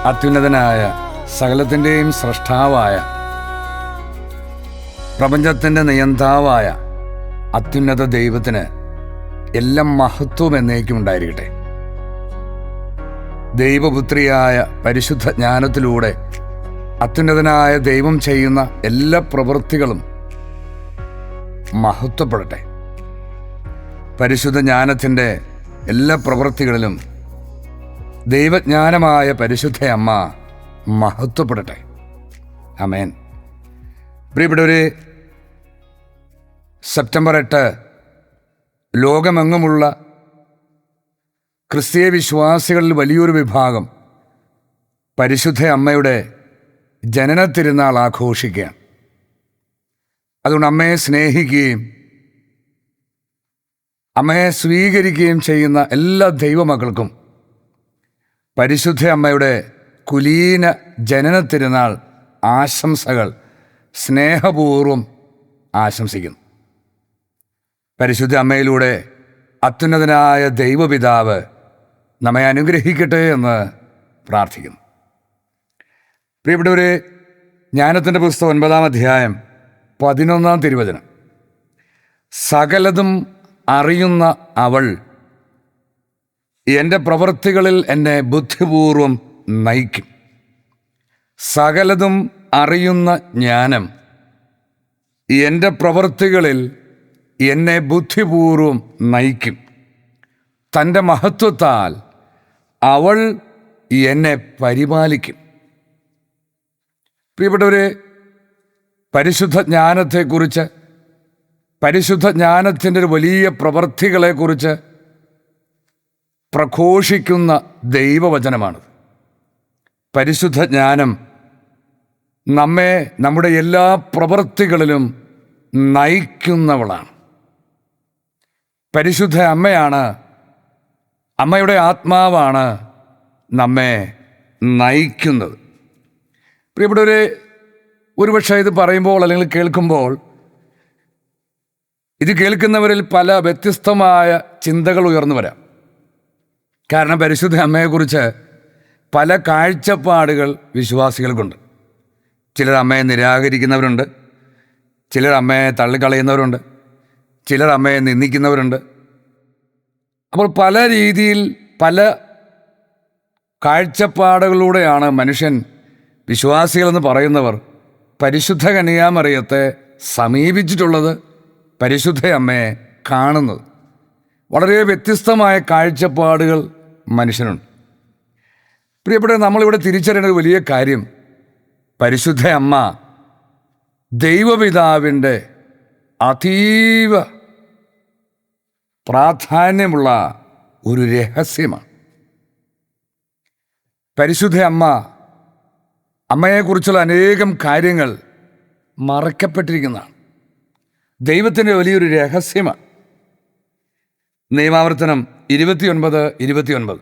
അത്യുന്നതനായ സകലത്തിൻ്റെയും സ്രഷ്ടാവായ പ്രപഞ്ചത്തിൻ്റെ നിയന്താവായ അത്യുന്നത ദൈവത്തിന് എല്ലാം മഹത്വം എന്നേക്കും ഉണ്ടായിരിക്കട്ടെ. ദൈവപുത്രിയായ പരിശുദ്ധ ജ്ഞാനത്തിലൂടെ അത്യുന്നതനായ ദൈവം ചെയ്യുന്ന എല്ലാ പ്രവൃത്തികളും മഹത്വപ്പെടട്ടെ. പരിശുദ്ധ ജ്ഞാനത്തിൻ്റെ എല്ലാ പ്രവൃത്തികളിലും ദൈവജ്ഞാനമായ പരിശുദ്ധ അമ്മ മഹത്വപ്പെടട്ടെ. ആമേൻ. പ്രിയപ്പെട്ടവരെ, സെപ്റ്റംബർ 8 ലോകമെങ്ങുമുള്ള ക്രിസ്തീയ വിശ്വാസികളിൽ വലിയൊരു വിഭാഗം പരിശുദ്ധ അമ്മയുടെ ജനന തിരുനാൾ ആഘോഷിക്കുകയാണ്. അതുകൊണ്ട് അമ്മയെ സ്നേഹിക്കുകയും അമ്മയെ സ്വീകരിക്കുകയും ചെയ്യുന്ന എല്ലാ ദൈവമക്കൾക്കും പരിശുദ്ധ അമ്മയുടെ കുലീന ജനന തിരുനാൾ ആശംസകൾ സ്നേഹപൂർവ്വം ആശംസിക്കുന്നു. പരിശുദ്ധ അമ്മയിലൂടെ അത്യുന്നതനായ ദൈവപിതാവ് നമ്മെ അനുഗ്രഹിക്കട്ടെ എന്ന് പ്രാർത്ഥിക്കുന്നു. പ്രിയപ്പെട്ടവരെ, ജ്ഞാനത്തിൻ്റെ പുസ്തകം 9-ാം അധ്യായം 11-ാം തിരുവചനം, സകലതും അറിയുന്ന അവൾ എൻ്റെ പ്രവൃത്തികളിൽ എന്നെ ബുദ്ധിപൂർവം നയിക്കും. സകലതും അറിയുന്ന ജ്ഞാനം എൻ്റെ പ്രവൃത്തികളിൽ എന്നെ ബുദ്ധിപൂർവം നയിക്കും. തൻ്റെ മഹത്വത്താൽ അവൾ എന്നെ പരിപാലിക്കും. പ്രിയപ്പെട്ടവരെ, പരിശുദ്ധ ജ്ഞാനത്തെക്കുറിച്ച്, പരിശുദ്ധ ജ്ഞാനത്തിൻ്റെ ഒരു വലിയ പ്രവൃത്തികളെക്കുറിച്ച് പ്രഘോഷിക്കുന്ന ദൈവവചനമാണ്. പരിശുദ്ധ ജ്ഞാനം നമ്മെ നമ്മുടെ എല്ലാ പ്രവൃത്തികളിലും നയിക്കുന്നവളാണ്. പരിശുദ്ധ അമ്മയാണ്, അമ്മയുടെ ആത്മാവാണ് നമ്മെ നയിക്കുന്നത്. പ്രിയപ്പെട്ടവരെ, ഒരുപക്ഷെ ഇത് പറയുമ്പോൾ അല്ലെങ്കിൽ കേൾക്കുമ്പോൾ ഇത് കേൾക്കുന്നവരിൽ പല വ്യത്യസ്തമായ ചിന്തകൾ ഉയർന്നു വരാം. കാരണം പരിശുദ്ധ അമ്മയെക്കുറിച്ച് പല കാഴ്ചപ്പാടുകൾ വിശ്വാസികൾക്കുണ്ട്. ചിലർ അമ്മയെ നിരാകരിക്കുന്നവരുണ്ട്, ചിലർ അമ്മയെ തള്ളിക്കളയുന്നവരുണ്ട്, ചിലർ അമ്മയെ നിന്ദിക്കുന്നവരുണ്ട്. അപ്പോൾ പല രീതിയിൽ പല കാഴ്ചപ്പാടുകളിലൂടെയാണ് മനുഷ്യൻ, വിശ്വാസികളെന്ന് പറയുന്നവർ, പരിശുദ്ധ കന്യാമറിയത്തെ സമീപിച്ചിട്ടുള്ളത്, പരിശുദ്ധ അമ്മയെ കാണുന്നത്. വളരെ വ്യത്യസ്തമായ കാഴ്ചപ്പാടുകൾ മനുഷ്യനുണ്ട്. പ്രിയപ്പെട്ട, നമ്മളിവിടെ തിരിച്ചറിയേണ്ട ഒരു വലിയ കാര്യം, പരിശുദ്ധ അമ്മ ദൈവപിതാവിൻ്റെ അതീവ പ്രാധാന്യമുള്ള ഒരു രഹസ്യമാണ്. പരിശുദ്ധ അമ്മയെക്കുറിച്ചുള്ള അനേകം കാര്യങ്ങൾ മറയ്ക്കപ്പെട്ടിരിക്കുന്നതാണ്. ദൈവത്തിൻ്റെ വലിയൊരു രഹസ്യമാണ്. നിയമാവർത്തനം 29:29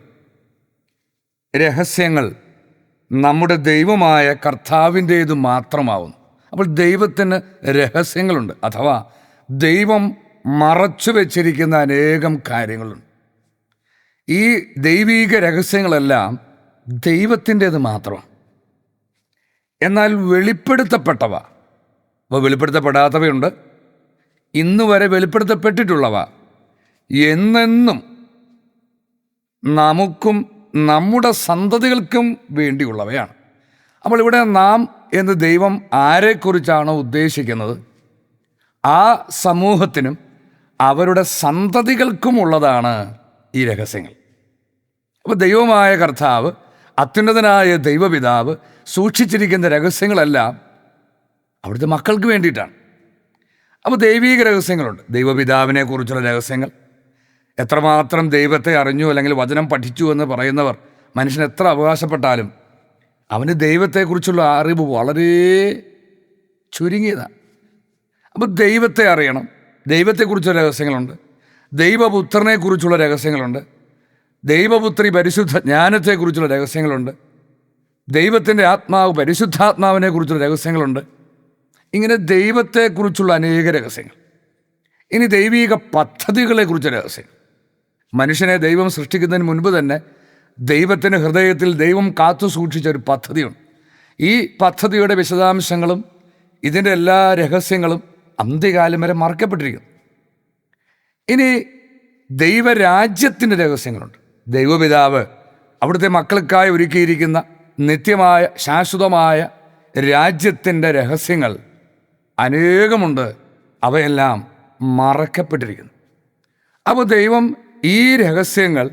രഹസ്യങ്ങൾ നമ്മുടെ ദൈവമായ കർത്താവിൻ്റേത് മാത്രമാവുന്നു. അപ്പോൾ ദൈവത്തിന് രഹസ്യങ്ങളുണ്ട്, അഥവാ ദൈവം മറച്ചു വച്ചിരിക്കുന്ന അനേകം കാര്യങ്ങളുണ്ട്. ഈ ദൈവീക രഹസ്യങ്ങളെല്ലാം ദൈവത്തിൻ്റേത് മാത്രമാണ്. എന്നാൽ വെളിപ്പെടുത്തപ്പെട്ടവ, അപ്പോൾ വെളിപ്പെടുത്തപ്പെടാത്തവയുണ്ട്, ഇന്നുവരെ വെളിപ്പെടുത്തപ്പെട്ടിട്ടുള്ളവ എന്നെന്നും നമുക്കും നമ്മുടെ സന്തതികൾക്കും വേണ്ടിയുള്ളവയാണ്. അപ്പോൾ ഇവിടെ നാം എന്ന് ദൈവം ആരെക്കുറിച്ചാണോ ഉദ്ദേശിക്കുന്നത്, ആ സമൂഹത്തിനും അവരുടെ സന്തതികൾക്കുമുള്ളതാണ് ഈ രഹസ്യങ്ങൾ. അപ്പോൾ ദൈവമായ കർത്താവ്, അത്യുന്നതനായ ദൈവപിതാവ് സൂക്ഷിച്ചിരിക്കുന്ന രഹസ്യങ്ങളെല്ലാം അവിടുത്തെ മക്കൾക്ക് വേണ്ടിയിട്ടാണ്. അപ്പോൾ ദൈവീക രഹസ്യങ്ങളുണ്ട്. ദൈവപിതാവിനെ കുറിച്ചുള്ള രഹസ്യങ്ങൾ, എത്രമാത്രം ദൈവത്തെ അറിഞ്ഞു അല്ലെങ്കിൽ വചനം പഠിച്ചു എന്ന് പറയുന്നവർ മനുഷ്യൻ എത്ര അവകാശപ്പെട്ടാലും അവന് ദൈവത്തെക്കുറിച്ചുള്ള അറിവ് വളരെ ചുരുങ്ങിയതാണ്. അപ്പോൾ ദൈവത്തെ അറിയണം. ദൈവത്തെക്കുറിച്ചുള്ള രഹസ്യങ്ങളുണ്ട്, ദൈവപുത്രനെക്കുറിച്ചുള്ള രഹസ്യങ്ങളുണ്ട്, ദൈവപുത്രി പരിശുദ്ധ ജ്ഞാനത്തെക്കുറിച്ചുള്ള രഹസ്യങ്ങളുണ്ട്, ദൈവത്തിൻ്റെ ആത്മാവ് പരിശുദ്ധാത്മാവിനെ കുറിച്ചുള്ള രഹസ്യങ്ങളുണ്ട്. ഇങ്ങനെ ദൈവത്തെക്കുറിച്ചുള്ള അനേക രഹസ്യങ്ങൾ. ഇനി ദൈവീക പദ്ധതികളെക്കുറിച്ച് രഹസ്യങ്ങൾ. മനുഷ്യനെ ദൈവം സൃഷ്ടിക്കുന്നതിന് മുൻപ് തന്നെ ദൈവത്തിൻ്റെ ഹൃദയത്തിൽ ദൈവം കാത്തു സൂക്ഷിച്ച ഒരു പദ്ധതിയുണ്ട്. ഈ പദ്ധതിയുടെ വിശദാംശങ്ങളും ഇതിൻ്റെ എല്ലാ രഹസ്യങ്ങളും അന്ത്യകാലം വരെ മറക്കപ്പെട്ടിരിക്കുന്നു. ഇനി ദൈവരാജ്യത്തിൻ്റെ രഹസ്യങ്ങളുണ്ട്. ദൈവപിതാവ് അവിടുത്തെ മക്കൾക്കായി ഒരുക്കിയിരിക്കുന്ന നിത്യമായ ശാശ്വതമായ രാജ്യത്തിൻ്റെ രഹസ്യങ്ങൾ അനേകമുണ്ട്. അവയെല്ലാം മറക്കപ്പെട്ടിരിക്കുന്നു. അപ്പോൾ ദൈവം ഈ രഹസ്യങ്ങൾ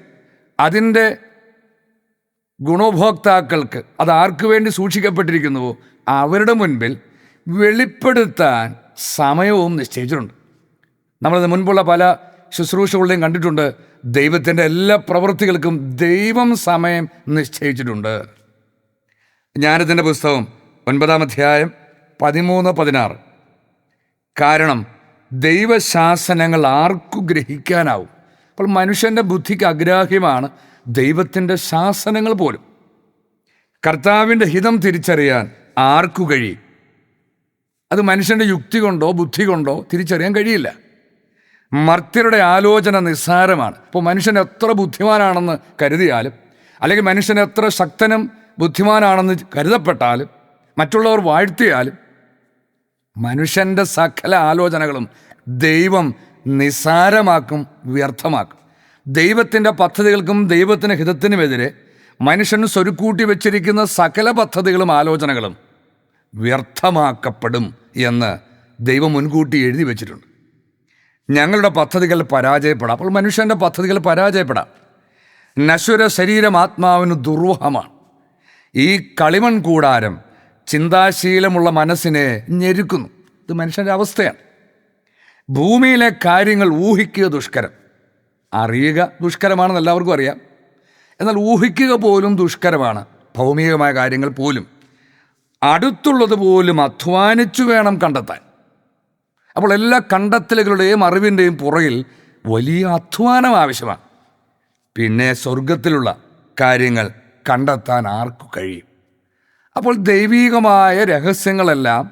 അതിൻ്റെ ഗുണഭോക്താക്കൾക്ക്, അത് ആർക്കു വേണ്ടി സൂക്ഷിക്കപ്പെട്ടിരിക്കുന്നുവോ അവരുടെ മുൻപിൽ വെളിപ്പെടുത്താൻ സമയവും നിശ്ചയിച്ചിട്ടുണ്ട്. നമ്മളത് മുൻപുള്ള പല ശുശ്രൂഷകളുടെയും കണ്ടിട്ടുണ്ട്. ദൈവത്തിൻ്റെ എല്ലാ പ്രവൃത്തികൾക്കും ദൈവം സമയം നിശ്ചയിച്ചിട്ടുണ്ട്. ജ്ഞാനത്തിൻ്റെ പുസ്തകം 9-ാം അധ്യായം 13-16. കാരണം ദൈവശാസനങ്ങൾ ആർക്കു ഗ്രഹിക്കാനാവും? അപ്പോൾ മനുഷ്യൻ്റെ ബുദ്ധിക്ക് അഗ്രാഹ്യമാണ് ദൈവത്തിൻ്റെ ശാസനങ്ങൾ പോലും. കർത്താവിൻ്റെ ഹിതം തിരിച്ചറിയാൻ ആർക്കു കഴിയും? അത് മനുഷ്യൻ്റെ യുക്തി കൊണ്ടോ ബുദ്ധി കൊണ്ടോ തിരിച്ചറിയാൻ കഴിയില്ല. മർത്യരുടെ ആലോചന നിസ്സാരമാണ്. ഇപ്പോൾ മനുഷ്യൻ എത്ര ബുദ്ധിമാനാണെന്ന് കരുതിയാലും, അല്ലെങ്കിൽ മനുഷ്യൻ എത്ര ശക്തനും ബുദ്ധിമാനാണെന്ന് കരുതപ്പെട്ടാലും, മറ്റുള്ളവർ വാഴ്ത്തിയാലും, മനുഷ്യൻ്റെ സകല ആലോചനകളും ദൈവം നിസ്സാരമാക്കും, വ്യർത്ഥമാക്കും. ദൈവത്തിൻ്റെ പദ്ധതികൾക്കും ദൈവത്തിൻ്റെ ഹിതത്തിനുമെതിരെ മനുഷ്യൻ സ്വരുക്കൂട്ടി വെച്ചിരിക്കുന്ന സകല പദ്ധതികളും ആലോചനകളും വ്യർത്ഥമാക്കപ്പെടും എന്ന് ദൈവം മുൻകൂട്ടി എഴുതി വച്ചിട്ടുണ്ട്. ഞങ്ങളുടെ പദ്ധതികൾ പരാജയപ്പെടാം. അപ്പോൾ മനുഷ്യൻ്റെ പദ്ധതികൾ പരാജയപ്പെടാം. നശ്വര ശരീരം ആത്മാവിന് ദുർവഹമാണ്. ഈ കളിമൺ കൂടാരം ചിന്താശീലമുള്ള മനസ്സിനെ ഞെരുക്കുന്നു. ഇത് മനുഷ്യൻ്റെ അവസ്ഥയാണ്. ഭൂമിയിലെ കാര്യങ്ങൾ ഊഹിക്കുക ദുഷ്കരം. അറിയുക ദുഷ്കരമാണെന്ന് എല്ലാവർക്കും അറിയാം. എന്നാൽ ഊഹിക്കുക പോലും ദുഷ്കരമാണ്. ഭൗമികമായ കാര്യങ്ങൾ പോലും അടുത്തുള്ളത് പോലും അധ്വാനിച്ചു വേണം കണ്ടെത്താൻ. അപ്പോൾ എല്ലാ കണ്ടെത്തലുകളുടെയും അറിവിൻ്റെയും പുറകിൽ വലിയ അധ്വാനം ആവശ്യമാണ്. പിന്നെ സ്വർഗത്തിലുള്ള കാര്യങ്ങൾ കണ്ടെത്താൻ ആർക്കു കഴിയും? അപ്പോൾ ദൈവീകമായ രഹസ്യങ്ങളെല്ലാം,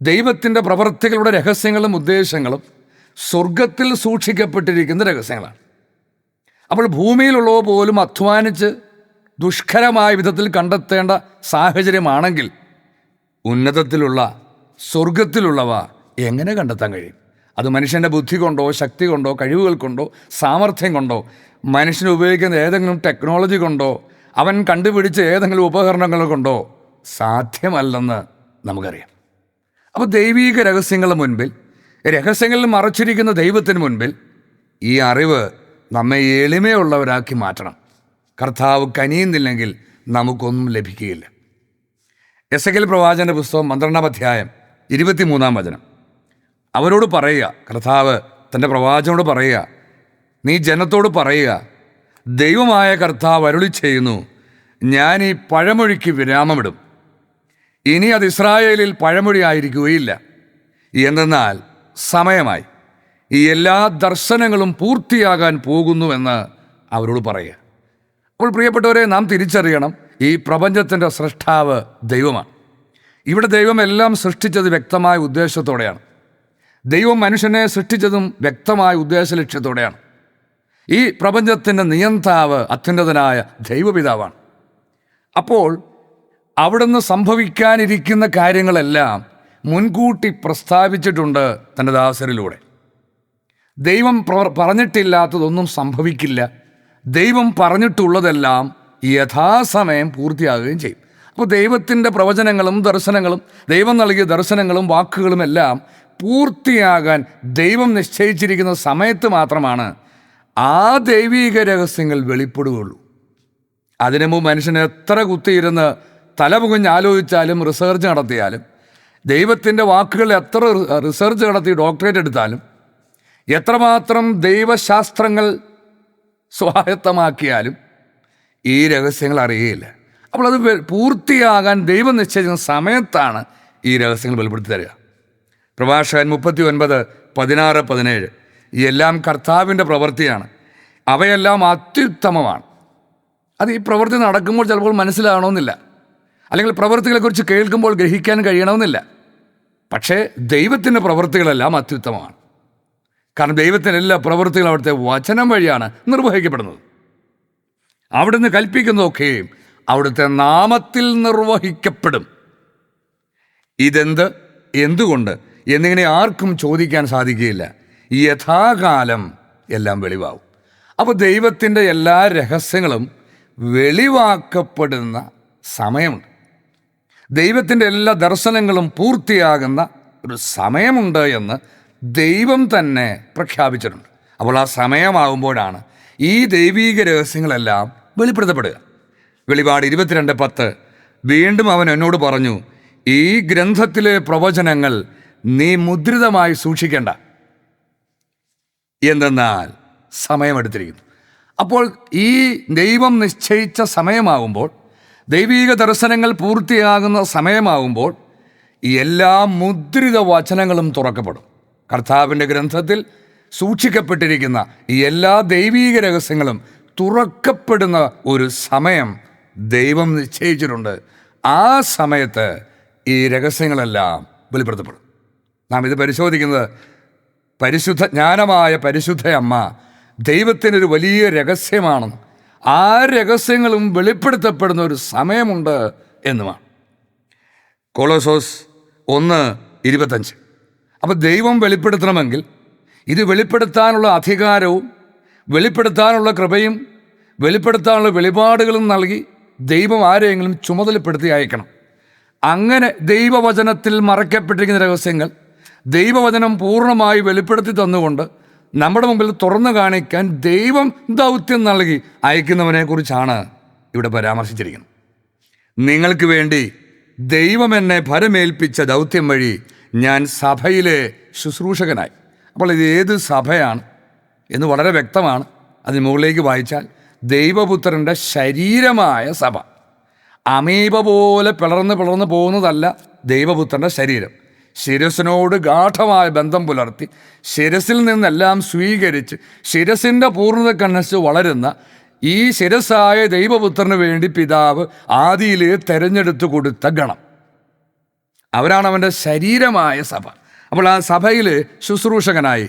ദൈവത്തിൻ്റെ പ്രവൃത്തികളുടെ രഹസ്യങ്ങളും ഉദ്ദേശങ്ങളും സ്വർഗത്തിൽ സൂക്ഷിക്കപ്പെട്ടിരിക്കുന്ന രഹസ്യങ്ങളാണ്. അപ്പോൾ ഭൂമിയിലുള്ളവ പോലും അധ്വാനിച്ച് ദുഷ്കരമായ വിധത്തിൽ കണ്ടെത്തേണ്ട സാഹചര്യമാണെങ്കിൽ ഉന്നതത്തിലുള്ള സ്വർഗത്തിലുള്ളവ എങ്ങനെ കണ്ടെത്താൻ കഴിയും? അത് മനുഷ്യൻ്റെ ബുദ്ധി കൊണ്ടോ ശക്തി കൊണ്ടോ കഴിവുകൾ കൊണ്ടോ സാമർഥ്യം കൊണ്ടോ മനുഷ്യന് ഉപയോഗിക്കുന്ന ഏതെങ്കിലും ടെക്നോളജി കൊണ്ടോ അവൻ കണ്ടുപിടിച്ച ഏതെങ്കിലും ഉപകരണങ്ങൾ കൊണ്ടോ സാധ്യമല്ലെന്ന് നമുക്കറിയാം. അപ്പോൾ ദൈവീക രഹസ്യങ്ങളുടെ മുൻപിൽ, രഹസ്യങ്ങളിൽ മറച്ചിരിക്കുന്ന ദൈവത്തിന് മുൻപിൽ ഈ അറിവ് നമ്മെ എളിമയുള്ളവരാക്കി മാറ്റണം. കർത്താവ് കനിയുന്നില്ലെങ്കിൽ നമുക്കൊന്നും ലഭിക്കുകയില്ല. എസെക്കിയേൽ പ്രവാചകന്റെ പുസ്തകം 12-ാം അധ്യായം 23-ാം വചനം. അവരോട് പറയുക, കർത്താവ് തൻ്റെ പ്രവാചകനോട് പറയുക, നീ ജനത്തോട് പറയുക, ദൈവമായ കർത്താവ് അരുളി ചെയ്യുന്നു, ഞാൻ ഈ പഴമൊഴിക്ക് വിരാമമിടും. ഇനി അത് ഇസ്രായേലിൽ പഴമൊഴി ആയിരിക്കുകയില്ല. എന്തെന്നാൽ സമയമായി, ഈ എല്ലാ ദർശനങ്ങളും പൂർത്തിയാകാൻ പോകുന്നുവെന്ന് അവരോട് പറയുക. അപ്പോൾ പ്രിയപ്പെട്ടവരെ, നാം തിരിച്ചറിയണം, ഈ പ്രപഞ്ചത്തിൻ്റെ സൃഷ്ടാവ് ദൈവമാണ്. ഇവിടെ ദൈവം എല്ലാം സൃഷ്ടിച്ചത് വ്യക്തമായ ഉദ്ദേശത്തോടെയാണ്. ദൈവം മനുഷ്യനെ സൃഷ്ടിച്ചതും വ്യക്തമായ ഉദ്ദേശ ലക്ഷ്യത്തോടെയാണ്. ഈ പ്രപഞ്ചത്തിൻ്റെ നിയന്താവ് അത്യുന്നതനായ ദൈവപിതാവാണ്. അപ്പോൾ അവിടുന്ന് സംഭവിക്കാനിരിക്കുന്ന കാര്യങ്ങളെല്ലാം മുൻകൂട്ടി പ്രസ്താവിച്ചിട്ടുണ്ട് തൻ്റെ ദാസരിലൂടെ. ദൈവം പറഞ്ഞിട്ടില്ലാത്തതൊന്നും സംഭവിക്കില്ല. ദൈവം പറഞ്ഞിട്ടുള്ളതെല്ലാം യഥാസമയം പൂർത്തിയാകുകയും ചെയ്യും. അപ്പോൾ ദൈവത്തിൻ്റെ പ്രവചനങ്ങളും ദർശനങ്ങളും, ദൈവം നൽകിയ ദർശനങ്ങളും വാക്കുകളും എല്ലാം പൂർത്തിയാകാൻ ദൈവം നിശ്ചയിച്ചിരിക്കുന്ന സമയത്ത് മാത്രമാണ് ആ ദൈവീക രഹസ്യങ്ങൾ വെളിപ്പെടുകയുള്ളൂ. അതിനു മുമ്പ് മനുഷ്യൻ എത്ര കുത്തിയിരുന്ന് തലപുകഞ്ഞ് ആലോചിച്ചാലും റിസർച്ച് നടത്തിയാലും, ദൈവത്തിൻ്റെ വാക്കുകൾ എത്ര റിസർച്ച് നടത്തി ഡോക്ടറേറ്റ് എടുത്താലും, എത്രമാത്രം ദൈവശാസ്ത്രങ്ങൾ സ്വായത്തമാക്കിയാലും ഈ രഹസ്യങ്ങൾ അറിയുകയില്ല. അപ്പോൾ അത് പൂർത്തിയാകാൻ ദൈവം നിശ്ചയിക്കുന്ന സമയത്താണ് ഈ രഹസ്യങ്ങൾ വെളിപ്പെടുത്തി തരിക. പ്രഭാഷകൻ 39:16-17 എല്ലാം കർത്താവിൻ്റെ പ്രവൃത്തിയാണ്, അവയെല്ലാം അത്യുത്തമമാണ്. അത് ഈ പ്രവൃത്തി നടക്കുമ്പോൾ ചിലപ്പോൾ മനസ്സിലാകണമെന്നില്ല, അല്ലെങ്കിൽ പ്രവൃത്തികളെക്കുറിച്ച് കേൾക്കുമ്പോൾ ഗ്രഹിക്കാൻ കഴിയണമെന്നില്ല. പക്ഷേ ദൈവത്തിൻ്റെ പ്രവൃത്തികളെല്ലാം അത്യുത്തമമാണ്. കാരണം ദൈവത്തിൻ്റെ എല്ലാ പ്രവൃത്തികളും അവിടുത്തെ വചനം വഴിയാണ് നിർവഹിക്കപ്പെടുന്നത്. അവിടുന്ന് കൽപ്പിക്കുന്നതൊക്കെയും അവിടുത്തെ നാമത്തിൽ നിർവഹിക്കപ്പെടും. എന്തുകൊണ്ട് എന്നിങ്ങനെ ആർക്കും ചോദിക്കാൻ സാധിക്കുകയില്ല. യഥാകാലം എല്ലാം വെളിവാകും. അപ്പോൾ ദൈവത്തിൻ്റെ എല്ലാ രഹസ്യങ്ങളും വെളിവാക്കപ്പെടുന്ന സമയമുണ്ട്. ദൈവത്തിൻ്റെ എല്ലാ ദർശനങ്ങളും പൂർത്തിയാകുന്ന ഒരു സമയമുണ്ട് എന്ന് ദൈവം തന്നെ പ്രഖ്യാപിച്ചിട്ടുണ്ട്. അപ്പോൾ ആ സമയമാകുമ്പോഴാണ് ഈ ദൈവീക രഹസ്യങ്ങളെല്ലാം വെളിപ്പെടുത്തപ്പെടുക. വെളിപാട് 22:10 വീണ്ടും അവൻ എന്നോട് പറഞ്ഞു, ഈ ഗ്രന്ഥത്തിലെ പ്രവചനങ്ങൾ നീ മുദ്രിതമായി സൂക്ഷിക്കേണ്ട, എന്തെന്നാൽ സമയമെടുത്തിരിക്കുന്നു. അപ്പോൾ ഈ ദൈവം നിശ്ചയിച്ച സമയമാകുമ്പോൾ, ദൈവീക ദർശനങ്ങൾ പൂർത്തിയാകുന്ന സമയമാകുമ്പോൾ എല്ലാ മുദ്രിത വചനങ്ങളും തുറക്കപ്പെടും. കർത്താവിൻ്റെ ഗ്രന്ഥത്തിൽ സൂക്ഷിക്കപ്പെട്ടിരിക്കുന്ന എല്ലാ ദൈവീക രഹസ്യങ്ങളും തുറക്കപ്പെടുന്ന ഒരു സമയം ദൈവം നിശ്ചയിച്ചിട്ടുണ്ട്. ആ സമയത്ത് ഈ രഹസ്യങ്ങളെല്ലാം വെളിപ്പെടുത്തപ്പെടും. നാം ഇത് പരിശുദ്ധ ജ്ഞാനമായ പരിശുദ്ധ അമ്മ ദൈവത്തിനൊരു വലിയ രഹസ്യമാണെന്ന്, ആ രഹസ്യങ്ങളും വെളിപ്പെടുത്തപ്പെടുന്ന ഒരു സമയമുണ്ട് എന്നുമാണ്. കൊളോസോസ് 1:25. അപ്പോൾ ദൈവം വെളിപ്പെടുത്തണമെങ്കിൽ ഇത് വെളിപ്പെടുത്താനുള്ള അധികാരവും വെളിപ്പെടുത്താനുള്ള കൃപയും വെളിപ്പെടുത്താനുള്ള വെളിപാടുകളും നൽകി ദൈവം ആരെയെങ്കിലും ചുമതലപ്പെടുത്തി അയക്കണം. അങ്ങനെ ദൈവവചനത്തിൽ മറയ്ക്കപ്പെട്ടിരിക്കുന്ന രഹസ്യങ്ങൾ ദൈവവചനം പൂർണ്ണമായി വെളിപ്പെടുത്തി തന്നുകൊണ്ട് നമ്മുടെ മുമ്പിൽ തുറന്നു കാണിക്കാൻ ദൈവം ദൗത്യം നൽകി അയക്കുന്നവനെ കുറിച്ചാണ് ഇവിടെ പരാമർശിച്ചിരിക്കുന്നത്. നിങ്ങൾക്ക് വേണ്ടി ദൈവം എന്നെ ഭരമേൽപ്പിച്ച ദൗത്യം വഴി ഞാൻ സഭയിലെ ശുശ്രൂഷകനായി. അപ്പോൾ ഇത് ഏത് സഭയാണ് എന്ന് വളരെ വ്യക്തമാണ്. അതിന് മുകളിലേക്ക് വായിച്ചാൽ ദൈവപുത്രൻ്റെ ശരീരമായ സഭ. അമീബ പോലെ പിളർന്ന് പോകുന്നതല്ല ദൈവപുത്രൻ്റെ ശരീരം. ശിരസിനോട് ഗാഠമായ ബന്ധം പുലർത്തി ശിരസിൽ നിന്നെല്ലാം സ്വീകരിച്ച് ശിരസിൻ്റെ പൂർണ്ണതക്കനുസരിച്ച് വളരുന്ന ഈ ശിരസായ ദൈവപുത്രന് വേണ്ടി പിതാവ് ആദിയിലെ തെരഞ്ഞെടുത്തു കൊടുത്ത ഗണം, അവരാണ് അവൻ്റെ ശരീരമായ സഭ. അപ്പോൾ ആ സഭയിൽ ശുശ്രൂഷകനായി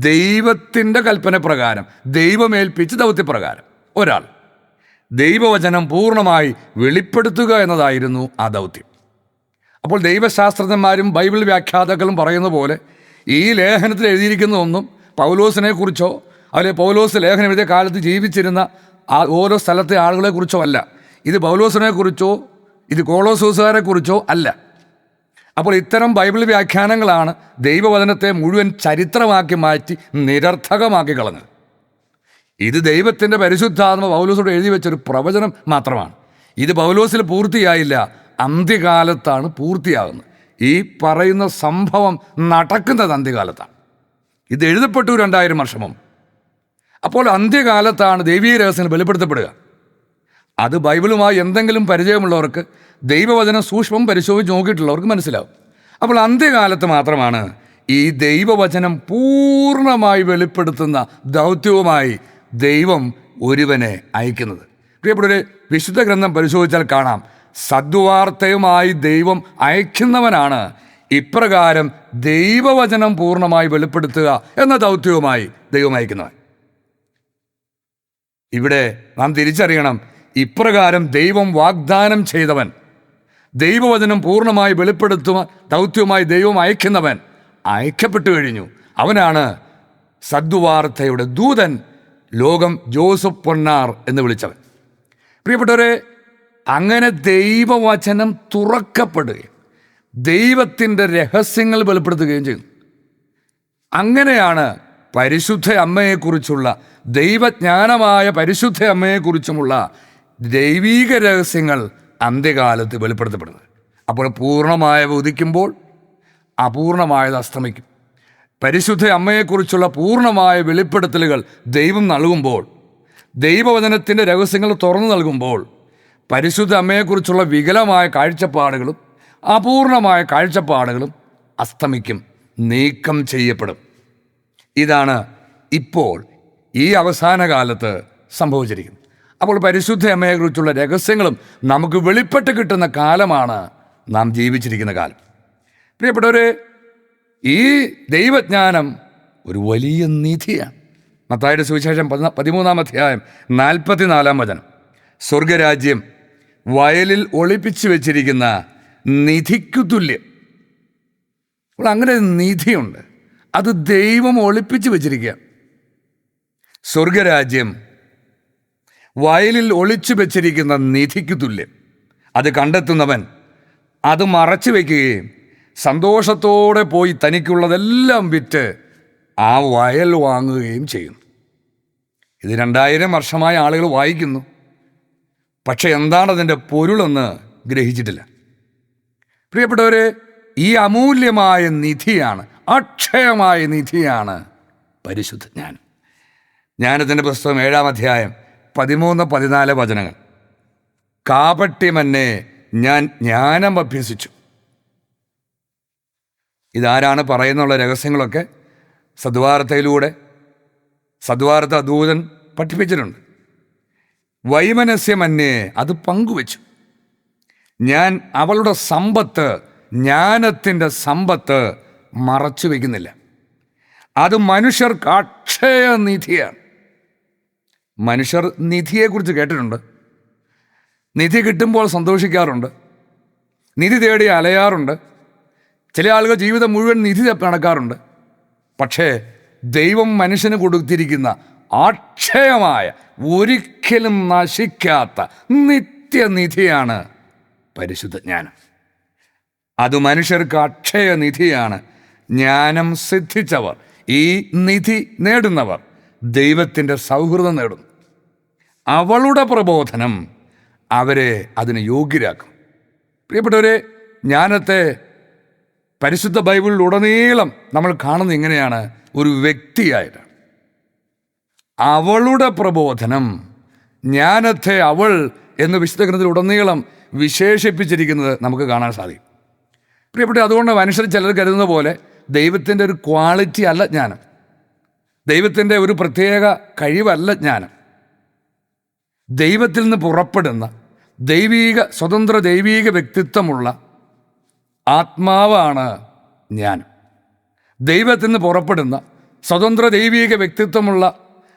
ദൈവത്തിൻ്റെ കൽപ്പന പ്രകാരം ദൈവമേൽപ്പിച്ച ദൗത്യപ്രകാരം ഒരാൾ ദൈവവചനം പൂർണ്ണമായി വെളിപ്പെടുത്തുക എന്നതായിരുന്നു ആ ദൗത്യം. അപ്പോൾ ദൈവശാസ്ത്രജ്ഞന്മാരും ബൈബിൾ വ്യാഖ്യാതാക്കളും പറയുന്ന പോലെ ഈ ലേഖനത്തിൽ എഴുതിയിരിക്കുന്ന ഒന്നും പൗലോസിനെ കുറിച്ചോ അല്ലെങ്കിൽ പൗലോസ് ലേഖനം എഴുതിയ കാലത്ത് ജീവിച്ചിരുന്ന ഓരോ സ്ഥലത്തെ ആളുകളെക്കുറിച്ചോ അല്ല. ഇത് പൗലോസിനെ കുറിച്ചോ ഇത് കൊളോസോസുകാരെ കുറിച്ചോ അല്ല. അപ്പോൾ ഇത്തരം ബൈബിൾ വ്യാഖ്യാനങ്ങളാണ് ദൈവവചനത്തെ മുഴുവൻ ചരിത്രമാക്കി മാറ്റി നിരർത്ഥകമാക്കി കളഞ്ഞത്. ഇത് ദൈവത്തിൻ്റെ പരിശുദ്ധാത്മ പൗലോസോട് എഴുതി വെച്ചൊരു പ്രവചനം മാത്രമാണ്. ഇത് പൗലോസിൽ പൂർത്തിയായില്ല, അന്ത്യകാലത്താണ് പൂർത്തിയാകുന്നത്. ഈ പറയുന്ന സംഭവം നടക്കുന്നത് അന്ത്യകാലത്താണ്. ഇത് എഴുതപ്പെട്ടു 2000 വർഷം മുമ്പ്. അപ്പോൾ അന്ത്യകാലത്താണ് ദൈവീയ രഹസ്യങ്ങൾ വെളിപ്പെടുത്തപ്പെടുക. അത് ബൈബിളുമായി എന്തെങ്കിലും പരിചയമുള്ളവർക്ക്, ദൈവവചനം സൂക്ഷ്മം പരിശോധിച്ച് നോക്കിയിട്ടുള്ളവർക്ക് മനസ്സിലാവും. അപ്പോൾ അന്ത്യകാലത്ത് മാത്രമാണ് ഈ ദൈവവചനം പൂർണ്ണമായി വെളിപ്പെടുത്തുന്ന ദൗത്യവുമായി ദൈവം ഒരുവനെ അയക്കുന്നത്. പ്രിയപ്പെട്ടവരെ, വിശുദ്ധ ഗ്രന്ഥം പരിശോധിച്ചാൽ കാണാം, സദ്വാർത്തയുമായി ദൈവം അയക്കുന്നവനാണ് ഇപ്രകാരം ദൈവവചനം പൂർണ്ണമായി വെളിപ്പെടുത്തുക എന്ന ദൗത്യവുമായി ദൈവം അയക്കുന്നവൻ. ഇവിടെ നാം തിരിച്ചറിയണം, ഇപ്രകാരം ദൈവം വാഗ്ദാനം ചെയ്തവൻ, ദൈവവചനം പൂർണ്ണമായി വെളിപ്പെടുത്തുക ദൗത്യവുമായി ദൈവം അയക്കുന്നവൻ അയക്കപ്പെട്ടു കഴിഞ്ഞു. അവനാണ് സദ്വാർത്തയുടെ ദൂതൻ, ലോകം ജോസഫ് പൊന്നാർ എന്ന് വിളിച്ചവൻ. പ്രിയപ്പെട്ടവരെ, അങ്ങനെ ദൈവവചനം തുറക്കപ്പെടുകയും ദൈവത്തിൻ്റെ രഹസ്യങ്ങൾ വെളിപ്പെടുത്തുകയും ചെയ്യുന്നു. അങ്ങനെയാണ് പരിശുദ്ധ അമ്മയെക്കുറിച്ചുള്ള, ദൈവജ്ഞാനമായ പരിശുദ്ധ അമ്മയെക്കുറിച്ചുമുള്ള ദൈവീക രഹസ്യങ്ങൾ അന്ത്യകാലത്ത് വെളിപ്പെടുത്തപ്പെടുന്നത്. അപ്പോൾ പൂർണ്ണമായവ ഉദിക്കുമ്പോൾ അപൂർണമായത് അസ്തമിക്കും. പരിശുദ്ധ അമ്മയെക്കുറിച്ചുള്ള പൂർണ്ണമായ വെളിപ്പെടുത്തലുകൾ ദൈവം നൽകുമ്പോൾ, ദൈവവചനത്തിൻ്റെ രഹസ്യങ്ങൾ തുറന്നു നൽകുമ്പോൾ, പരിശുദ്ധ അമ്മയെക്കുറിച്ചുള്ള വികലമായ കാഴ്ചപ്പാടുകളും അപൂർണമായ കാഴ്ചപ്പാടുകളും അസ്തമിക്കും, നീക്കം ചെയ്യപ്പെടും. ഇതാണ് ഇപ്പോൾ ഈ അവസാന കാലത്ത് സംഭവിച്ചിരിക്കുന്നത്. അപ്പോൾ പരിശുദ്ധ അമ്മയെക്കുറിച്ചുള്ള രഹസ്യങ്ങളും നമുക്ക് വെളിപ്പെട്ട് കിട്ടുന്ന കാലമാണ് നാം ജീവിച്ചിരിക്കുന്ന കാലം. പ്രിയപ്പെട്ടവരെ, ഈ ദൈവജ്ഞാനം ഒരു വലിയ നിധിയാണ്. മത്തായിയുടെ സുവിശേഷം 13-ാം അധ്യായം 44-ാം വചനം. സ്വർഗരാജ്യം വയലിൽ ഒളിപ്പിച്ചു വെച്ചിരിക്കുന്ന നിധിക്കു തുല്യം. അപ്പോൾ അങ്ങനെ നിധിയുണ്ട്, അത് ദൈവം ഒളിപ്പിച്ചു വെച്ചിരിക്കുക. സ്വർഗരാജ്യം വയലിൽ ഒളിച്ചു വെച്ചിരിക്കുന്ന നിധിക്കു തുല്യം. അത് കണ്ടെത്തുന്നവൻ അത് മറച്ചു വയ്ക്കുകയും സന്തോഷത്തോടെ പോയി തനിക്കുള്ളതെല്ലാം വിറ്റ് ആ വയൽ വാങ്ങുകയും ചെയ്യുന്നു. ഇത് 2000 വർഷമായ ആളുകൾ വായിക്കുന്നു, പക്ഷെ എന്താണ് അതിൻ്റെ പൊരുളെന്ന് ഗ്രഹിച്ചിട്ടില്ല. പ്രിയപ്പെട്ടവരെ, ഈ അമൂല്യമായ നിധിയാണ്, അക്ഷയമായ നിധിയാണ് പരിശുദ്ധ ജ്ഞാനം. ജ്ഞാനത്തിൻ്റെ പുസ്തകം 7-ാം അധ്യായം 13-14 വചനങ്ങൾ. കാപട്യമന്നെ ഞാൻ ജ്ഞാനം അഭ്യസിച്ചു. ഇതാരാണ് പറയുന്നുള്ള രഹസ്യങ്ങളൊക്കെ സദ്വാർത്തയിലൂടെ സദ്വാർത്ത ദൂതൻ പഠിപ്പിച്ചിട്ടുണ്ട്. വൈമനസ്യമന്യേ അത് പങ്കുവച്ചു. ഞാൻ അവളുടെ സമ്പത്ത്, ജ്ഞാനത്തിൻ്റെ സമ്പത്ത് മറച്ചു വയ്ക്കുന്നില്ല. അത് മനുഷ്യർക്ക് അക്ഷയ നിധിയാണ്. മനുഷ്യർ നിധിയെക്കുറിച്ച് കേട്ടിട്ടുണ്ട്. നിധി കിട്ടുമ്പോൾ സന്തോഷിക്കാറുണ്ട്, നിധി തേടി അലയാറുണ്ട്. ചില ആളുകൾ ജീവിതം മുഴുവൻ നിധി നടക്കാറുണ്ട്. പക്ഷേ ദൈവം മനുഷ്യന് കൊടുത്തിരിക്കുന്ന അക്ഷയമായ, ഒരിക്കലും നശിക്കാത്ത നിത്യനിധിയാണ് പരിശുദ്ധ ജ്ഞാനം. അത് മനുഷ്യർക്ക് അക്ഷയ നിധിയാണ്. ജ്ഞാനം സിദ്ധിച്ചവർ, ഈ നിധി നേടുന്നവർ ദൈവത്തിൻ്റെ സൗഹൃദം നേടുന്നു. അവളുടെ പ്രബോധനം അവരെ അതിന് യോഗ്യരാക്കും. പ്രിയപ്പെട്ടവരെ, ജ്ഞാനത്തെ പരിശുദ്ധ ബൈബിളിലുടനീളം നമ്മൾ കാണുന്നത് ഇങ്ങനെയാണ്, ഒരു വ്യക്തിയായിട്ടാണ്. അവളുടെ പ്രബോധനം, ജ്ഞാനത്തെ അവൾ എന്ന് വിശുദ്ധ ഗ്രന്ഥത്തിലുടനീളം വിശേഷിപ്പിച്ചിരിക്കുന്നത് നമുക്ക് കാണാൻ സാധിക്കും. പ്രിയപ്പെട്ട, അതുകൊണ്ട് മനുഷ്യർ ചിലർ കരുതുന്ന പോലെ ദൈവത്തിൻ്റെ ഒരു ക്വാളിറ്റി അല്ല ജ്ഞാനം, ദൈവത്തിൻ്റെ ഒരു പ്രത്യേക കഴിവല്ല ജ്ഞാനം. ദൈവത്തിൽ നിന്ന് പുറപ്പെടുന്ന സ്വതന്ത്ര ദൈവീക വ്യക്തിത്വമുള്ള ആത്മാവാണ് ജ്ഞാനം. ദൈവത്തിൽ നിന്ന് പുറപ്പെടുന്ന സ്വതന്ത്ര ദൈവീക വ്യക്തിത്വമുള്ള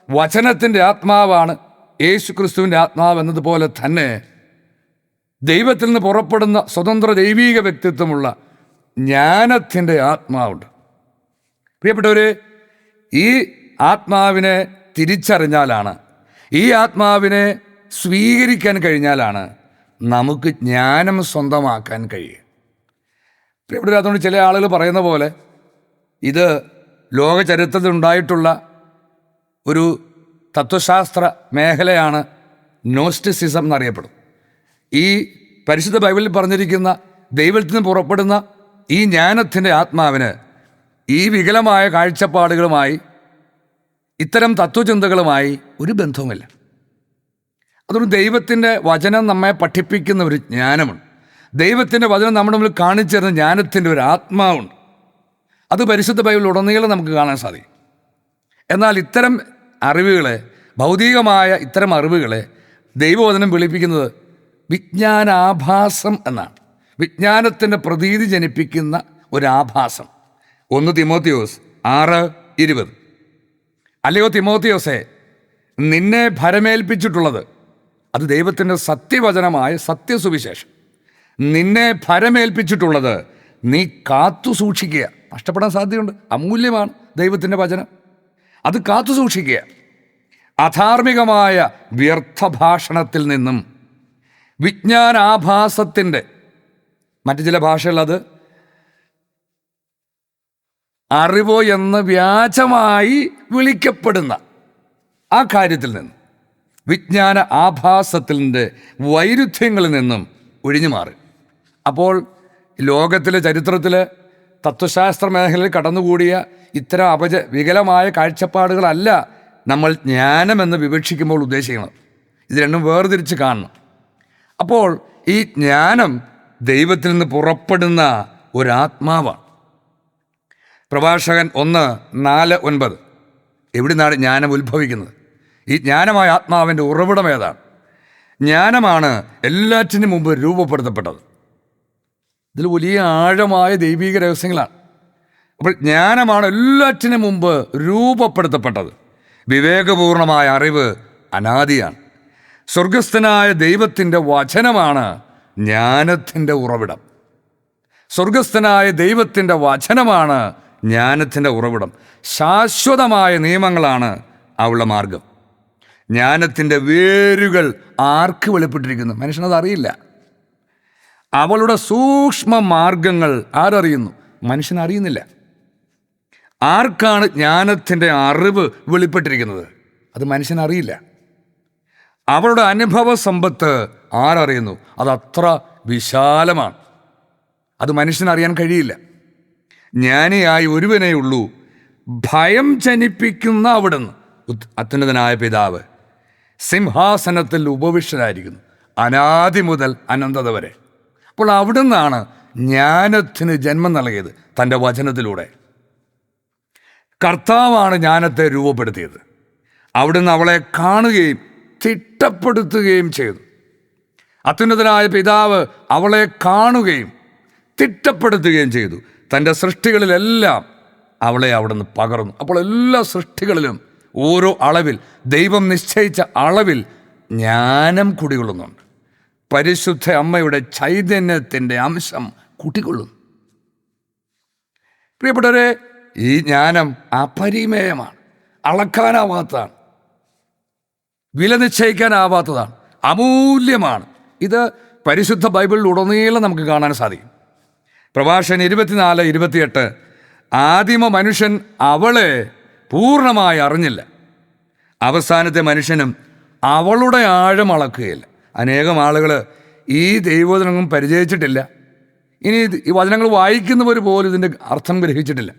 വചനത്തിൻ്റെ ആത്മാവാണ് യേശു ക്രിസ്തുവിൻ്റെ ആത്മാവ് എന്നതുപോലെ തന്നെ ദൈവത്തിൽ നിന്ന് പുറപ്പെടുന്ന സ്വതന്ത്ര ദൈവീക വ്യക്തിത്വമുള്ള ജ്ഞാനത്തിൻ്റെ ആത്മാവുണ്ട്. പ്രിയപ്പെട്ടവരെ, ഈ ആത്മാവിനെ തിരിച്ചറിഞ്ഞാലാണ്, ഈ ആത്മാവിനെ സ്വീകരിക്കാൻ കഴിഞ്ഞാലാണ് നമുക്ക് ജ്ഞാനം സ്വന്തമാക്കാൻ കഴിയുക. പ്രിയപ്പെട്ടവരെ, അതുകൊണ്ട് ചില ആളുകൾ പറയുന്ന പോലെ ഇത് ലോക ചരിത്രത്തിലുണ്ടായിട്ടുള്ള ഒരു തത്വശാസ്ത്ര മേഖലയാണ് നോസ്റ്റിസിസം എന്നറിയപ്പെടും. ഈ പരിശുദ്ധ ബൈബിളിൽ പറഞ്ഞിരിക്കുന്ന ദൈവത്തിൽ നിന്ന് പുറപ്പെടുന്ന ഈ ജ്ഞാനത്തിൻ്റെ ആത്മാവിന് ഈ വികലമായ കാഴ്ചപ്പാടുകളുമായി, ഇത്തരം തത്വചിന്തകളുമായി ഒരു ബന്ധവുമില്ല. അതുകൊണ്ട് ദൈവത്തിൻ്റെ വചനം നമ്മെ പഠിപ്പിക്കുന്ന ഒരു ജ്ഞാനമുണ്ട്. ദൈവത്തിൻ്റെ വചനം നമ്മുടെ മുമ്പിൽ കാണിച്ചു തരുന്ന ജ്ഞാനത്തിൻ്റെ ഒരു ആത്മാവുണ്ട്. അത് പരിശുദ്ധ ബൈബിളിൽ ഉടനീളം നമുക്ക് കാണാൻ സാധിക്കും. എന്നാൽ ഇത്തരം അറിവുകളെ, ഭൗതികമായ ഇത്തരം അറിവുകളെ ദൈവവചനം വിളിപ്പിക്കുന്നത് വിജ്ഞാനാഭാസം എന്നാണ്. വിജ്ഞാനത്തിൻ്റെ പ്രതീതി ജനിപ്പിക്കുന്ന ഒരാഭാസം. 1 തിമോത്തിയോസ് 6:20. അല്ലയോ തിമോത്തിയോസേ, നിന്നെ ഭരമേൽപ്പിച്ചിട്ടുള്ളത്, അത് ദൈവത്തിൻ്റെ സത്യവചനമായ സത്യസുവിശേഷം, നിന്നെ ഭരമേൽപ്പിച്ചിട്ടുള്ളത് നീ കാത്തു സൂക്ഷിക്കുക. നഷ്ടപ്പെടാൻ സാധ്യതയുണ്ട്, അമൂല്യമാണ് ദൈവത്തിൻ്റെ വചനം, അത് കാത്തു സൂക്ഷിക്കുക. അധാർമികമായ വ്യർത്ഥഭാഷണത്തിൽ നിന്നും, വിജ്ഞാനാഭാസത്തിൻ്റെ, മറ്റു ചില ഭാഷകളത് അറിവോ എന്ന് വ്യാജമായി വിളിക്കപ്പെടുന്ന ആ കാര്യത്തിൽ നിന്ന്, വിജ്ഞാന ആഭാസത്തിൻ്റെ വൈരുദ്ധ്യങ്ങളിൽ നിന്നും ഒഴിഞ്ഞു മാറി. അപ്പോൾ ലോകത്തിലെ ചരിത്രത്തിൽ തത്വശാസ്ത്ര മേഖലയിൽ കടന്നുകൂടിയ ഇത്തരം വികലമായ കാഴ്ചപ്പാടുകളല്ല നമ്മൾ ജ്ഞാനമെന്ന് വിവക്ഷിക്കുമ്പോൾ ഉദ്ദേശിക്കണം. ഇത് രണ്ടും വേർതിരിച്ച് കാണണം. അപ്പോൾ ഈ ജ്ഞാനം ദൈവത്തിൽ നിന്ന് പുറപ്പെടുന്ന ഒരാത്മാവാണ്. പ്രഭാഷകൻ 1:4-9. എവിടെ നിന്നാണ് ജ്ഞാനം ഉത്ഭവിക്കുന്നത്? ഈ ജ്ഞാനമായ ആത്മാവിൻ്റെ ഉറവിടം ഏതാണ്? ജ്ഞാനമാണ് എല്ലാറ്റിനും മുമ്പ് രൂപപ്പെടുത്തപ്പെട്ടത്. ഇതിൽ വലിയ ആഴമായ ദൈവീക രഹസ്യങ്ങളാണ്. അപ്പോൾ ജ്ഞാനമാണ് എല്ലാറ്റിനും മുമ്പ് രൂപപ്പെടുത്തപ്പെട്ടത്. വിവേകപൂർണമായ അറിവ് അനാദിയാണ്. സ്വർഗസ്ഥനായ ദൈവത്തിൻ്റെ വചനമാണ് ജ്ഞാനത്തിൻ്റെ ഉറവിടം. സ്വർഗസ്ഥനായ ദൈവത്തിൻ്റെ വചനമാണ് ജ്ഞാനത്തിൻ്റെ ഉറവിടം. ശാശ്വതമായ നിയമങ്ങളാണ് അവളുടെ മാർഗം. ജ്ഞാനത്തിൻ്റെ വേരുകൾ ആർക്ക് വെളിപ്പെട്ടിരിക്കുന്നു? മനുഷ്യനത് അറിയില്ല. അവളുടെ സൂക്ഷ്മ മാർഗങ്ങൾ ആരറിയുന്നു? മനുഷ്യനറിയുന്നില്ല. ആർക്കാണ് ജ്ഞാനത്തിൻ്റെ അറിവ് വെളിപ്പെട്ടിരിക്കുന്നത്? അത് മനുഷ്യനറിയില്ല. അവളുടെ അനുഭവ സമ്പത്ത് ആരറിയുന്നു? അതത്ര വിശാലമാണ്. അത് മനുഷ്യനറിയാൻ കഴിയില്ല. ജ്ഞാനിയായി ഒരുവനേ ഉള്ളൂ, ഭയം ജനിപ്പിക്കുന്ന അവിടുന്ന്. അത്യുന്നതനായ പിതാവ് സിംഹാസനത്തിൽ ഉപവിഷ്ടനായിരിക്കുന്നു, അനാദി മുതൽ അനന്തത വരെ. അപ്പോൾ അവിടുന്നാണ് ജ്ഞാനത്തിന് ജന്മം നൽകിയത് തൻ്റെ വചനത്തിലൂടെ. കർത്താവാണ് ജ്ഞാനത്തെ രൂപപ്പെടുത്തിയത്. അവിടുന്ന് അവളെ കാണുകയും തിട്ടപ്പെടുത്തുകയും ചെയ്തു. അത്യുന്നതനായ പിതാവ് അവളെ കാണുകയും തിട്ടപ്പെടുത്തുകയും ചെയ്തു. തൻ്റെ സൃഷ്ടികളിലെല്ലാം അവളെ അവിടുന്ന് പകർന്നു. അപ്പോൾ എല്ലാ സൃഷ്ടികളിലും ഓരോ അളവിൽ, ദൈവം നിശ്ചയിച്ച അളവിൽ ജ്ഞാനം കുടികൊള്ളുന്നുണ്ട്. പരിശുദ്ധ അമ്മയുടെ ചൈതന്യത്തിൻ്റെ അംശം കുടികൊള്ളുന്നു. പ്രിയപ്പെട്ടവരെ, ഈ ജ്ഞാനം അപരിമേയമാണ്, അളക്കാനാവാത്തതാണ്, വില നിശ്ചയിക്കാനാവാത്തതാണ്, അമൂല്യമാണ്. ഇത് പരിശുദ്ധ ബൈബിളിൽ ഉടനീളം നമുക്ക് കാണാൻ സാധിക്കും. പ്രഭാഷകൻ 24:28 ആദിമ മനുഷ്യൻ അവളെ പൂർണ്ണമായി അറിഞ്ഞില്ല, അവസാനത്തെ മനുഷ്യനും അവളുടെ ആഴം അളക്കുകയില്ല. അനേകം ആളുകൾ ഈ ദൈവവചനങ്ങളും പരിചയിച്ചിട്ടില്ല. ഇനി ഈ വചനങ്ങൾ വായിക്കുന്നവർ പോലും ഇതിൻ്റെ അർത്ഥം ഗ്രഹിച്ചിട്ടില്ല.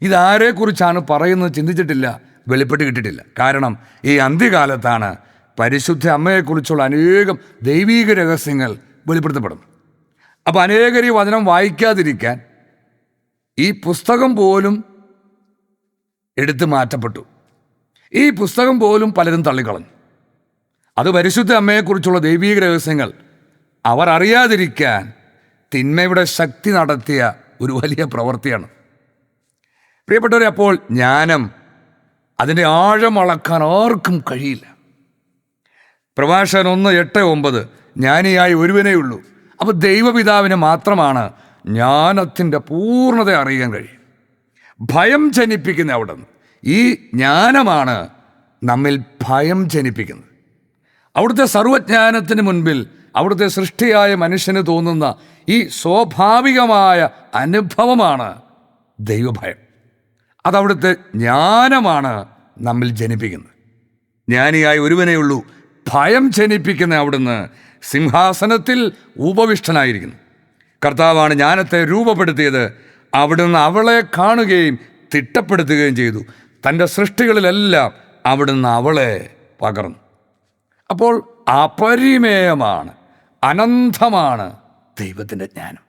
ഇതാരെക്കുറിച്ചാണ് പറയുന്നത് ചിന്തിച്ചിട്ടില്ല, വെളിപ്പെട്ട് കിട്ടിയിട്ടില്ല. കാരണം ഈ അന്ത്യകാലത്താണ് പരിശുദ്ധ അമ്മയെക്കുറിച്ചുള്ള അനേകം ദൈവീക രഹസ്യങ്ങൾ വെളിപ്പെടുത്തപ്പെടുന്നു. അപ്പോൾ അനേകർ ഈ വചനം വായിക്കാതിരിക്കാൻ ഈ പുസ്തകം പോലും എടുത്തു മാറ്റപ്പെട്ടു. ഈ പുസ്തകം പോലും പലരും തള്ളിക്കളഞ്ഞു. അത് പരിശുദ്ധ അമ്മയെക്കുറിച്ചുള്ള ദൈവീക രഹസ്യങ്ങൾ അവർ അറിയാതിരിക്കാൻ തിന്മയുടെ ശക്തി നടത്തിയ ഒരു വലിയ പ്രവൃത്തിയാണ്. പ്രിയപ്പെട്ടവരെ, അപ്പോൾ ജ്ഞാനം, അതിൻ്റെ ആഴം അളക്കാൻ ആർക്കും കഴിയില്ല. പ്രഭാഷകൻ 1:8-9 ജ്ഞാനിയായി ഒരുവനേ ഉള്ളൂ. അപ്പോൾ ദൈവപിതാവിന് മാത്രമാണ് ജ്ഞാനത്തിൻ്റെ പൂർണ്ണത അറിയാൻ കഴിയും. ഭയം ജനിപ്പിക്കുന്ന അവിടുന്ന്. ഈ ജ്ഞാനമാണ് നമ്മിൽ ഭയം ജനിപ്പിക്കുന്നത്. അവിടുത്തെ സർവജ്ഞാനത്തിന് മുൻപിൽ അവിടുത്തെ സൃഷ്ടിയായ മനുഷ്യന് തോന്നുന്ന ഈ സ്വാഭാവികമായ അനുഭവമാണ് ദൈവഭയം. അതവിടുത്തെ ജ്ഞാനമാണ് നമ്മിൽ ജനിപ്പിക്കുന്നത്. ജ്ഞാനിയായി ഒരുവനേ ഉള്ളൂ, ഭയം ജനിപ്പിക്കുന്ന അവിടുന്ന് സിംഹാസനത്തിൽ ഉപവിഷ്ടനായിരിക്കുന്നു. കർത്താവാണ് ജ്ഞാനത്തെ രൂപപ്പെടുത്തിയത്. അവിടുന്ന് അവളെ കാണുകയും തിട്ടപ്പെടുത്തുകയും ചെയ്തു. തൻ്റെ സൃഷ്ടികളിലെല്ലാം അവിടുന്ന് അവളെ പകർന്നു. അപ്പോൾ അപരിമേയമാണ്, അനന്തമാണ് ദൈവത്തിൻ്റെ ജ്ഞാനം.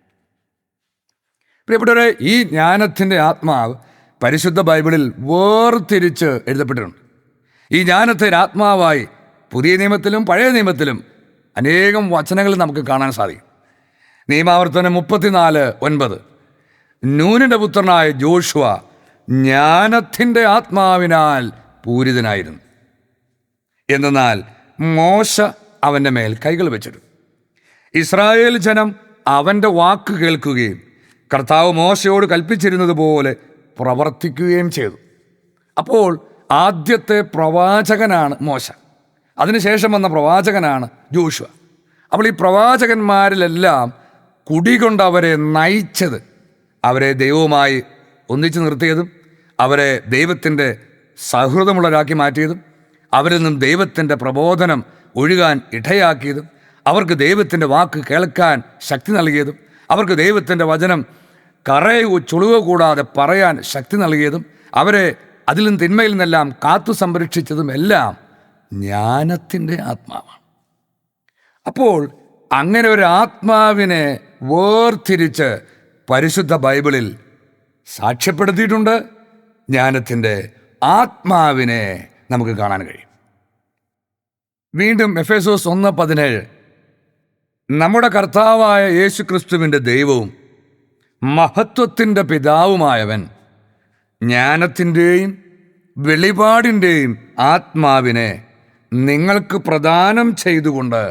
പ്രിയപ്പെട്ടവരെ, ഈ ജ്ഞാനത്തിൻ്റെ ആത്മാവ് പരിശുദ്ധ ബൈബിളിൽ വേർതിരിച്ച് എഴുതപ്പെട്ടിട്ടുണ്ട്. ഈ ജ്ഞാനത്തിൻ്റെ ആത്മാവായി പുതിയ നിയമത്തിലും പഴയ നിയമത്തിലും അനേകം വചനങ്ങൾ നമുക്ക് കാണാൻ സാധിക്കും. നിയമാവർത്തനം 34:9 നൂനിൻ്റെ പുത്രനായ ജോഷുവ ജ്ഞാനത്തിൻ്റെ ആത്മാവിനാൽ പൂരിതനായിരുന്നു. എന്നാൽ മോശ അവൻ്റെ മേൽ കൈകൾ വെച്ചിരുന്നു. ഇസ്രായേൽ ജനം അവൻ്റെ വാക്ക് കേൾക്കുകയും കർത്താവ് മോശയോട് കൽപ്പിച്ചിരുന്നത് പോലെ പ്രവർത്തിക്കുകയും ചെയ്തു. അപ്പോൾ ആദ്യത്തെ പ്രവാചകനാണ് മോശ. അതിനുശേഷം വന്ന പ്രവാചകനാണ് ജോഷുവ. അപ്പോൾ ഈ പ്രവാചകന്മാരിലെല്ലാം കുടികൊണ്ട് അവരെ നയിച്ചത്, അവരെ ദൈവവുമായി ഒന്നിച്ചു നിർത്തിയതും അവരെ ദൈവത്തിൻ്റെ സൗഹൃദമുള്ളവരാക്കി മാറ്റിയതും അവരിൽ നിന്നും ദൈവത്തിൻ്റെ പ്രബോധനം ഒഴുകാൻ ഇടയാക്കിയതും അവർക്ക് ദൈവത്തിൻ്റെ വാക്ക് കേൾക്കാൻ ശക്തി നൽകിയതും അവർക്ക് ദൈവത്തിൻ്റെ വചനം കറയോ ചുളിവോ കൂടാതെ പറയാൻ ശക്തി നൽകിയതും അവരെ അതിൽ നിന്ന് തിന്മയിൽ നിന്നെല്ലാം കാത്തു സംരക്ഷിച്ചതും എല്ലാം ജ്ഞാനത്തിൻ്റെ ആത്മാവാണ്. അപ്പോൾ അങ്ങനെ ഒരു ആത്മാവിനെ വേർതിരിച്ച് പരിശുദ്ധ ബൈബിളിൽ സാക്ഷ്യപ്പെടുത്തിയിട്ടുണ്ട്. ജ്ഞാനത്തിൻ്റെ ആത്മാവിനെ നമുക്ക് കാണാൻ കഴിയും. വീണ്ടും എഫേസോസ് 1:17 നമ്മുടെ കർത്താവായ യേശു ക്രിസ്തുവിൻ്റെ ദൈവവും മഹത്വത്തിൻ്റെ പിതാവുമായവൻ ജ്ഞാനത്തിൻ്റെയും വെളിപാടിൻ്റെയും ആത്മാവിനെ നിങ്ങൾക്ക് പ്രദാനം ചെയ്തുകൊണ്ട്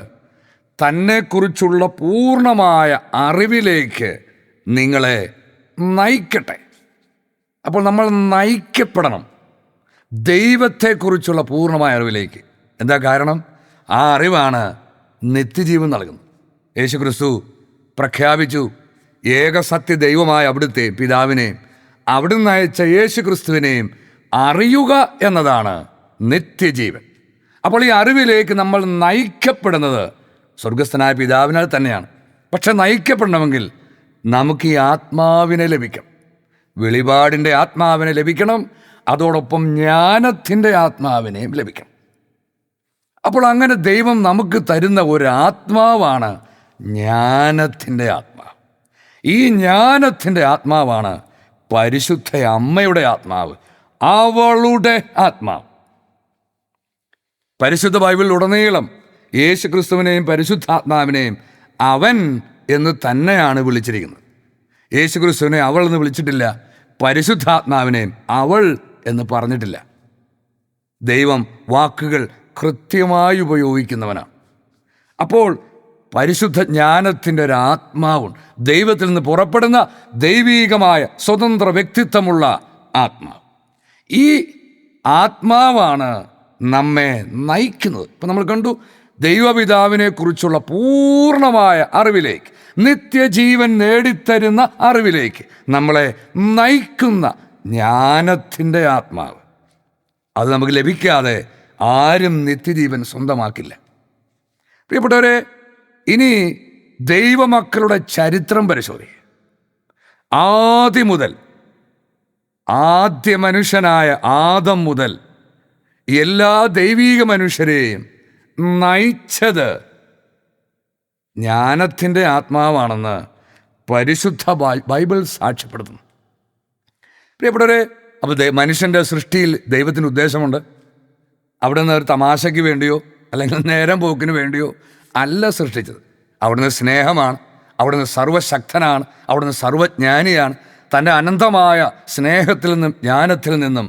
തന്നെക്കുറിച്ചുള്ള പൂർണ്ണമായ അറിവിലേക്ക് നിങ്ങളെ നയിക്കട്ടെ. അപ്പോൾ നമ്മൾ നയിക്കപ്പെടണം ദൈവത്തെക്കുറിച്ചുള്ള പൂർണ്ണമായ അറിവിലേക്ക്. എന്താ കാരണം? ആ അറിവാണ് നിത്യജീവൻ നൽകുന്നത്. യേശുക്രിസ്തു പ്രഖ്യാപിച്ചു, ഏകസത്യ ദൈവമായ അവിടുത്തെ പിതാവിനെയും അവിടുന്ന് അയച്ച യേശുക്രിസ്തുവിനെയും അറിയുക എന്നതാണ് നിത്യജീവൻ. അപ്പോൾ ഈ അറിവിലേക്ക് നമ്മൾ നയിക്കപ്പെടുന്നത് സ്വർഗസ്ഥനായ പിതാവിനാൽ തന്നെയാണ്. പക്ഷെ നയിക്കപ്പെടണമെങ്കിൽ നമുക്ക് ഈ ആത്മാവിനെ ലഭിക്കണം, വെളിപാടിൻ്റെ ആത്മാവിനെ ലഭിക്കണം, അതോടൊപ്പം ജ്ഞാനത്തിൻ്റെ ആത്മാവിനെയും ലഭിക്കണം. അപ്പോൾ അങ്ങനെ ദൈവം നമുക്ക് തരുന്ന ഒരു ആത്മാവാണ് ജ്ഞാനത്തിൻ്റെ ആത്മാവ്. ഈ ജ്ഞാനത്തിൻ്റെ ആത്മാവാണ് പരിശുദ്ധ അമ്മയുടെ ആത്മാവ്, അവളുടെ ആത്മാവ്. പരിശുദ്ധ ബൈബിളിലുടനീളം യേശു ക്രിസ്തുവിനെയും പരിശുദ്ധാത്മാവിനെയും അവൻ എന്ന് തന്നെയാണ് വിളിച്ചിരിക്കുന്നത്. യേശു ക്രിസ്തുവിനെ അവൾ എന്ന് വിളിച്ചിട്ടില്ല, പരിശുദ്ധാത്മാവിനെയും അവൾ എന്ന് പറഞ്ഞിട്ടില്ല. ദൈവം വാക്കുകൾ കൃത്യമായി ഉപയോഗിക്കുന്നവനാണ്. അപ്പോൾ പരിശുദ്ധ ജ്ഞാനത്തിൻ്റെ ഒരു ആത്മാവുണ്ട്, ദൈവത്തിൽ നിന്ന് പുറപ്പെടുന്ന ദൈവീകമായ സ്വതന്ത്ര വ്യക്തിത്വമുള്ള ആത്മാവ്. ഈ ആത്മാവാണ് നമ്മെ നയിക്കുന്നത്. ഇപ്പം നമ്മൾ കണ്ടു, ദൈവപിതാവിനെ കുറിച്ചുള്ള പൂർണ്ണമായ അറിവിലേക്ക്, നിത്യജീവൻ നേടിത്തരുന്ന അറിവിലേക്ക് നമ്മളെ നയിക്കുന്ന ജ്ഞാനത്തിൻ്റെ ആത്മാവ്. അത് നമുക്ക് ലഭിക്കാതെ ആരും നിത്യജീവൻ സ്വന്തമാക്കില്ല. പ്രിയപ്പെട്ടവരെ, ഇനി ദൈവമക്കളുടെ ചരിത്രം പരിശോധിക്കുക. ആദ്യം മുതൽ, ആദ്യ മനുഷ്യനായ ആദം മുതൽ എല്ലാ ദൈവീക മനുഷ്യരെയും നയിച്ചത് ജ്ഞാനത്തിൻ്റെ ആത്മാവാണെന്ന് പരിശുദ്ധ ബൈബിൾ സാക്ഷ്യപ്പെടുത്തുന്നു. പ്രിയപ്പെട്ടവരെ, അപ്പോൾ മനുഷ്യൻ്റെ സൃഷ്ടിയിൽ ദൈവത്തിന് ഉദ്ദേശമുണ്ട്. അവിടെ നിന്ന് ഒരു തമാശയ്ക്ക് വേണ്ടിയോ അല്ലെങ്കിൽ നേരം പോക്കിന് വേണ്ടിയോ അല്ല സൃഷ്ടിച്ചത്. അവിടുന്ന് സ്നേഹമാണ്, അവിടുന്ന് സർവശക്തനാണ്, അവിടുന്ന് സർവജ്ഞാനിയാണ്. തൻ്റെ അനന്തമായ സ്നേഹത്തിൽ നിന്നും ജ്ഞാനത്തിൽ നിന്നും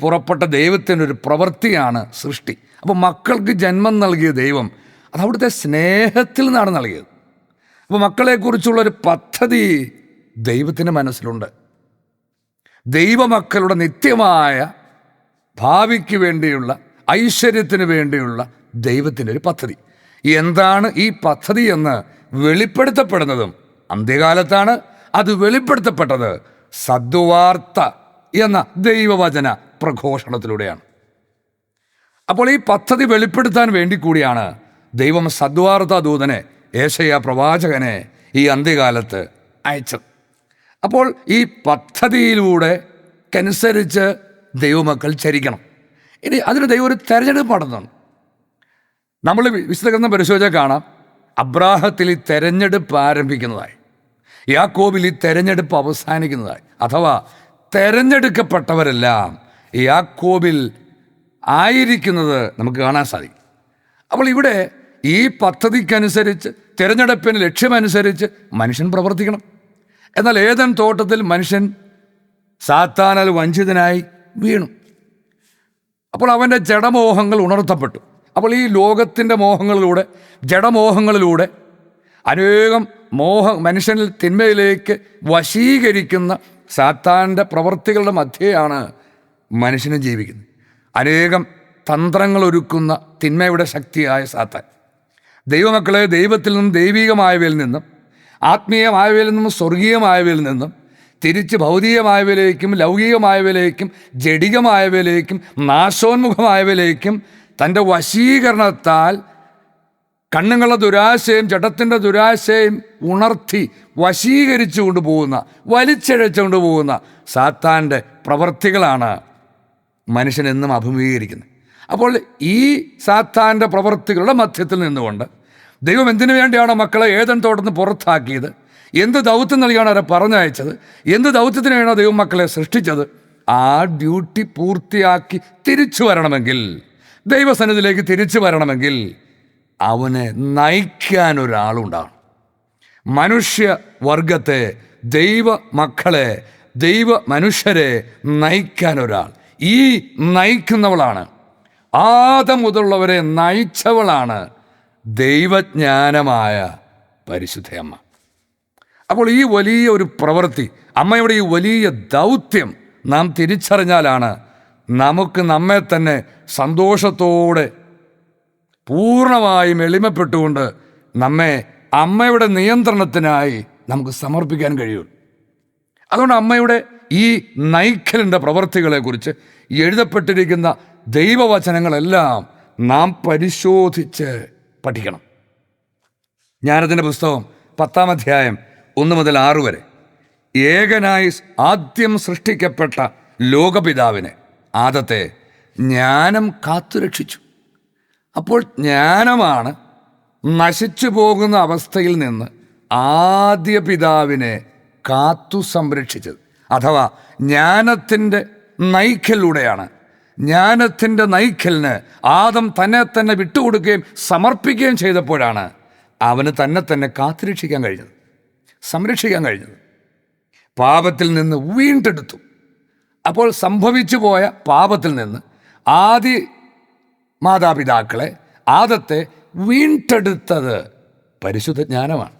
പുറപ്പെട്ട ദൈവത്തിൻ്റെ ഒരു പ്രവൃത്തിയാണ് സൃഷ്ടി. അപ്പോൾ മക്കൾക്ക് ജന്മം നൽകിയ ദൈവം അത് അവിടുത്തെ സ്നേഹത്തിൽ നിന്നാണ് നൽകിയത്. അപ്പോൾ മക്കളെക്കുറിച്ചുള്ളൊരു പദ്ധതി ദൈവത്തിൻ്റെ മനസ്സിലുണ്ട്. ദൈവമക്കളുടെ നിത്യമായ ഭാവിക്ക് വേണ്ടിയുള്ള, ഐശ്വര്യത്തിന് വേണ്ടിയുള്ള ദൈവത്തിൻ്റെ ഒരു പദ്ധതി. എന്താണ് ഈ പദ്ധതി എന്ന് വെളിപ്പെടുത്തപ്പെടുന്നതും അന്ത്യകാലത്താണ്. അത് വെളിപ്പെടുത്തപ്പെട്ടത് സദ്വാർത്ത എന്ന ദൈവവചന പ്രഘോഷണത്തിലൂടെയാണ്. അപ്പോൾ ഈ പദ്ധതി വെളിപ്പെടുത്താൻ വേണ്ടി കൂടിയാണ് ദൈവം സദ്വാർത്ത ദൂതനെ, യേശയ്യാ പ്രവാചകനെ ഈ അന്ത്യകാലത്ത് അയച്ചത്. അപ്പോൾ ഈ പദ്ധതിയിലൂടെ അനുസരിച്ച് ദൈവമക്കൾ ചരിക്കണം. ഇനി അതിന് ദൈവം ഒരു തെരഞ്ഞെടുപ്പ് നടത്തുന്നു. നമ്മൾ വിശുദ്ധ ഗ്രന്ഥം പരിശോധിച്ചാൽ കാണാം, അബ്രാഹത്തിൽ ഈ തെരഞ്ഞെടുപ്പ് ആരംഭിക്കുന്നതായി, യാക്കോബിൽ ഈ തെരഞ്ഞെടുപ്പ് അവസാനിക്കുന്നതായി. അഥവാ തെരഞ്ഞെടുക്കപ്പെട്ടവരെല്ലാം യാക്കോബിൽ ആയിരിക്കുന്നത് നമുക്ക് കാണാൻ സാധിക്കും. അപ്പോൾ ഇവിടെ ഈ പദ്ധതിക്കനുസരിച്ച്, തിരഞ്ഞെടുപ്പിന് ലക്ഷ്യമനുസരിച്ച് മനുഷ്യൻ പ്രവർത്തിക്കണം. എന്നാൽ ഏദൻ തോട്ടത്തിൽ മനുഷ്യൻ സാത്താനാൽ വഞ്ചിതനായി വീണു. അപ്പോൾ അവൻ്റെ ജഡമോഹങ്ങൾ ഉണർത്തപ്പെട്ടു. അപ്പോൾ ഈ ലോകത്തിൻ്റെ മോഹങ്ങളിലൂടെ, ജഡമോഹങ്ങളിലൂടെ അനേകം മനുഷ്യനിൽ തിന്മയിലേക്ക് വശീകരിക്കുന്ന സാത്താൻ്റെ പ്രവൃത്തികളുടെ മധ്യയാണ് മനുഷ്യനെ ജീവിക്കുന്നത്. അനേകം തന്ത്രങ്ങൾ ഒരുക്കുന്ന തിന്മയുടെ ശക്തിയായ സാത്താൻ ദൈവമക്കളെ ദൈവത്തിൽ നിന്നും, ദൈവികമായവയിൽ നിന്നും, ആത്മീയമായവയിൽ നിന്നും, സ്വർഗീയമായവയിൽ നിന്നും തിരിച്ച് ഭൗതികമായവയിലേക്കും, ലൗകികമായവയിലേക്കും, ജഡികമായവയിലേക്കും, നാശോന്മുഖമായവയിലേക്കും തൻ്റെ വശീകരണത്താൽ കണ്ണുങ്ങളുടെ ദുരാശയും ജഡത്തിൻ്റെ ദുരാശയും ഉണർത്തി വശീകരിച്ചു കൊണ്ടുപോകുന്ന, വലിച്ചിഴച്ചു പോകുന്ന സാത്താൻ്റെ പ്രവൃത്തികളാണ് മനുഷ്യനെന്നും അഭിമുഖീകരിക്കുന്നത്. അപ്പോൾ ഈ സാത്താൻ്റെ പ്രവൃത്തികളുടെ മധ്യത്തിൽ നിന്നുകൊണ്ട് ദൈവം എന്തിനു വേണ്ടിയാണ് മക്കളെ ഏദൻ തോട്ടത്തിൽ നിന്ന് പുറത്താക്കിയത്, എന്ത് ദൗത്യം നൽകിയാണ് അവരെ പറഞ്ഞയച്ചത്, എന്ത് ദൗത്യത്തിന് വേണോ ദൈവം മക്കളെ സൃഷ്ടിച്ചത്, ആ ഡ്യൂട്ടി പൂർത്തിയാക്കി തിരിച്ചു വരണമെങ്കിൽ, ദൈവസന്നിധിയിലേക്ക് തിരിച്ചു വരണമെങ്കിൽ അവനെ നയിക്കാൻ ഒരാളുണ്ടാണ്. മനുഷ്യവർഗത്തെ, ദൈവ മക്കളെ, ദൈവ മനുഷ്യരെ നയിക്കാൻ ഒരാൾ. ഈ നയിക്കുന്നവളാണ് ആദം മുതലുള്ളവരെ നയിച്ചവളാണ് ദൈവജ്ഞാനമായ പരിശുദ്ധയമ്മ. അപ്പോൾ ഈ വലിയ ഒരു പ്രവൃത്തി, അമ്മയുടെ ഈ വലിയ ദൗത്യം നാം തിരിച്ചറിഞ്ഞാലാണ് നമുക്ക് നമ്മെ തന്നെ സന്തോഷത്തോടെ പൂർണ്ണമായും എളിമപ്പെട്ടുകൊണ്ട് നമ്മെ അമ്മയുടെ നിയന്ത്രണത്തിനായി നമുക്ക് സമർപ്പിക്കാൻ കഴിയുള്ളൂ. അതുകൊണ്ട് അമ്മയുടെ ഈ നയിക്കലിൻ്റെ പ്രവൃത്തികളെക്കുറിച്ച് എഴുതപ്പെട്ടിരിക്കുന്ന ദൈവവചനങ്ങളെല്ലാം നാം പരിശോധിച്ച് പഠിക്കണം. ജ്ഞാനത്തിൻ്റെ പുസ്തകം 10-ാം അധ്യായം 1 മുതൽ 6 വരെ, ഏകനായി ആദ്യം സൃഷ്ടിക്കപ്പെട്ട ലോകപിതാവിനെ, ആദത്തെ ജ്ഞാനം കാത്തുരക്ഷിച്ചു. അപ്പോൾ ജ്ഞാനമാണ് നശിച്ചു പോകുന്ന അവസ്ഥയിൽ നിന്ന് ആദ്യ പിതാവിനെ കാത്തു സംരക്ഷിച്ചത്. അഥവാ ജ്ഞാനത്തിൻ്റെ നയിക്കലിലൂടെയാണ്, ജ്ഞാനത്തിൻ്റെ നയിക്കലിന് ആദം തന്നെ തന്നെ വിട്ടുകൊടുക്കുകയും സമർപ്പിക്കുകയും ചെയ്തപ്പോഴാണ് അവന് തന്നെ തന്നെ കാത്തുരക്ഷിക്കാൻ കഴിഞ്ഞത്, സംരക്ഷിക്കാൻ കഴിഞ്ഞത്. പാപത്തിൽ നിന്ന് വീണ്ടെടുത്തു. അപ്പോൾ സംഭവിച്ചു പോയ പാപത്തിൽ നിന്ന് ആദി മാതാപിതാക്കളെ, ആദത്തെ വീണ്ടെടുത്തത് പരിശുദ്ധ ജ്ഞാനമാണ്.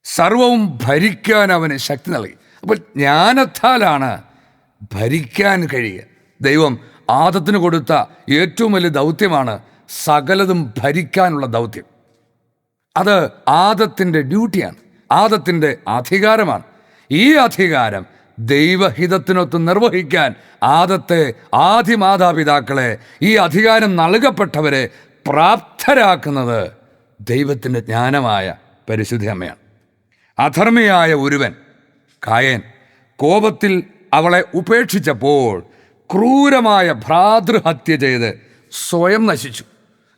സർവവും ഭരിക്കാൻ അവന് ശക്തി നൽകി. അപ്പോൾ ജ്ഞാനത്താലാണ് ഭരിക്കാൻ കഴിയുക. ദൈവം ആദത്തിന് കൊടുത്ത ഏറ്റവും വലിയ ദൗത്യമാണ് സകലതും ഭരിക്കാനുള്ള ദൗത്യം. അത് ആദത്തിൻ്റെ ഡ്യൂട്ടിയാണ്, ആദത്തിൻ്റെ അധികാരമാണ്. ഈ അധികാരം ദൈവഹിതത്തിനൊത്ത് നിർവഹിക്കാൻ ആദത്തെ, ആദി മാതാപിതാക്കളെ, ഈ അധികാരം നൽകപ്പെട്ടവരെ പ്രാപ്തരാക്കുന്നത് ദൈവത്തിൻ്റെ ജ്ഞാനമായ പരിശുദ്ധ അമ്മയാണ്. അധർമ്മിയായ ഒരുവൻ കായേൻ കോപത്തിൽ അവളെ ഉപേക്ഷിച്ചപ്പോൾ ക്രൂരമായ ഭ്രാതൃഹത്യ ചെയ്ത് സ്വയം നശിച്ചു.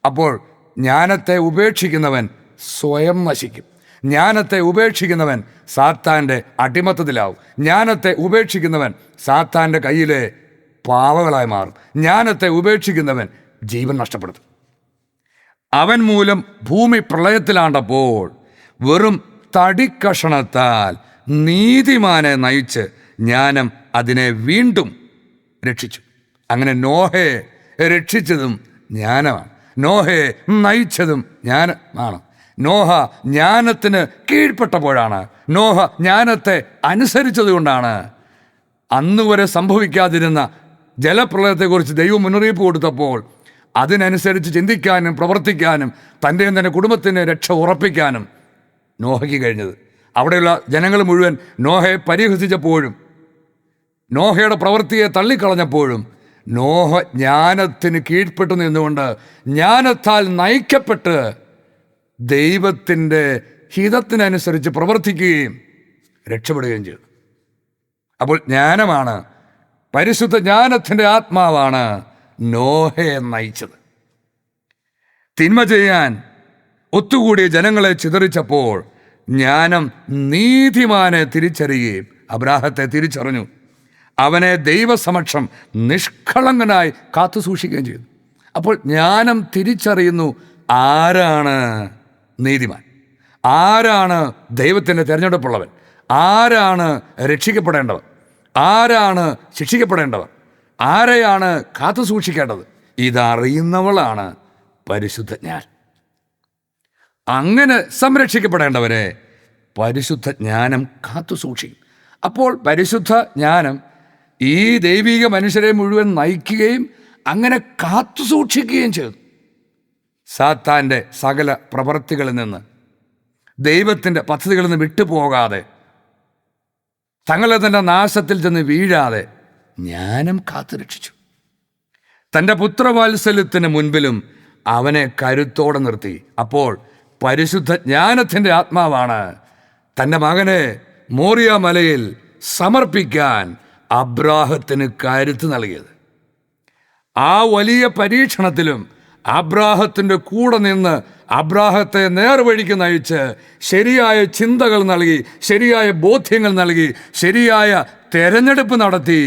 അപ്പോൾ ജ്ഞാനത്തെ ഉപേക്ഷിക്കുന്നവൻ സ്വയം നശിക്കും. ജ്ഞാനത്തെ ഉപേക്ഷിക്കുന്നവൻ സാത്താൻ്റെ അടിമത്തത്തിലാവും. ജ്ഞാനത്തെ ഉപേക്ഷിക്കുന്നവൻ സാത്താൻ്റെ കയ്യിലെ പാവകളായി മാറും. ജ്ഞാനത്തെ ഉപേക്ഷിക്കുന്നവൻ ജീവൻ നഷ്ടപ്പെടുത്തും. അവൻ മൂലം ഭൂമി പ്രളയത്തിലാണ്ടപ്പോൾ വെറും തടിക്കഷണത്താൽ നീതിമാനെ നയിച്ച് ജ്ഞാനം അതിനെ വീണ്ടും രക്ഷിച്ചു. അങ്ങനെ നോഹയെ രക്ഷിച്ചതും ജ്ഞാനമാണ്, നോഹയെ നയിച്ചതും ജ്ഞാനമാണ്. നോഹ ജ്ഞാനത്തിന് കീഴ്പ്പെട്ടപ്പോഴാണ്, നോഹ ജ്ഞാനത്തെ അനുസരിച്ചതുകൊണ്ടാണ് അന്നുവരെ സംഭവിക്കാതിരുന്ന ജലപ്രളയത്തെക്കുറിച്ച് ദൈവം മുന്നറിയിപ്പ് കൊടുത്തപ്പോൾ അതിനനുസരിച്ച് ചിന്തിക്കാനും പ്രവർത്തിക്കാനും തൻ്റെയും തന്നെ കുടുംബത്തിന് രക്ഷ ഉറപ്പിക്കാനും നോഹയ്ക്ക് കഴിഞ്ഞത്. അവിടെയുള്ള ജനങ്ങൾ മുഴുവൻ നോഹയെ പരിഹസിച്ചപ്പോഴും നോഹയുടെ പ്രവൃത്തിയെ തള്ളിക്കളഞ്ഞപ്പോഴും നോഹ ജ്ഞാനത്തിന് കീഴ്പ്പെട്ടു നിന്നുകൊണ്ട് ജ്ഞാനത്താൽ നയിക്കപ്പെട്ട് ദൈവത്തിൻ്റെ ഹിതത്തിനനുസരിച്ച് പ്രവർത്തിക്കുകയും രക്ഷപ്പെടുകയും ചെയ്തു. അപ്പോൾ ജ്ഞാനമാണ്, പരിശുദ്ധ ജ്ഞാനത്തിൻ്റെ ആത്മാവാണ് നോഹയെ നയിച്ചത്. തിന്മ ചെയ്യാൻ ഒത്തുകൂടിയ ജനങ്ങളെ ചിതറിച്ചപ്പോൾ ജ്ഞാനം നീതിമാനെ തിരിച്ചറിയുകയും അബ്രാഹത്തെ തിരിച്ചറിഞ്ഞു. അവനെ ദൈവസമക്ഷം നിഷ്കളങ്കനായി കാത്തു സൂക്ഷിക്കുകയും ചെയ്തു. അപ്പോൾ ജ്ഞാനം തിരിച്ചറിയുന്നു ആരാണ് നീതിമാൻ, ആരാണ് ദൈവത്തിൻ്റെ തിരഞ്ഞെടുപ്പുള്ളവൻ, ആരാണ് രക്ഷിക്കപ്പെടേണ്ടവർ, ആരാണ് ശിക്ഷിക്കപ്പെടേണ്ടവർ, ആരെയാണ് കാത്തു സൂക്ഷിക്കേണ്ടത്. ഇതറിയുന്നവളാണ് പരിശുദ്ധ ജ്ഞാൻ. അങ്ങനെ സംരക്ഷിക്കപ്പെടേണ്ടവരെ പരിശുദ്ധ ജ്ഞാനം കാത്തു സൂക്ഷിക്കും. അപ്പോൾ പരിശുദ്ധ ജ്ഞാനം ഈ ദൈവിക മനുഷ്യരെ മുഴുവൻ നയിക്കുകയും അങ്ങനെ കാത്തു സൂക്ഷിക്കുകയും ചെയ്തു. സാത്താൻ്റെ സകല പ്രവൃത്തികളിൽ നിന്ന്, ദൈവത്തിൻ്റെ പദ്ധതികളിൽ നിന്ന് വിട്ടുപോകാതെ, തങ്ങളെ തന്നെ നാശത്തിൽ ചെന്ന് വീഴാതെ ജ്ഞാനം കാത്തുരക്ഷിച്ചു. തൻ്റെ പുത്രവാത്സല്യത്തിന് മുൻപിലും അവനെ കരുത്തോടെ നിർത്തി. അപ്പോൾ പരിശുദ്ധ ജ്ഞാനത്തിൻ്റെ ആത്മാവാണ് തൻ്റെ മകനെ മോറിയ മലയിൽ സമർപ്പിക്കാൻ അബ്രാഹത്തിന് കരുത്ത് നൽകിയത്. ആ വലിയ പരീക്ഷണത്തിലും അബ്രാഹത്തിൻ്റെ കൂടെ നിന്ന് അബ്രാഹത്തെ നേർവഴിക്ക് നയിച്ച് ശരിയായ ചിന്തകൾ നൽകി, ശരിയായ ബോധ്യങ്ങൾ നൽകി, ശരിയായ തെരഞ്ഞെടുപ്പ് നടത്തി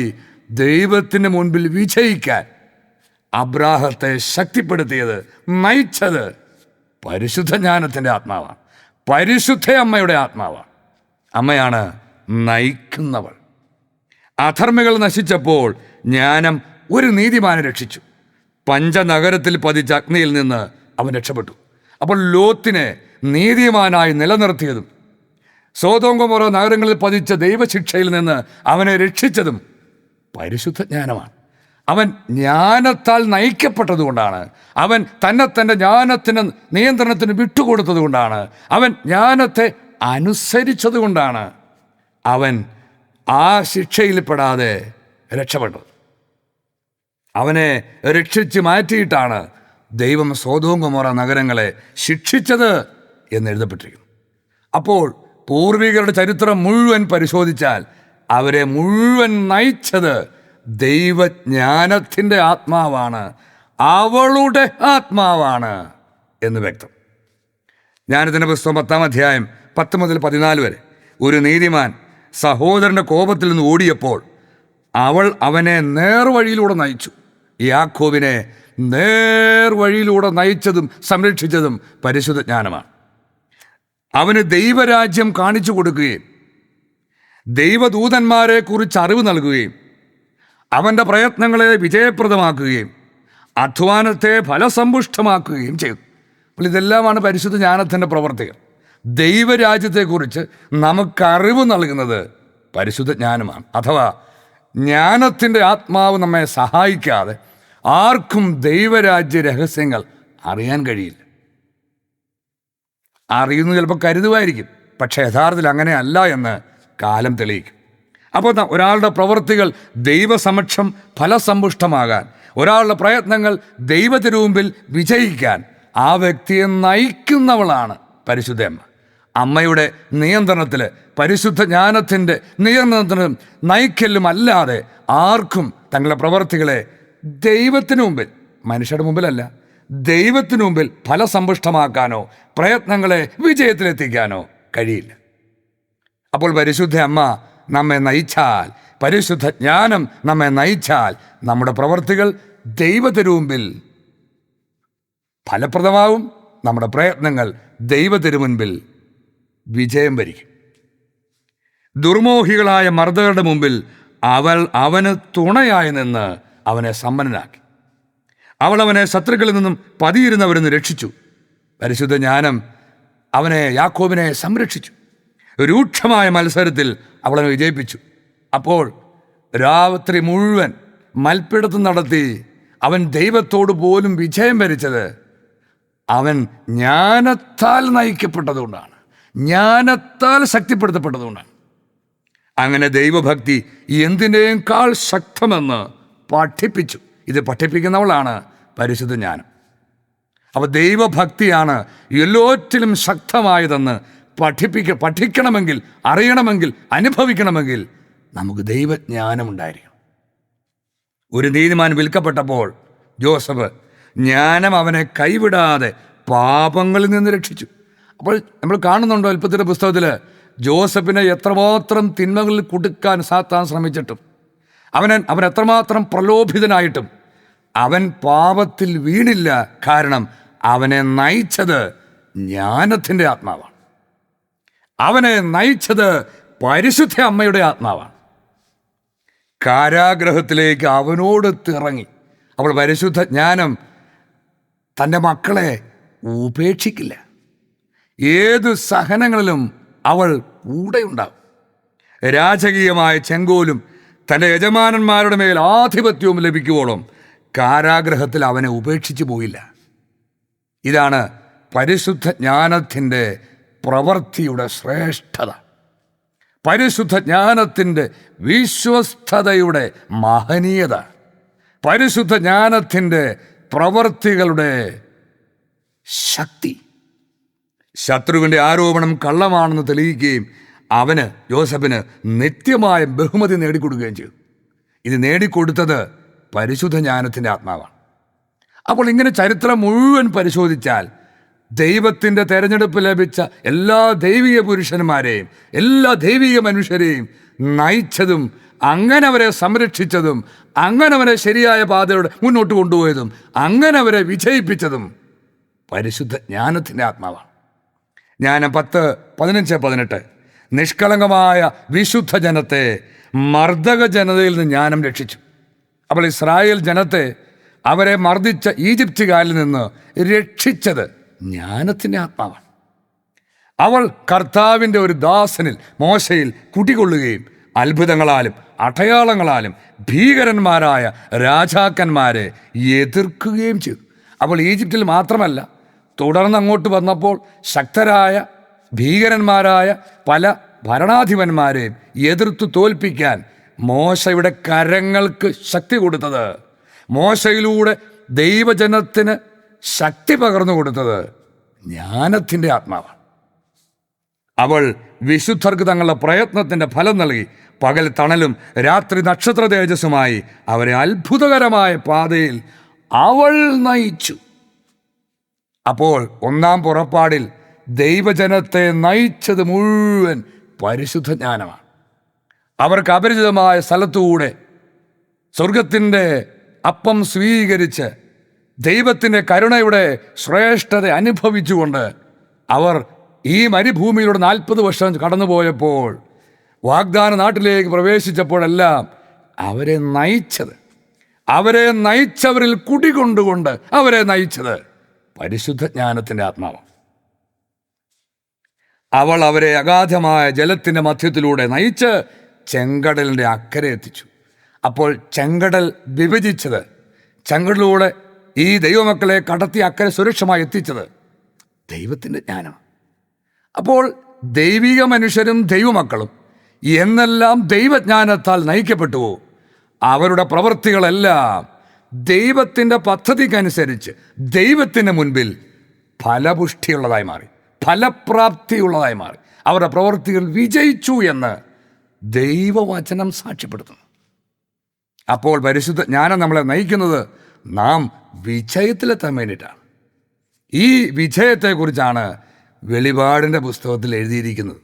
ദൈവത്തിന് മുൻപിൽ വിജയിക്കാൻ അബ്രാഹത്തെ ശക്തിപ്പെടുത്തിയത്, നയിച്ചത് പരിശുദ്ധ ജ്ഞാനത്തിൻ്റെ ആത്മാവാണ്, പരിശുദ്ധ അമ്മയുടെ ആത്മാവാണ്. അമ്മയാണ് നയിക്കുന്നവൾ. അധർമ്മികൾ നശിച്ചപ്പോൾ ജ്ഞാനം ഒരു നീതിമാനെ രക്ഷിച്ചു. പഞ്ചനഗരത്തിൽ പതിച്ച അഗ്നിയിൽ നിന്ന് അവൻ രക്ഷപ്പെട്ടു. അപ്പോൾ ലോത്തിനെ നീതിമാനായി നിലനിർത്തിയതും സൊദോം ഗൊമോറ നഗരങ്ങളിൽ പതിച്ച ദൈവശിക്ഷയിൽ നിന്ന് അവനെ രക്ഷിച്ചതും പരിശുദ്ധ ജ്ഞാനമാണ്. അവൻ ജ്ഞാനത്താൽ നയിക്കപ്പെട്ടതുകൊണ്ടാണ്. അവൻ തൻ്റെ ജ്ഞാനത്തിന് നിയന്ത്രണത്തിന് വിട്ടുകൊടുത്തതുകൊണ്ടാണ്. അവൻ ജ്ഞാനത്തെ അനുസരിച്ചതുകൊണ്ടാണ് അവൻ ആ ശിക്ഷയിൽപ്പെടാതെ രക്ഷപ്പെട്ടത്. അവനെ രക്ഷിച്ച് മാറ്റിയിട്ടാണ് ദൈവം സൊദോം ഗൊമോറ നഗരങ്ങളെ ശിക്ഷിച്ചത് എന്ന് എഴുതപ്പെട്ടിരിക്കുന്നു. അപ്പോൾ പൂർവികരുടെ ചരിത്രം മുഴുവൻ പരിശോധിച്ചാൽ അവരെ മുഴുവൻ നയിച്ചത് ദൈവജ്ഞാനത്തിൻ്റെ ആത്മാവാണ്, അവളുടെ ആത്മാവാണ് എന്ന് വ്യക്തം. ജ്ഞാനത്തിൻ്റെ പുസ്തകം 10-ാം അധ്യായം 10 മുതൽ 14 വരെ. ഒരു നീതിമാൻ സഹോദരൻ്റെ കോപത്തിൽ നിന്ന് ഓടിയപ്പോൾ അവൾ അവനെ നേർവഴിയിലൂടെ നയിച്ചു. യാക്കോബിനെ നേർവഴിയിലൂടെ നയിച്ചതും സംരക്ഷിച്ചതും പരിശുദ്ധ ജ്ഞാനമാണ്. അവന് ദൈവരാജ്യം കാണിച്ചു കൊടുക്കുകയും ദൈവദൂതന്മാരെ കുറിച്ച് അറിവ് നൽകുകയും അവൻ്റെ പ്രയത്നങ്ങളെ വിജയപ്രദമാക്കുകയും അധ്വാനത്തെ ഫലസമ്പുഷ്ടമാക്കുകയും ചെയ്തു. അപ്പോൾ ഇതെല്ലാമാണ് പരിശുദ്ധ ജ്ഞാനത്തിൻ്റെ പ്രവർത്തികൾ. ദൈവരാജ്യത്തെക്കുറിച്ച് നമുക്കറിവ് നൽകുന്നത് പരിശുദ്ധ ജ്ഞാനമാണ്. അഥവാ ജ്ഞാനത്തിൻ്റെ ആത്മാവ് നമ്മെ സഹായിക്കാതെ ആർക്കും ദൈവരാജ്യ രഹസ്യങ്ങൾ അറിയാൻ കഴിയില്ല. അറിയുന്നു ചിലപ്പോൾ കരുതുമായിരിക്കും, പക്ഷേ യഥാർത്ഥത്തിൽ അങ്ങനെയല്ല എന്ന് കാലം തെളിയിക്കും. അപ്പോൾ ഒരാളുടെ പ്രവൃത്തികൾ ദൈവസമക്ഷം ഫലസമ്പുഷ്ടമാകാൻ, ഒരാളുടെ പ്രയത്നങ്ങൾ ദൈവത്തിനു വിജയിക്കാൻ ആ വ്യക്തിയെ നയിക്കുന്നവളാണ് പരിശുദ്ധ അമ്മ. അമ്മയുടെ നിയന്ത്രണത്തിൽ, പരിശുദ്ധ ജ്ഞാനത്തിൻ്റെ നിയന്ത്രണത്തിനും നയിക്കലും അല്ലാതെ ആർക്കും തങ്ങളുടെ പ്രവൃത്തികളെ ദൈവത്തിനു മുമ്പിൽ, മനുഷ്യരുടെ മുമ്പിലല്ല, ദൈവത്തിനു മുമ്പിൽ ഫലസമ്പുഷ്ടമാക്കാനോ പ്രയത്നങ്ങളെ വിജയത്തിലെത്തിക്കാനോ കഴിയില്ല. അപ്പോൾ പരിശുദ്ധ അമ്മ നമ്മെ നയിച്ചാൽ, പരിശുദ്ധ ജ്ഞാനം നമ്മെ നയിച്ചാൽ നമ്മുടെ പ്രവൃത്തികൾ ദൈവത്തിനു മുമ്പിൽ ഫലപ്രദമാവും, നമ്മുടെ പ്രയത്നങ്ങൾ ദൈവത്തിനു മുൻപിൽ വിജയം വരിക്കും. ദുർമോഹികളായ മർദ്ദകരുടെ മുമ്പിൽ അവന് തുണയായി നിന്ന് അവനെ സമ്പന്നനാക്കി. അവൾ അവനെ ശത്രുക്കളിൽ നിന്നും പതിയിരുന്നവരിൽ നിന്ന് രക്ഷിച്ചു. പരിശുദ്ധ ജ്ഞാനം യാക്കോബിനെ സംരക്ഷിച്ചു. രൂക്ഷമായ മത്സരത്തിൽ അവളെ വിജയിപ്പിച്ചു. അപ്പോൾ രാത്രി മുഴുവൻ മൽപ്പിടുത്തം നടത്തി അവൻ ദൈവത്തോട് പോലും വിജയം വരിച്ചത് അവൻ ജ്ഞാനത്താൽ നയിക്കപ്പെട്ടതുകൊണ്ടാണ്, ജ്ഞാനത്താൽ ശക്തിപ്പെടുത്തപ്പെട്ടതുകൊണ്ടാണ്. അങ്ങനെ ദൈവഭക്തി എന്തിനേക്കാൾ ശക്തമെന്ന് പഠിപ്പിച്ചു. ഇത് പഠിപ്പിക്കുന്നവളാണ് പരിശുദ്ധ ജ്ഞാനം. അപ്പോൾ ദൈവഭക്തിയാണ് എല്ലാറ്റിലും ശക്തമായതെന്ന് പഠിക്കണമെങ്കിൽ, അറിയണമെങ്കിൽ, അനുഭവിക്കണമെങ്കിൽ നമുക്ക് ദൈവജ്ഞാനം ഉണ്ടായിരിക്കണം. ഒരു നീതിമാൻ വിൽക്കപ്പെട്ടപ്പോൾ ജോസഫ് ജ്ഞാനം അവനെ കൈവിടാതെ പാപങ്ങളിൽ നിന്ന് രക്ഷിച്ചു. അപ്പോൾ നമ്മൾ കാണുന്നുണ്ടോ ഉൽപ്പത്തിയുടെ പുസ്തകത്തിൽ ജോസഫിനെ എത്രമാത്രം തിന്മകളിൽ കുടുക്കാൻ സാത്താൻ ശ്രമിച്ചിട്ടും അവൻ എത്രമാത്രം പ്രലോഭിതനായിട്ടും അവൻ പാപത്തിൽ വീണില്ല. കാരണം അവനെ നയിച്ചത് ജ്ഞാനത്തിൻ്റെ ആത്മാവാണ്. അവനെ നയിച്ചത് പരിശുദ്ധ അമ്മയുടെ ആത്മാവാണ്. കാരാഗ്രഹത്തിലേക്ക് അവനോടൊത്തിറങ്ങി. അപ്പോൾ പരിശുദ്ധ ജ്ഞാനം തൻ്റെ മക്കളെ ഉപേക്ഷിക്കില്ല. ഏതു സഹനങ്ങളിലും അവൾ കൂടെയുണ്ടാവും. രാജകീയമായ ചെങ്കോലും തൻ്റെ യജമാനന്മാരുടെ മേൽ ആധിപത്യവും ലഭിക്കുവോളം കാരാഗ്രഹത്തിൽ അവനെ ഉപേക്ഷിച്ചു പോയില്ല. ഇതാണ് പരിശുദ്ധ ജ്ഞാനത്തിൻ്റെ പ്രവൃത്തിയുടെ ശ്രേഷ്ഠത, പരിശുദ്ധ ജ്ഞാനത്തിൻ്റെ വിശ്വസ്തതയുടെ മഹനീയത, പരിശുദ്ധ ജ്ഞാനത്തിൻ്റെ പ്രവൃത്തികളുടെ ശക്തി. ശത്രുവിൻ്റെ ആരോപണം കള്ളമാണെന്ന് തെളിയിക്കുകയും യോസഫിന് നിത്യമായ ബഹുമതി നേടിക്കൊടുക്കുകയും ചെയ്തു. ഇത് നേടിക്കൊടുത്തത് പരിശുദ്ധ ജ്ഞാനത്തിൻ്റെ ആത്മാവാണ്. അപ്പോൾ ഇങ്ങനെ ചരിത്രം മുഴുവൻ പരിശോധിച്ചാൽ ദൈവത്തിൻ്റെ തെരഞ്ഞെടുപ്പ് ലഭിച്ച എല്ലാ ദൈവിക പുരുഷന്മാരെയും എല്ലാ ദൈവിക മനുഷ്യരെയും നയിച്ചതും അങ്ങനെ അവരെ സംരക്ഷിച്ചതും അങ്ങനെ അവരെ ശരിയായ പാതയോടെ മുന്നോട്ട് കൊണ്ടുപോയതും അങ്ങനെ അവരെ വിജയിപ്പിച്ചതും പരിശുദ്ധ ജ്ഞാനത്തിൻ്റെ ആത്മാവാണ്. ജ്ഞാനം 10:15-18 നിഷ്കളങ്കമായ വിശുദ്ധ ജനത്തെ മർദ്ദക ജനതയിൽ നിന്ന് ജ്ഞാനം രക്ഷിച്ചു. അപ്പോൾ ഇസ്രായേൽ ജനത്തെ അവരെ മർദ്ദിച്ച ഈജിപ്തുകാരിൽ നിന്ന് രക്ഷിച്ചത് ജ്ഞാനത്തിൻ്റെ ആത്മാവാണ്. അവൾ കർത്താവിൻ്റെ ഒരു ദാസനിൽ മോശയിൽ കുടികൊള്ളുകയും അത്ഭുതങ്ങളാലും അടയാളങ്ങളാലും ഭീകരന്മാരായ രാജാക്കന്മാരെ എതിർക്കുകയും ചെയ്തു. അപ്പോൾ ഈജിപ്തിൽ മാത്രമല്ല, തുടർന്ന് അങ്ങോട്ട് വന്നപ്പോൾ ശക്തരായ ഭീകരന്മാരായ പല ഭരണാധിപന്മാരെയും എതിർത്തു തോൽപ്പിക്കാൻ മോശയുടെ കരങ്ങൾക്ക് ശക്തി കൊടുത്തത്, മോശയിലൂടെ ദൈവജനത്തിന് ശക്തി പകർന്നു കൊടുത്തത് ജ്ഞാനത്തിൻ്റെ ആത്മാവാണ്. അവൾ വിശുദ്ധർക്ക് തങ്ങളുടെ പ്രയത്നത്തിൻ്റെ ഫലം നൽകി പകൽ തണലും രാത്രി നക്ഷത്ര തേജസ്സുമായി അവരെ അത്ഭുതകരമായ പാതയിൽ അവൾ നയിച്ചു. അപ്പോൾ ഒന്നാം പുറപ്പാടിൽ ദൈവജനത്തെ നയിച്ചത് മുഴുവൻ പരിശുദ്ധ ജ്ഞാനമാണ്. അവർക്ക് അപരിചിതമായ സ്ഥലത്തുകൂടെ സ്വർഗത്തിൻ്റെ അപ്പം സ്വീകരിച്ച് ദൈവത്തിൻ്റെ കരുണയുടെ ശ്രേഷ്ഠത അനുഭവിച്ചുകൊണ്ട് അവർ ഈ മരുഭൂമിയിലൂടെ 40 വർഷം കടന്നുപോയപ്പോൾ വാഗ്ദാന നാട്ടിലേക്ക് പ്രവേശിച്ചപ്പോഴെല്ലാം അവരെ നയിച്ചവരിൽ കുടികൊണ്ടുകൊണ്ട് അവരെ നയിച്ചത് പരിശുദ്ധ ജ്ഞാനത്തിൻ്റെ ആത്മാവ്. അവൾ അവരെ അഗാധമായ ജലത്തിൻ്റെ മധ്യത്തിലൂടെ നയിച്ച് ചെങ്കടലിൻ്റെ അക്കരെ എത്തിച്ചു. അപ്പോൾ ചെങ്കടൽ വിഭജിച്ചത്, ചെങ്കടലിലൂടെ ഈ ദൈവമക്കളെ കടത്തി അക്കരെ സുരക്ഷമായി എത്തിച്ചത് ദൈവത്തിൻ്റെ ജ്ഞാനമാണ്. അപ്പോൾ ദൈവിക മനുഷ്യരും ദൈവമക്കളും എന്നെല്ലാം ദൈവജ്ഞാനത്താൽ നയിക്കപ്പെട്ടുവോ, അവരുടെ പ്രവൃത്തികളെല്ലാം ദൈവത്തിൻ്റെ പദ്ധതിക്കനുസരിച്ച് ദൈവത്തിന് മുൻപിൽ ഫലപുഷ്ടിയുള്ളതായി മാറി, ഫലപ്രാപ്തിയുള്ളതായി മാറി. അവരുടെ പ്രവൃത്തികൾ വിജയിച്ചു എന്ന് ദൈവവചനം സാക്ഷ്യപ്പെടുത്തുന്നു. അപ്പോൾ പരിശുദ്ധ ജ്ഞാനം നമ്മളെ നയിക്കുന്നത് നാം വിജയത്തിലെത്താൻ വേണ്ടിയിട്ടാണ്. ഈ വിജയത്തെക്കുറിച്ചാണ് വെളിപാടിൻ്റെ പുസ്തകത്തിൽ എഴുതിയിരിക്കുന്നത്.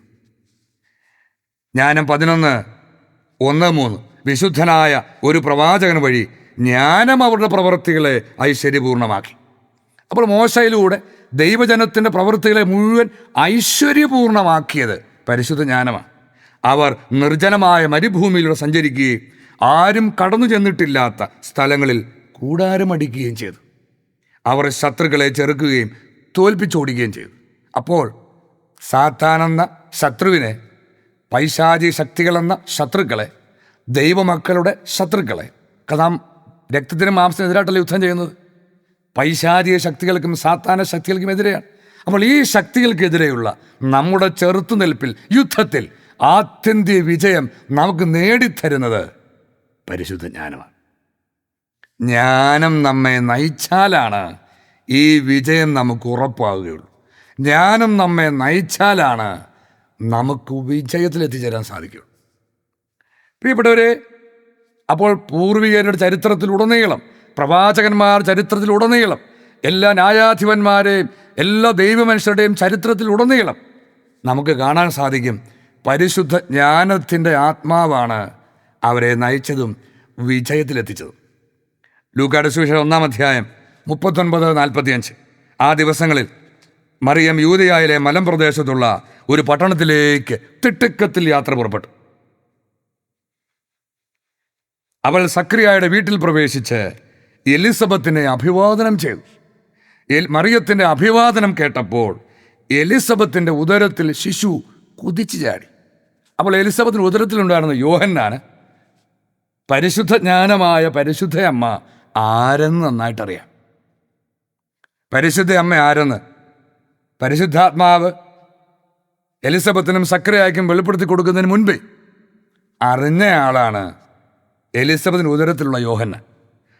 ജ്ഞാനം 11:1-3 വിശുദ്ധനായ ഒരു പ്രവാചകൻ വഴി ജ്ഞാനം അവരുടെ പ്രവൃത്തികളെ ഐശ്വര്യപൂർണ്ണമാക്കി. അപ്പോൾ മോശയിലൂടെ ദൈവജനത്തിൻ്റെ പ്രവൃത്തികളെ മുഴുവൻ ഐശ്വര്യപൂർണ്ണമാക്കിയത് പരിശുദ്ധ ജ്ഞാനമാണ്. അവർ നിർജ്ജനമായ മരുഭൂമിയിലൂടെ സഞ്ചരിക്കുകയും ആരും കടന്നു ചെന്നിട്ടില്ലാത്ത സ്ഥലങ്ങളിൽ കൂടാരമടിക്കുകയും ചെയ്തു. അവർ ശത്രുക്കളെ ചെറുക്കുകയും തോൽപ്പിച്ചോടുകയും ചെയ്തു. അപ്പോൾ സാത്താനെന്ന ശത്രുവിനെ, പൈശാചി ശക്തികളെന്ന ശത്രുക്കളെ, ദൈവമക്കളുടെ ശത്രുക്കളെ, നാം രക്തത്തിനും മാംസത്തിനെതിരായിട്ടല്ല യുദ്ധം ചെയ്യുന്നത്, പൈശാചിക ശക്തികൾക്കും സാത്താന ശക്തികൾക്കും എതിരെയാണ്. അപ്പോൾ ഈ ശക്തികൾക്കെതിരെയുള്ള നമ്മുടെ ചെറുത്തുനിൽപ്പിൽ, യുദ്ധത്തിൽ ആത്യന്തിക വിജയം നമുക്ക് നേടിത്തരുന്നത് പരിശുദ്ധ ജ്ഞാനമാണ്. ജ്ഞാനം നമ്മെ നയിച്ചാലാണ് ഈ വിജയം നമുക്ക് ഉറപ്പാവുകയുള്ളൂ. ജ്ഞാനം നമ്മെ നയിച്ചാലാണ് നമുക്ക് വിജയത്തിലെത്തിച്ചേരാൻ സാധിക്കുകയുള്ളൂ. പ്രിയപ്പെട്ടവരെ, അപ്പോൾ പൂർവികരുടെ ചരിത്രത്തിലുടനീളം, പ്രവാചകന്മാർ ചരിത്രത്തിലുടനീളം, എല്ലാ ന്യായാധിപന്മാരെയും എല്ലാ ദൈവമനുഷ്യരുടെയും ചരിത്രത്തിലുടനീളം നമുക്ക് കാണാൻ സാധിക്കും പരിശുദ്ധ ജ്ഞാനത്തിൻ്റെ ആത്മാവാണ് അവരെ നയിച്ചതും വിജയത്തിലെത്തിച്ചതും. ലൂക്കായുടെ സുവിശേഷം 1:39-45 ആ ദിവസങ്ങളിൽ മറിയം യൂദയായിലെ മലമ്പ്രദേശത്തുള്ള ഒരു പട്ടണത്തിലേക്ക് തിടുക്കത്തിൽ യാത്ര പുറപ്പെട്ടു. അവൾ സക്രിയായുടെ വീട്ടിൽ പ്രവേശിച്ച് എലിസബത്തിനെ അഭിവാദനം ചെയ്തു. മറിയത്തിൻ്റെ അഭിവാദനം കേട്ടപ്പോൾ എലിസബത്തിൻ്റെ ഉദരത്തിൽ ശിശു കുതിച്ചു ചാടി. അപ്പോൾ എലിസബത്തിൻ്റെ ഉദരത്തിലുണ്ടായിരുന്ന യോഹന്നാന് പരിശുദ്ധ ജ്ഞാനമായ പരിശുദ്ധ അമ്മ ആരെന്ന് നന്നായിട്ടറിയാം. പരിശുദ്ധ അമ്മ ആരെന്ന് പരിശുദ്ധാത്മാവ് എലിസബത്തിനും സക്രിയായ്ക്കും വെളിപ്പെടുത്തി കൊടുക്കുന്നതിന് മുൻപേ അറിഞ്ഞയാളാണ് എലിസബത്തിന് ഉദരത്തിലുള്ള യോഹന്നാൻ.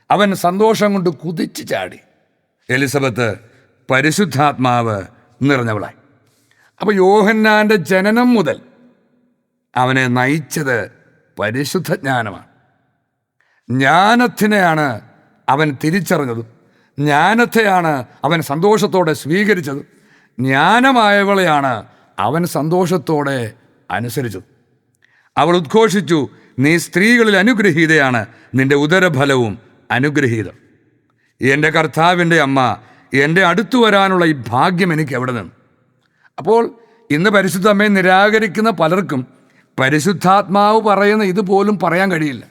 അവൻ സന്തോഷം കൊണ്ട് കുതിച്ചു ചാടി. എലിസബത്ത് പരിശുദ്ധാത്മാവ് നിറഞ്ഞവളായി. അപ്പോൾ യോഹന്നാൻ്റെ ജനനം മുതൽ അവനെ നയിച്ചത് പരിശുദ്ധ ജ്ഞാനമാണ്. ജ്ഞാനത്തിനെയാണ് അവൻ തിരിച്ചറിഞ്ഞതും ജ്ഞാനത്തെയാണ് അവൻ സന്തോഷത്തോടെ സ്വീകരിച്ചതും ജ്ഞാനമായവളെയാണ് അവൻ സന്തോഷത്തോടെ അനുസരിച്ചത്. അവൾ ഉദ്ഘോഷിച്ചു, നീ സ്ത്രീകളിൽ അനുഗ്രഹീതയാണ്, നിന്റെ ഉദരഫലവും അനുഗ്രഹീതം. എൻ്റെ കർത്താവിൻ്റെ അമ്മ, എൻ്റെ അടുത്തു വരാനുള്ള ഈ ഭാഗ്യം എനിക്ക് എവിടെ നിന്ന്? അപ്പോൾ ഇന്ന് പരിശുദ്ധ അമ്മയെ നിരാകരിക്കുന്ന പലർക്കും പരിശുദ്ധാത്മാവ് പറയുന്ന ഇതുപോലും പറയാൻ കഴിയില്ല.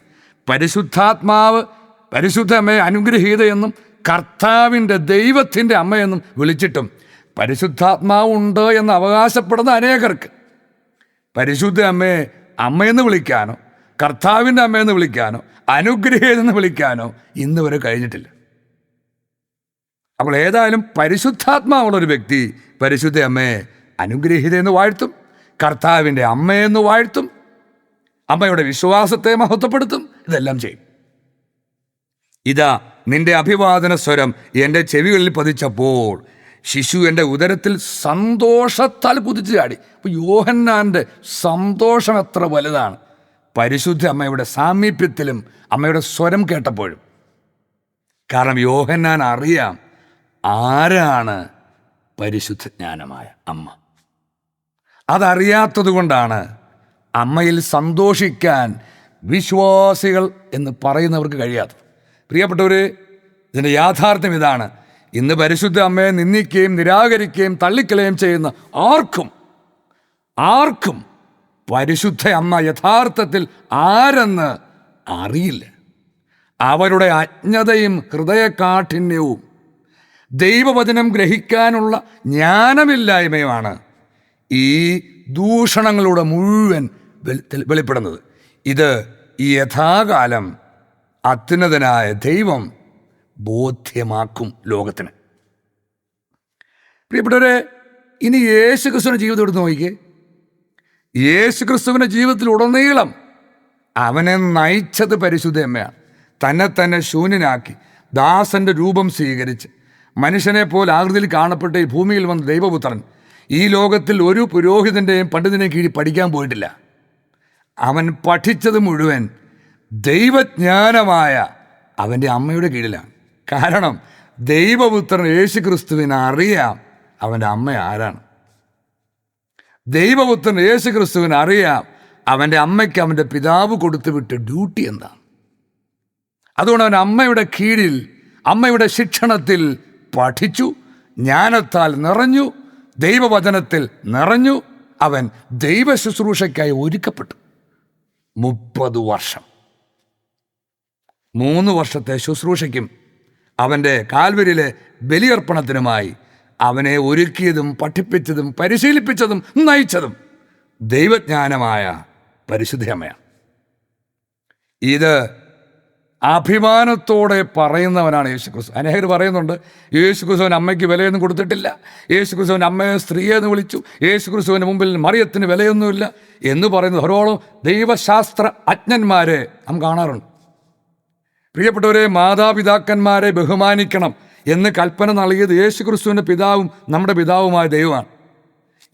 പരിശുദ്ധ അമ്മയെ അനുഗ്രഹീതയെന്നും കർത്താവിൻ്റെ ദൈവത്തിൻ്റെ അമ്മയെന്നും വിളിച്ചിട്ടും പരിശുദ്ധാത്മാവ് ഉണ്ട് എന്ന് അവകാശപ്പെടുന്ന അനേകർക്ക് പരിശുദ്ധ അമ്മയെ അമ്മയെന്ന് വിളിക്കാനോ കർത്താവിൻ്റെ അമ്മയെന്ന് വിളിക്കാനോ അനുഗ്രഹീതെന്ന് വിളിക്കാനോ ഇന്ന് വരെ കഴിഞ്ഞിട്ടില്ല. അപ്പോൾ ഏതായാലും പരിശുദ്ധാത്മാവുള്ളൊരു വ്യക്തി പരിശുദ്ധ അമ്മയെ അനുഗ്രഹീതയെന്ന് വാഴ്ത്തും, കർത്താവിൻ്റെ അമ്മയെന്ന് വാഴ്ത്തും, അമ്മയുടെ വിശ്വാസത്തെ മഹത്വപ്പെടുത്തും, ഇതെല്ലാം ചെയ്യും. ഇതാ നിന്റെ അഭിവാദന സ്വരം എൻ്റെ ചെവികളിൽ പതിച്ചപ്പോൾ ശിശു എൻ്റെ ഉദരത്തിൽ സന്തോഷത്താൽ കുതിച്ചു ചാടി. അപ്പോൾ യോഹന്നാൻ്റെ സന്തോഷം എത്ര വലുതാണ് പരിശുദ്ധ അമ്മയുടെ സാമീപ്യത്തിലും അമ്മയുടെ സ്വരം കേട്ടപ്പോഴും. കാരണം യോഹന്നാൻ അറിയാം ആരാണ് പരിശുദ്ധ ജ്ഞാനമായ അമ്മ. അതറിയാത്തത് കൊണ്ടാണ് അമ്മയിൽ സന്തോഷിക്കാൻ വിശ്വാസികൾ എന്ന് പറയുന്നവർക്ക് കഴിയാത്തത്. പ്രിയപ്പെട്ടവരെ, ഇതിൻ്റെ യാഥാർത്ഥ്യം ഇതാണ്. ഇന്ന് പരിശുദ്ധ അമ്മയെ നിന്ദിക്കുകയും നിരാകരിക്കുകയും തള്ളിക്കളയുകയും ചെയ്യുന്ന ആർക്കും പരിശുദ്ധ അമ്മ യഥാർത്ഥത്തിൽ ആരെന്ന് അറിയില്ല. അവരുടെ അജ്ഞതയും ഹൃദയകാഠിന്യവും ദൈവവചനം ഗ്രഹിക്കാനുള്ള ജ്ഞാനമില്ലായ്മയുമാണ് ഈ ദൂഷണങ്ങളുടെ മുഴുവൻ വെളിപ്പെടുന്നത്. ഇത് ഈ യഥാകാലം അത്യുന്നതനായ ദൈവം ബോധ്യമാക്കും ലോകത്തിന്. പ്രിയപ്പെട്ടവരെ, ഇനി യേശു ക്രിസ്തുവിൻ്റെ ജീവിതം എടുത്ത് നോക്കിക്കേ. യേശു ക്രിസ്തുവിൻ്റെ ജീവിതത്തിലുടനീളം അവനെ നയിച്ചത് പരിശുദ്ധ അമ്മയാണ്. തന്നെ ശൂന്യനാക്കി ദാസൻ്റെ രൂപം സ്വീകരിച്ച് മനുഷ്യനെ പോലെ ആകൃതിയിൽ കാണപ്പെട്ട് ഈ ഭൂമിയിൽ വന്ന ദൈവപുത്രൻ ഈ ലോകത്തിൽ ഒരു പുരോഹിതൻ്റെയും പണ്ഡിതനെയും കീഴിൽ പഠിക്കാൻ പോയിട്ടില്ല. അവൻ പഠിച്ചത് മുഴുവൻ ദൈവജ്ഞാനമായ അവൻ്റെ അമ്മയുടെ കീഴിലാണ്. കാരണം ദൈവപുത്രൻ യേശു ക്രിസ്തുവിനെ അറിയാം അവൻ്റെ അമ്മ ആരാണ്. ദൈവപുത്രൻ യേശു ക്രിസ്തുവിനെ അറിയാം അവൻ്റെ അമ്മയ്ക്ക് അവൻ്റെ പിതാവ് കൊടുത്തു വിട്ട ഡ്യൂട്ടി എന്താണ്. അതുകൊണ്ട് അവൻ അമ്മയുടെ കീഴിൽ അമ്മയുടെ ശിക്ഷണത്തിൽ പഠിച്ചു, ജ്ഞാനത്താൽ നിറഞ്ഞു, ദൈവവചനത്തിൽ നിറഞ്ഞു. അവൻ ദൈവ ശുശ്രൂഷയ്ക്കായി ഒരുക്കപ്പെട്ടു. 30 വർഷം 3 വർഷത്തെ ശുശ്രൂഷയ്ക്കും അവൻ്റെ കാൽവരിയിലെ ബലിയർപ്പണത്തിനുമായി അവനെ ഒരുക്കിയതും പഠിപ്പിച്ചതും പരിശീലിപ്പിച്ചതും നയിച്ചതും ദൈവജ്ഞാനമായ പരിശുദ്ധ അമ്മയാണ്. ഇത് അഭിമാനത്തോടെ പറയുന്നവനാണ് യേശു ക്രിസ്തു. അനേകർ പറയുന്നുണ്ട് യേശു ക്രിസ്തുവിന് അമ്മയ്ക്ക് വിലയൊന്നും കൊടുത്തിട്ടില്ല, യേശു ക്രിസ്തുവിൻ്റെ അമ്മയെ സ്ത്രീയെന്ന് വിളിച്ചു, യേശു ക്രിസ്തുവിൻ്റെ മുമ്പിൽ മറിയത്തിന് വിലയൊന്നുമില്ല എന്ന് പറയുന്നത് ധാരാളം ദൈവശാസ്ത്ര അജ്ഞന്മാരെ നാം കാണാറുണ്ട്. പ്രിയപ്പെട്ടവരെ, മാതാപിതാക്കന്മാരെ ബഹുമാനിക്കണം എന്ന് കൽപ്പന നൽകിയത് യേശു ക്രിസ്തുവിൻ്റെ പിതാവും നമ്മുടെ പിതാവുമായ ദൈവമാണ്.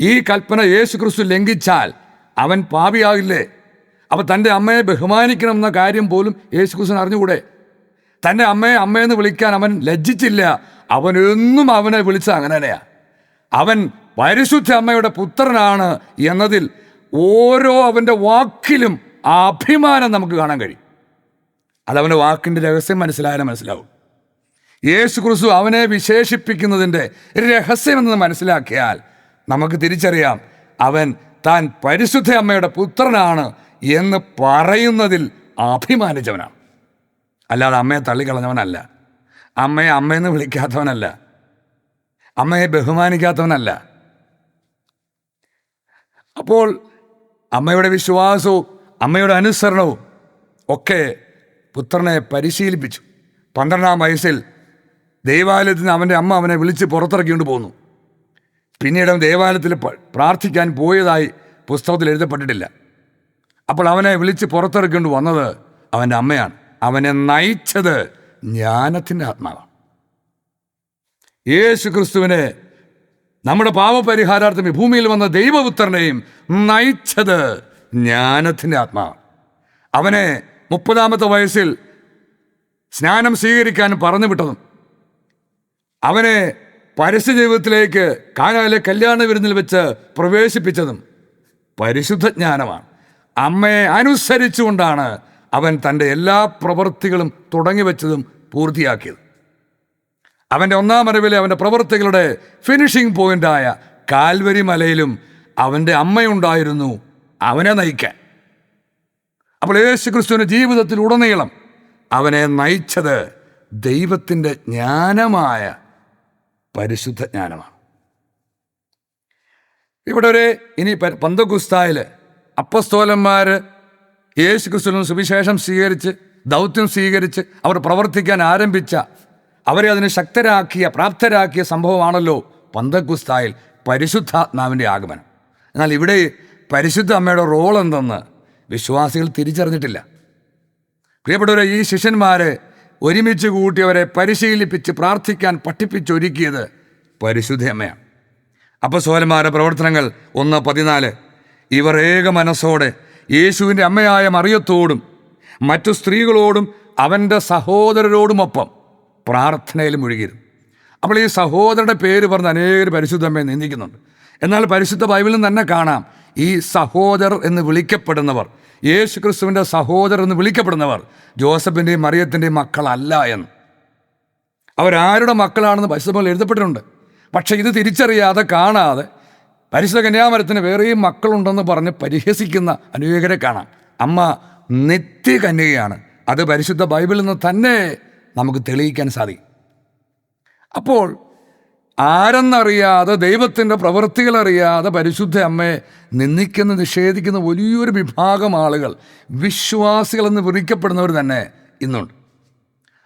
ഈ കൽപ്പന യേശു ക്രിസ്തു ലംഘിച്ചാൽ അവൻ പാപിയാകില്ലേ? അപ്പോൾ തൻ്റെ അമ്മയെ ബഹുമാനിക്കണം എന്ന കാര്യം പോലും യേശു ക്രിസ്തുവിന് അറിഞ്ഞുകൂടെ? തൻ്റെ അമ്മയെന്ന് വിളിക്കാൻ അവൻ ലജ്ജിച്ചില്ല. അവനെന്നും അവനെ വിളിച്ചത് അങ്ങനെ തന്നെയാണ്. അവൻ പരിശുദ്ധ അമ്മയുടെ പുത്രനാണ് എന്നതിൽ ഓരോ അവൻ്റെ വാക്കിലും ആ അഭിമാനം നമുക്ക് കാണാൻ കഴിയും. അതവൻ്റെ വാക്കിൻ്റെ രഹസ്യം മനസ്സിലായാലും മനസ്സിലാവും. യേശു ക്രിസ്തു അവനെ വിശേഷിപ്പിക്കുന്നതിൻ്റെ രഹസ്യമെന്ന് മനസ്സിലാക്കിയാൽ നമുക്ക് തിരിച്ചറിയാം അവൻ താൻ പരിശുദ്ധ അമ്മയുടെ പുത്രനാണ് എന്ന് പറയുന്നതിൽ അഭിമാനിച്ചവനാണ്. അല്ലാതെ അമ്മയെ തള്ളിക്കളഞ്ഞവനല്ല, അമ്മയെ അമ്മയെന്ന് വിളിക്കാത്തവനല്ല, അമ്മയെ ബഹുമാനിക്കാത്തവനല്ല. അപ്പോൾ അമ്മയുടെ വിശ്വാസവും അമ്മയുടെ അനുസരണവും ഒക്കെ പുത്രനെ പരിശീലിപ്പിച്ചു. 12-ാം വയസ്സിൽ ദൈവാലയത്തിൽ നിന്ന് അവൻ്റെ അമ്മ അവനെ വിളിച്ച് പുറത്തിറക്കിക്കൊണ്ട് പോന്നു. പിന്നീട് അവൻ ദേവാലയത്തിൽ പ്രാർത്ഥിക്കാൻ പോയതായി പുസ്തകത്തിൽ എഴുതപ്പെട്ടിട്ടില്ല. അപ്പോൾ അവനെ വിളിച്ച് പുറത്തിറക്കിക്കൊണ്ട് വന്നത് അവൻ്റെ അമ്മയാണ്. അവനെ നയിച്ചത് ജ്ഞാനത്തിൻ്റെ ആത്മാവാണ്. യേശു ക്രിസ്തുവിനെ നമ്മുടെ പാപപരിഹാരാർത്ഥം ഈ ഭൂമിയിൽ വന്ന ദൈവപുത്രനെയും നയിച്ചത് ജ്ഞാനത്തിൻ്റെ ആത്മാവാണ്. അവനെ 30-ാമത്തെ വയസ്സിൽ സ്നാനം സ്വീകരിക്കാൻ പറഞ്ഞു വിട്ടതും അവനെ പരസ്യ ജീവിതത്തിലേക്ക് കാനായിലെ കല്യാണ വിരുന്നിൽ വെച്ച് പ്രവേശിപ്പിച്ചതും പരിശുദ്ധ ജ്ഞാനമാണ്. അമ്മയെ അനുസരിച്ചുകൊണ്ടാണ് അവൻ തൻ്റെ എല്ലാ പ്രവൃത്തികളും തുടങ്ങി വെച്ചതും പൂർത്തിയാക്കിയത്. അവൻ്റെ 1-ാം വരവിലെ അവൻ്റെ പ്രവൃത്തികളുടെ ഫിനിഷിംഗ് പോയിൻ്റായ കാൽവരി മലയിലും അവൻ്റെ അമ്മയുണ്ടായിരുന്നു അവനെ നയിക്കാൻ. അപ്പോൾ യേശു ക്രിസ്തുവിൻ്റെ ജീവിതത്തിൽ ഉടനീളം അവനെ നയിച്ചത് ദൈവത്തിൻ്റെ ജ്ഞാനമായ പരിശുദ്ധ ജ്ഞാനമാണ്. ഇവിടെ ഇനി പന്തക്കുസ്തായിൽ അപ്പസ്തോലന്മാർ യേശു ക്രിസ്തുവിന് സുവിശേഷം സ്വീകരിച്ച് ദൗത്യം സ്വീകരിച്ച് അവർ പ്രവർത്തിക്കാൻ ആരംഭിച്ച, അവരെ അതിന് ശക്തരാക്കിയ പ്രാപ്തരാക്കിയ സംഭവമാണല്ലോ പന്തക്കുസ്തായിൽ പരിശുദ്ധാത്മാവിൻ്റെ ആഗമനം. എന്നാൽ ഇവിടെ പരിശുദ്ധ അമ്മയുടെ റോൾ എന്തെന്ന് വിശ്വാസികൾ തിരിച്ചറിഞ്ഞിട്ടില്ല. പ്രിയപ്പെട്ടവരെ, ഈ ശിഷ്യന്മാരെ ഒരുമിച്ച് കൂട്ടിയവരെ പരിശീലിപ്പിച്ച് പ്രാർത്ഥിക്കാൻ പഠിപ്പിച്ചൊരുക്കിയത് പരിശുദ്ധ അമ്മയാണ്. അപ്പസ്തോലന്മാരുടെ പ്രവർത്തനങ്ങൾ 1:14. ഇവർ ഏക മനസ്സോടെ യേശുവിൻ്റെ അമ്മയായ മറിയത്തോടും മറ്റു സ്ത്രീകളോടും അവൻ്റെ സഹോദരരോടുമൊപ്പം പ്രാർത്ഥനയിൽ മുഴുകിയിരുന്നു. അപ്പോൾ ഈ സഹോദരയുടെ പേര് പറഞ്ഞ് അനേകർ പരിശുദ്ധ അമ്മയെ നിന്ദിക്കുന്നുണ്ട്. എന്നാൽ പരിശുദ്ധ ബൈബിളിൽ തന്നെ കാണാം, ഈ സഹോദരർ എന്ന് വിളിക്കപ്പെടുന്നവർ, യേശു ക്രിസ്തുവിൻ്റെ സഹോദരർ എന്ന് വിളിക്കപ്പെടുന്നവർ ജോസഫിൻ്റെയും മറിയത്തിൻ്റെയും മക്കളല്ല എന്ന്. അവരാരുടെ മക്കളാണെന്ന് പരിശുദ്ധ ബൈബിളിൽ എഴുതപ്പെട്ടിട്ടുണ്ട്. പക്ഷേ ഇത് തിരിച്ചറിയാതെ, കാണാതെ പരിശുദ്ധ കന്യാമരത്തിന് വേറെയും മക്കളുണ്ടെന്ന് പറഞ്ഞ് പരിഹസിക്കുന്ന അനേകരെ കാണാം. അമ്മ നിത്യകന്യകയാണ്. അത് പരിശുദ്ധ ബൈബിളിൽ നിന്ന് തന്നെ നമുക്ക് തെളിയിക്കാൻ സാധിക്കും. അപ്പോൾ ആരെന്നറിയാതെ, ദൈവത്തിൻ്റെ പ്രവൃത്തികളറിയാതെ പരിശുദ്ധ അമ്മയെ നിന്ദിക്കുന്ന, നിഷേധിക്കുന്ന വലിയൊരു വിഭാഗം ആളുകൾ, വിശ്വാസികളെന്ന് വിളിക്കപ്പെടുന്നവർ തന്നെ ഇന്നുണ്ട്.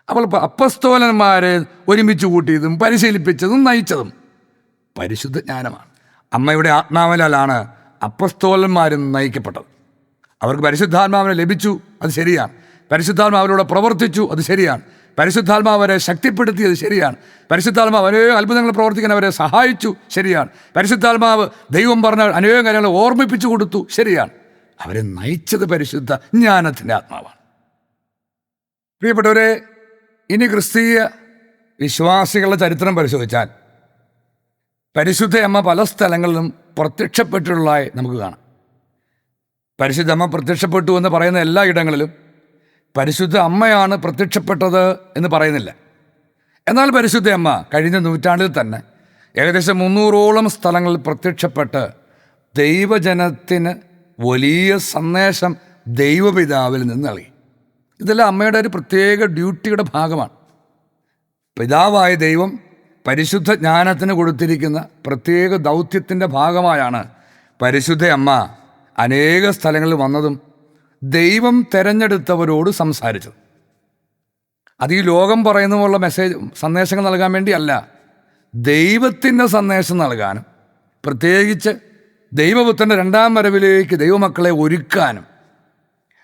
അപ്പോൾ അപ്പസ്തോലന്മാരെ ഒരുമിച്ച് കൂട്ടിയതും പരിശീലിപ്പിച്ചതും നയിച്ചതും പരിശുദ്ധ ജ്ഞാനമാണ്. അമ്മയുടെ ആത്മാവിനാലാണ് അപ്പസ്തോലന്മാരും നയിക്കപ്പെട്ടത്. അവർക്ക് പരിശുദ്ധാത്മാവിനെ ലഭിച്ചു, അത് ശരിയാണ്. പരിശുദ്ധാത്മാവിലൂടെ പ്രവർത്തിച്ചു, അത് ശരിയാണ്. പരിശുദ്ധാത്മാവ് അവരെ ശക്തിപ്പെടുത്തിയത് ശരിയാണ്. പരിശുദ്ധാത്മാവ് അനേക അത്ഭുതങ്ങൾ പ്രവർത്തിക്കാൻ അവരെ സഹായിച്ചു, ശരിയാണ്. പരിശുദ്ധാത്മാവ് ദൈവം പറഞ്ഞ അനേകം കാര്യങ്ങൾ ഓർമ്മിപ്പിച്ചു കൊടുത്തു, ശരിയാണ്. അവരെ നയിച്ചത് പരിശുദ്ധ ജ്ഞാനത്തിൻ്റെ ആത്മാവാണ്. പ്രിയപ്പെട്ടവരെ, ഇനി ക്രിസ്തീയ വിശ്വാസികളുടെ ചരിത്രം പരിശോധിച്ചാൽ പരിശുദ്ധ അമ്മ പല സ്ഥലങ്ങളിലും പ്രത്യക്ഷപ്പെട്ടുള്ളതായി നമുക്ക് കാണാം. പരിശുദ്ധ അമ്മ പ്രത്യക്ഷപ്പെട്ടു എന്ന് പറയുന്ന എല്ലാ ഇടങ്ങളിലും പരിശുദ്ധ അമ്മയാണ് പ്രത്യക്ഷപ്പെട്ടത് എന്ന് പറയുന്നില്ല. എന്നാൽ പരിശുദ്ധ അമ്മ കഴിഞ്ഞ നൂറ്റാണ്ടിൽ തന്നെ ഏകദേശം 300ഓളം സ്ഥലങ്ങളിൽ പ്രത്യക്ഷപ്പെട്ട് ദൈവജനത്തിന് വലിയ സന്ദേശം ദൈവപിതാവിൽ നിന്ന് നൽകി. ഇതെല്ലാം അമ്മയുടെ ഒരു പ്രത്യേക ഡ്യൂട്ടിയുടെ ഭാഗമാണ്. പിതാവായ ദൈവം പരിശുദ്ധ ജ്ഞാനത്തിന് കൊടുത്തിരിക്കുന്ന പ്രത്യേക ദൗത്യത്തിൻ്റെ ഭാഗമായാണ് പരിശുദ്ധ അമ്മ അനേക സ്ഥലങ്ങളിൽ വന്നതും ദൈവം തിരഞ്ഞെടുത്തവരോട് സംസാരിച്ചത്. അത് ഈ ലോകം പറയുന്ന പോലുള്ള സന്ദേശങ്ങൾ നൽകാൻ വേണ്ടിയല്ല, ദൈവത്തിൻ്റെ സന്ദേശം നൽകാനും പ്രത്യേകിച്ച് ദൈവപുത്രൻ്റെ 2ാം വരവിലേക്ക് ദൈവമക്കളെ ഒരുക്കാനും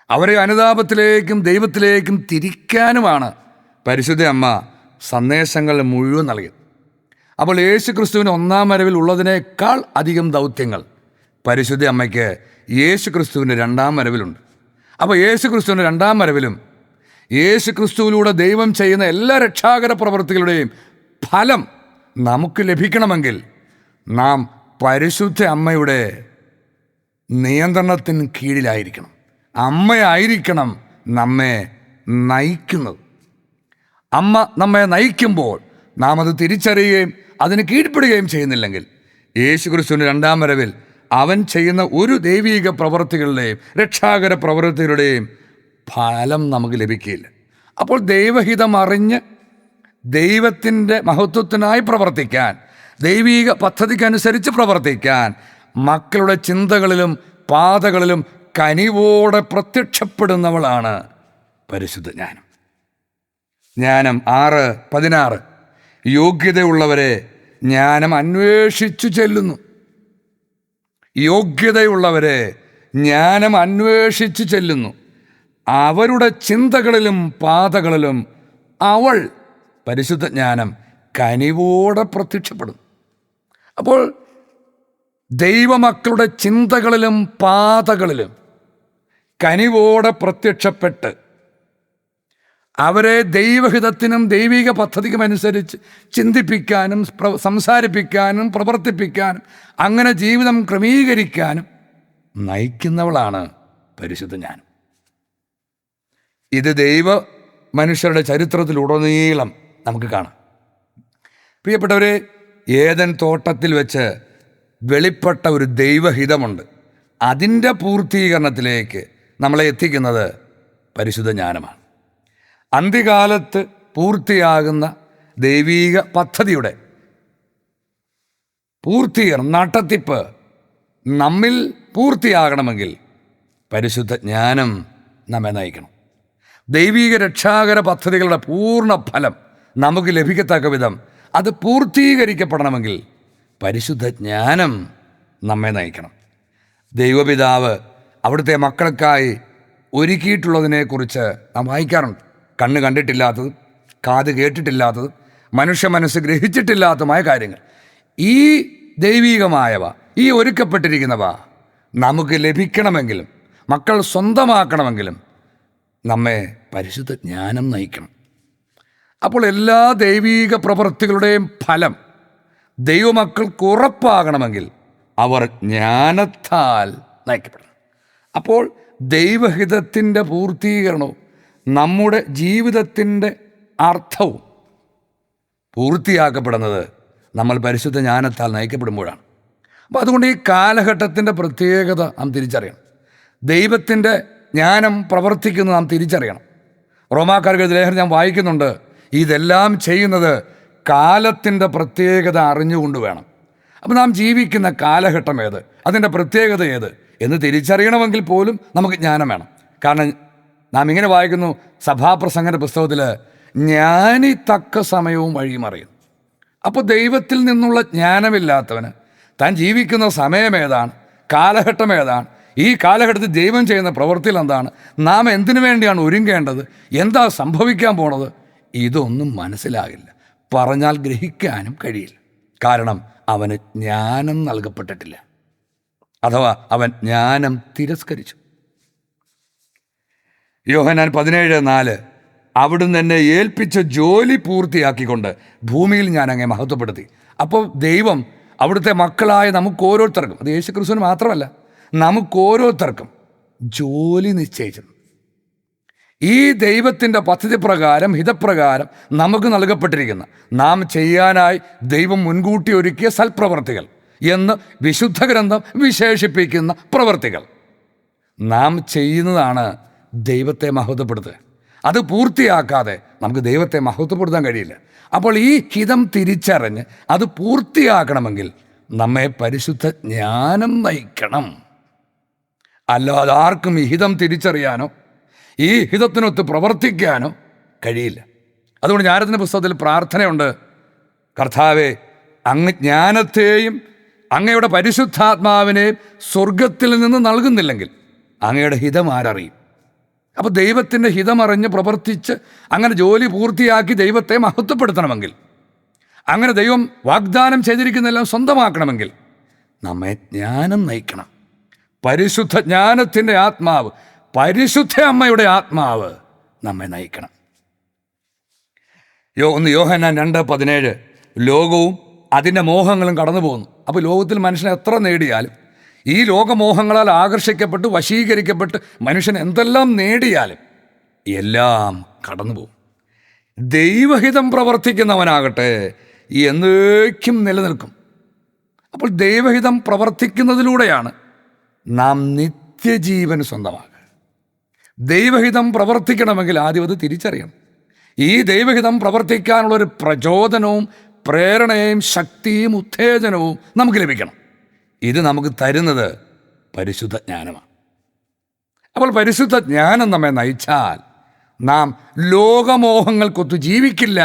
അവരെ അനുതാപത്തിലേക്കും ദൈവത്തിലേക്കും തിരിക്കാനുമാണ് പരിശുദ്ധ അമ്മ സന്ദേശങ്ങൾ മുഴുവൻ നൽകിയത്. അപ്പോൾ യേശു ക്രിസ്തുവിന് 1ാം വരവിൽ ഉള്ളതിനേക്കാൾ അധികം ദൗത്യങ്ങൾ പരിശുദ്ധ അമ്മയ്ക്ക് യേശു ക്രിസ്തുവിൻ്റെ 2ാം വരവിലുണ്ട്. അപ്പോൾ യേശു ക്രിസ്തുവിൻ്റെ 2ാം വരവിലും യേശു ക്രിസ്തുവിലൂടെ ദൈവം ചെയ്യുന്ന എല്ലാ രക്ഷാകര പ്രവൃത്തികളുടെയും ഫലം നമുക്ക് ലഭിക്കണമെങ്കിൽ നാം പരിശുദ്ധ അമ്മയുടെ നിയന്ത്രണത്തിന് കീഴിലായിരിക്കണം. അമ്മയായിരിക്കണം നമ്മെ നയിക്കുന്നത്. അമ്മ നമ്മെ നയിക്കുമ്പോൾ നാം അത് തിരിച്ചറിയുകയും അതിന് കീഴ്പ്പെടുകയും ചെയ്യുന്നില്ലെങ്കിൽ യേശു ക്രിസ്തുവിൻ്റെ 2ാം വരവിൽ അവൻ ചെയ്യുന്ന ഒരു ദൈവീക പ്രവൃത്തികളുടെയും രക്ഷാകര പ്രവൃത്തികളുടെയും ഫലം നമുക്ക് ലഭിക്കുകയില്ല. അപ്പോൾ ദൈവഹിതം അറിഞ്ഞ് ദൈവത്തിൻ്റെ മഹത്വത്തിനായി പ്രവർത്തിക്കാൻ, ദൈവീക പദ്ധതിക്കനുസരിച്ച് പ്രവർത്തിക്കാൻ മക്കളുടെ ചിന്തകളിലും പാതകളിലും കനിവോടെ പ്രത്യക്ഷപ്പെടുന്നവളാണ് പരിശുദ്ധ ജ്ഞാനം. ജ്ഞാനം 6:16. യോഗ്യതയുള്ളവരെ ജ്ഞാനം അന്വേഷിച്ചു ചെല്ലുന്നു. യോഗ്യതയുള്ളവരെ ജ്ഞാനം അന്വേഷിച്ചു ചെല്ലുന്നു. അവരുടെ ചിന്തകളിലും പാതകളിലും അവൾ, പരിശുദ്ധ ജ്ഞാനം, കനിവോടെ പ്രത്യക്ഷപ്പെടും. അപ്പോൾ ദൈവമക്കളുടെ ചിന്തകളിലും പാതകളിലും കനിവോടെ പ്രത്യക്ഷപ്പെട്ട് അവരെ ദൈവഹിതത്തിനും ദൈവിക പദ്ധതിക്കും അനുസരിച്ച് ചിന്തിപ്പിക്കാനും സംസാരിപ്പിക്കാനും പ്രവർത്തിപ്പിക്കാനും അങ്ങനെ ജീവിതം ക്രമീകരിക്കാനും നയിക്കുന്നവളാണ് പരിശുദ്ധ ജ്ഞാനം. ഇത് ദൈവ മനുഷ്യരുടെ ചരിത്രത്തിലുടനീളം നമുക്ക് കാണാം. പ്രിയപ്പെട്ടവരെ, ഏദൻ തോട്ടത്തിൽ വെച്ച് വെളിപ്പെട്ട ഒരു ദൈവഹിതമുണ്ട്. അതിൻ്റെ പൂർത്തീകരണത്തിലേക്ക് നമ്മളെ എത്തിക്കുന്നത് പരിശുദ്ധ ജ്ഞാനമാണ്. അന്ത്യകാലത്ത് പൂർത്തിയാകുന്ന ദൈവീക പദ്ധതിയുടെ നടത്തിപ്പ് നമ്മിൽ പൂർത്തിയാകണമെങ്കിൽ പരിശുദ്ധ ജ്ഞാനം നമ്മെ നയിക്കണം. ദൈവീക രക്ഷാകര പദ്ധതികളുടെ പൂർണ്ണ ഫലം നമുക്ക് ലഭിക്കത്തക്ക വിധം അത് പൂർത്തീകരിക്കപ്പെടണമെങ്കിൽ പരിശുദ്ധ ജ്ഞാനം നമ്മെ നയിക്കണം. ദൈവപിതാവ് അവിടുത്തെ മക്കൾക്കായി ഒരുക്കിയിട്ടുള്ളതിനെക്കുറിച്ച് നാം വായിക്കാറുണ്ട്. കണ്ണ് കണ്ടിട്ടില്ലാത്തതും കാത് കേട്ടിട്ടില്ലാത്തതും മനുഷ്യ മനസ്സ് ഗ്രഹിച്ചിട്ടില്ലാത്തതുമായ കാര്യങ്ങൾ, ഈ ദൈവീകമായവ, ഈ ഒരുക്കപ്പെട്ടിരിക്കുന്നവ നമുക്ക് ലഭിക്കണമെങ്കിലും മക്കൾ സ്വന്തമാക്കണമെങ്കിലും നമ്മെ പരിശുദ്ധ ജ്ഞാനം നയിക്കണം. അപ്പോൾ എല്ലാ ദൈവീക പ്രവൃത്തികളുടെയും ഫലം ദൈവമക്കൾക്ക് ഉറപ്പാകണമെങ്കിൽ അവർ ജ്ഞാനത്താൽ നയിക്കപ്പെടണം. അപ്പോൾ ദൈവഹിതത്തിൻ്റെ പൂർത്തീകരണവും നമ്മുടെ ജീവിതത്തിൻ്റെ അർത്ഥവും പൂർത്തിയാക്കപ്പെടുന്നത് നമ്മൾ പരിശുദ്ധ ജ്ഞാനത്താൽ നയിക്കപ്പെടുമ്പോഴാണ്. അപ്പോൾ അതുകൊണ്ട് ഈ കാലഘട്ടത്തിൻ്റെ പ്രത്യേകത നാം തിരിച്ചറിയണം. ദൈവത്തിൻ്റെ ജ്ഞാനം പ്രവർത്തിക്കുന്നത് നാം തിരിച്ചറിയണം. റോമാക്കാർക്ക് ലേഖനം ഞാൻ വായിക്കുന്നുണ്ട്, ഇതെല്ലാം ചെയ്യുന്നത് കാലത്തിൻ്റെ പ്രത്യേകത അറിഞ്ഞുകൊണ്ട് വേണം. അപ്പോൾ നാം ജീവിക്കുന്ന കാലഘട്ടം ഏത്, അതിൻ്റെ പ്രത്യേകത ഏത് എന്ന് തിരിച്ചറിയണമെങ്കിൽ പോലും നമുക്ക് ജ്ഞാനം വേണം. കാരണം നാം ഇങ്ങനെ വായിക്കുന്നു സഭാപ്രസംഗൻ്റെ പുസ്തകത്തിൽ, ജ്ഞാനി തക്ക സമയവും വഴിയും അറിയുന്നു. അപ്പോൾ ദൈവത്തിൽ നിന്നുള്ള ജ്ഞാനമില്ലാത്തവന് താൻ ജീവിക്കുന്ന സമയം ഏതാണ്, കാലഘട്ടം ഏതാണ്, ഈ കാലഘട്ടത്തിൽ ദൈവം ചെയ്യുന്ന പ്രവൃത്തിയിൽ എന്താണ്, നാം എന്തിനു വേണ്ടിയാണ് ഒരുങ്ങേണ്ടത്, എന്താ സംഭവിക്കാൻ പോണത്, ഇതൊന്നും മനസ്സിലാകില്ല. പറഞ്ഞാൽ ഗ്രഹിക്കാനും കഴിയില്ല. കാരണം അവന് ജ്ഞാനം നൽകപ്പെട്ടിട്ടില്ല, അഥവാ അവൻ ജ്ഞാനം തിരസ്കരിച്ചു. യോഹന്നാൻ 17:4, അവിടുന്ന് എന്നെ ഏൽപ്പിച്ച ജോലി പൂർത്തിയാക്കിക്കൊണ്ട് ഭൂമിയിൽ ഞാൻ അങ്ങേ മഹത്വപ്പെടുത്തി. അപ്പോൾ ദൈവം അവിടുത്തെ മക്കളായ നമുക്ക് ഓരോരുത്തർക്കും, അത് യേശുക്രിസ്തുവിന് മാത്രമല്ല, നമുക്ക് ഓരോരുത്തർക്കും ജോലി നിശ്ചയിച്ചു. ഈ ദൈവത്തിൻ്റെ പദ്ധതി പ്രകാരം, ഹിതപ്രകാരം നമുക്ക് നൽകപ്പെട്ടിരിക്കുന്ന, നാം ചെയ്യാനായി ദൈവം മുൻകൂട്ടി ഒരുക്കിയ സൽപ്രവർത്തികൾ എന്ന് വിശുദ്ധ ഗ്രന്ഥം വിശേഷിപ്പിക്കുന്ന പ്രവർത്തികൾ നാം ചെയ്യുന്നതാണ് ദൈവത്തെ മഹത്വപ്പെടുത്തുക. അത് പൂർത്തിയാക്കാതെ നമുക്ക് ദൈവത്തെ മഹത്വപ്പെടുത്താൻ കഴിയില്ല. അപ്പോൾ ഈ ഹിതം തിരിച്ചറിഞ്ഞ് അത് പൂർത്തിയാക്കണമെങ്കിൽ നമ്മെ പരിശുദ്ധ ജ്ഞാനം നയിക്കണം. അല്ലാതെ ആർക്കും ഈ ഹിതം തിരിച്ചറിയാനോ ഈ ഹിതത്തിനൊത്ത് പ്രവർത്തിക്കാനോ കഴിയില്ല. അതുകൊണ്ട് ജ്ഞാനത്തിൻ്റെ പുസ്തകത്തിൽ പ്രാർത്ഥനയുണ്ട്, കർത്താവേ, അങ്ങ് ജ്ഞാനത്തെയും അങ്ങയുടെ പരിശുദ്ധാത്മാവിനെയും സ്വർഗത്തിൽ നിന്ന് നൽകുന്നില്ലെങ്കിൽ അങ്ങയുടെ ഹിതം ആരറിയും? അപ്പോൾ ദൈവത്തിൻ്റെ ഹിതമറിഞ്ഞ് പ്രവർത്തിച്ച് അങ്ങനെ ജോലി പൂർത്തിയാക്കി ദൈവത്തെ മഹത്വപ്പെടുത്തണമെങ്കിൽ, അങ്ങനെ ദൈവം വാഗ്ദാനം ചെയ്തിരിക്കുന്നതെല്ലാം സ്വന്തമാക്കണമെങ്കിൽ നമ്മെ ജ്ഞാനം നയിക്കണം. പരിശുദ്ധ ജ്ഞാനത്തിൻ്റെ ആത്മാവ്, പരിശുദ്ധ അമ്മയുടെ ആത്മാവ് നമ്മെ നയിക്കണം. യോഹന്നാൻ 2:17, ലോകവും അതിൻ്റെ മോഹങ്ങളും കടന്നു പോകുന്നു. അപ്പോൾ ലോകത്തിൽ മനുഷ്യൻ എത്ര നേടിയാലും, ഈ ലോകമോഹങ്ങളാൽ ആകർഷിക്കപ്പെട്ട് വശീകരിക്കപ്പെട്ട് മനുഷ്യൻ എന്തെല്ലാം നേടിയാലും എല്ലാം കടന്നു പോകും. ദൈവഹിതം പ്രവർത്തിക്കുന്നവനാകട്ടെ എന്നേക്കും നിലനിൽക്കും. അപ്പോൾ ദൈവഹിതം പ്രവർത്തിക്കുന്നതിലൂടെയാണ് നാം നിത്യജീവൻ സ്വന്തമാകുക. ദൈവഹിതം പ്രവർത്തിക്കണമെങ്കിൽ ആദ്യം അത് തിരിച്ചറിയണം. ഈ ദൈവഹിതം പ്രവർത്തിക്കാനുള്ളൊരു പ്രചോദനവും പ്രേരണയും ശക്തിയും ഉത്തേജനവും നമുക്ക് ലഭിക്കണം. ഇത് നമുക്ക് തരുന്നത് പരിശുദ്ധ ജ്ഞാനമാണ്. അപ്പോൾ പരിശുദ്ധ ജ്ഞാനം നമ്മെ നയിച്ചാൽ നാം ലോകമോഹങ്ങൾക്കൊത്തു ജീവിക്കില്ല,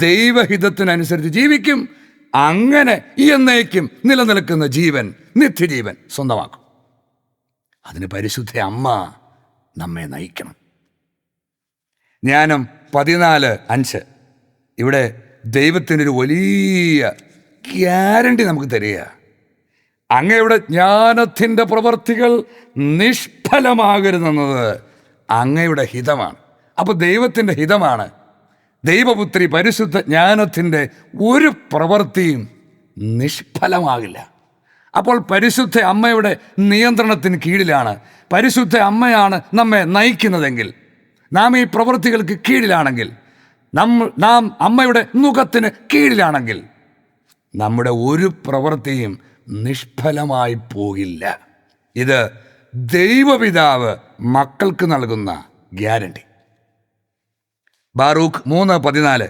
ദൈവഹിതത്തിനനുസരിച്ച് ജീവിക്കും. അങ്ങനെ എന്നേക്കും നിലനിൽക്കുന്ന ജീവൻ, നിത്യജീവൻ സ്വന്തമാക്കും. അതിന് പരിശുദ്ധ അമ്മ നമ്മെ നയിക്കണം. ജ്ഞാനം 14:5 ഇവിടെ ദൈവത്തിൻ്റെ ഒരു വലിയ ഗ്യാരണ്ടി നമുക്ക് തരിക. അങ്ങയുടെ ജ്ഞാനത്തിൻ്റെ പ്രവർത്തികൾ നിഷ്ഫലമാകരുതെന്നത് അങ്ങയുടെ ഹിതമാണ്. അപ്പോൾ ദൈവത്തിൻ്റെ ഹിതമാണ് ദൈവപുത്രി പരിശുദ്ധ ജ്ഞാനത്തിൻ്റെ ഒരു പ്രവൃത്തിയും നിഷ്ഫലമാകില്ല. അപ്പോൾ പരിശുദ്ധ അമ്മയുടെ നിയന്ത്രണത്തിന് കീഴിലാണ്, പരിശുദ്ധ അമ്മയാണ് നമ്മെ നയിക്കുന്നതെങ്കിൽ, നാം ഈ പ്രവൃത്തികൾക്ക് കീഴിലാണെങ്കിൽ, നാം അമ്മയുടെ നുഖത്തിന് കീഴിലാണെങ്കിൽ നമ്മുടെ ഒരു പ്രവൃത്തിയും നിഷ്ഫലമായി പോകില്ല. ഇത് ദൈവപിതാവ് മക്കൾക്ക് നൽകുന്ന ഗ്യാരണ്ടി. ബാറൂഖ് 3:14.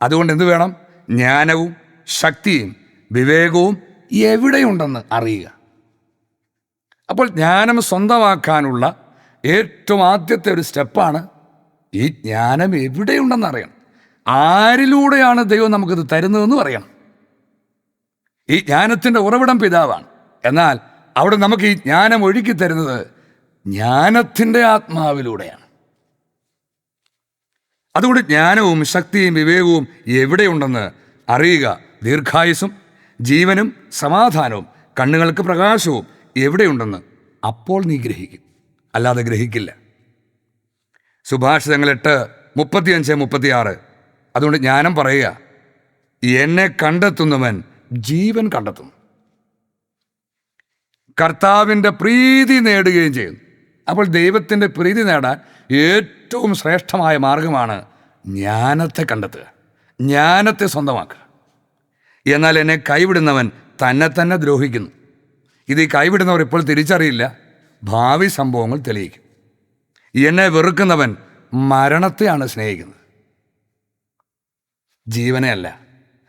അതുകൊണ്ട് എന്ത് വേണം? ജ്ഞാനവും ശക്തിയും വിവേകവും എവിടെയുണ്ടെന്ന് അറിയുക. അപ്പോൾ ജ്ഞാനം സ്വന്തമാക്കാനുള്ള ഏറ്റവും ആദ്യത്തെ ഒരു സ്റ്റെപ്പാണ് ഈ ജ്ഞാനം എവിടെയുണ്ടെന്ന് അറിയണം. ആരിലൂടെയാണ് ദൈവം നമുക്കിത് തരുന്നതെന്ന് പറയണം. ഈ ജ്ഞാനത്തിൻ്റെ ഉറവിടം പിതാവാണ്. എന്നാൽ അവിടെ നമുക്ക് ഈ ജ്ഞാനം ഒഴുക്കി തരുന്നത് ജ്ഞാനത്തിൻ്റെ ആത്മാവിലൂടെയാണ്. അതുകൊണ്ട് ജ്ഞാനവും ശക്തിയും വിവേകവും എവിടെയുണ്ടെന്ന് അറിയുക. ദീർഘായുസ്സും ജീവനും സമാധാനവും കണ്ണുകൾക്ക് പ്രകാശവും എവിടെയുണ്ടെന്ന് അപ്പോൾ നീ ഗ്രഹിക്കും, അല്ലാതെ ഗ്രഹിക്കില്ല. സുഭാഷിതങ്ങൾ 8:35-36. അതുകൊണ്ട് ജ്ഞാനം പറയുക, എന്നെ കണ്ടെത്തുന്നവൻ ജീവൻ കണ്ടെത്തുന്നു, കർത്താവിൻ്റെ പ്രീതി നേടുകയും ചെയ്യുന്നു. അപ്പോൾ ദൈവത്തിൻ്റെ പ്രീതി നേടാൻ ഏറ്റവും ശ്രേഷ്ഠമായ മാർഗമാണ് ജ്ഞാനത്തെ കണ്ടെത്തുക, ജ്ഞാനത്തെ സ്വന്തമാക്കുക. എന്നാൽ എന്നെ കൈവിടുന്നവൻ തന്നെ തന്നെ ദ്രോഹിക്കുന്നു. ഇത് ഈ കൈവിടുന്നവർ ഇപ്പോൾ തിരിച്ചറിയില്ല, ഭാവി സംഭവങ്ങൾ തെളിയിക്കും. എന്നെ വെറുക്കുന്നവൻ മരണത്തെയാണ് സ്നേഹിക്കുന്നത്, ജീവനെ അല്ല.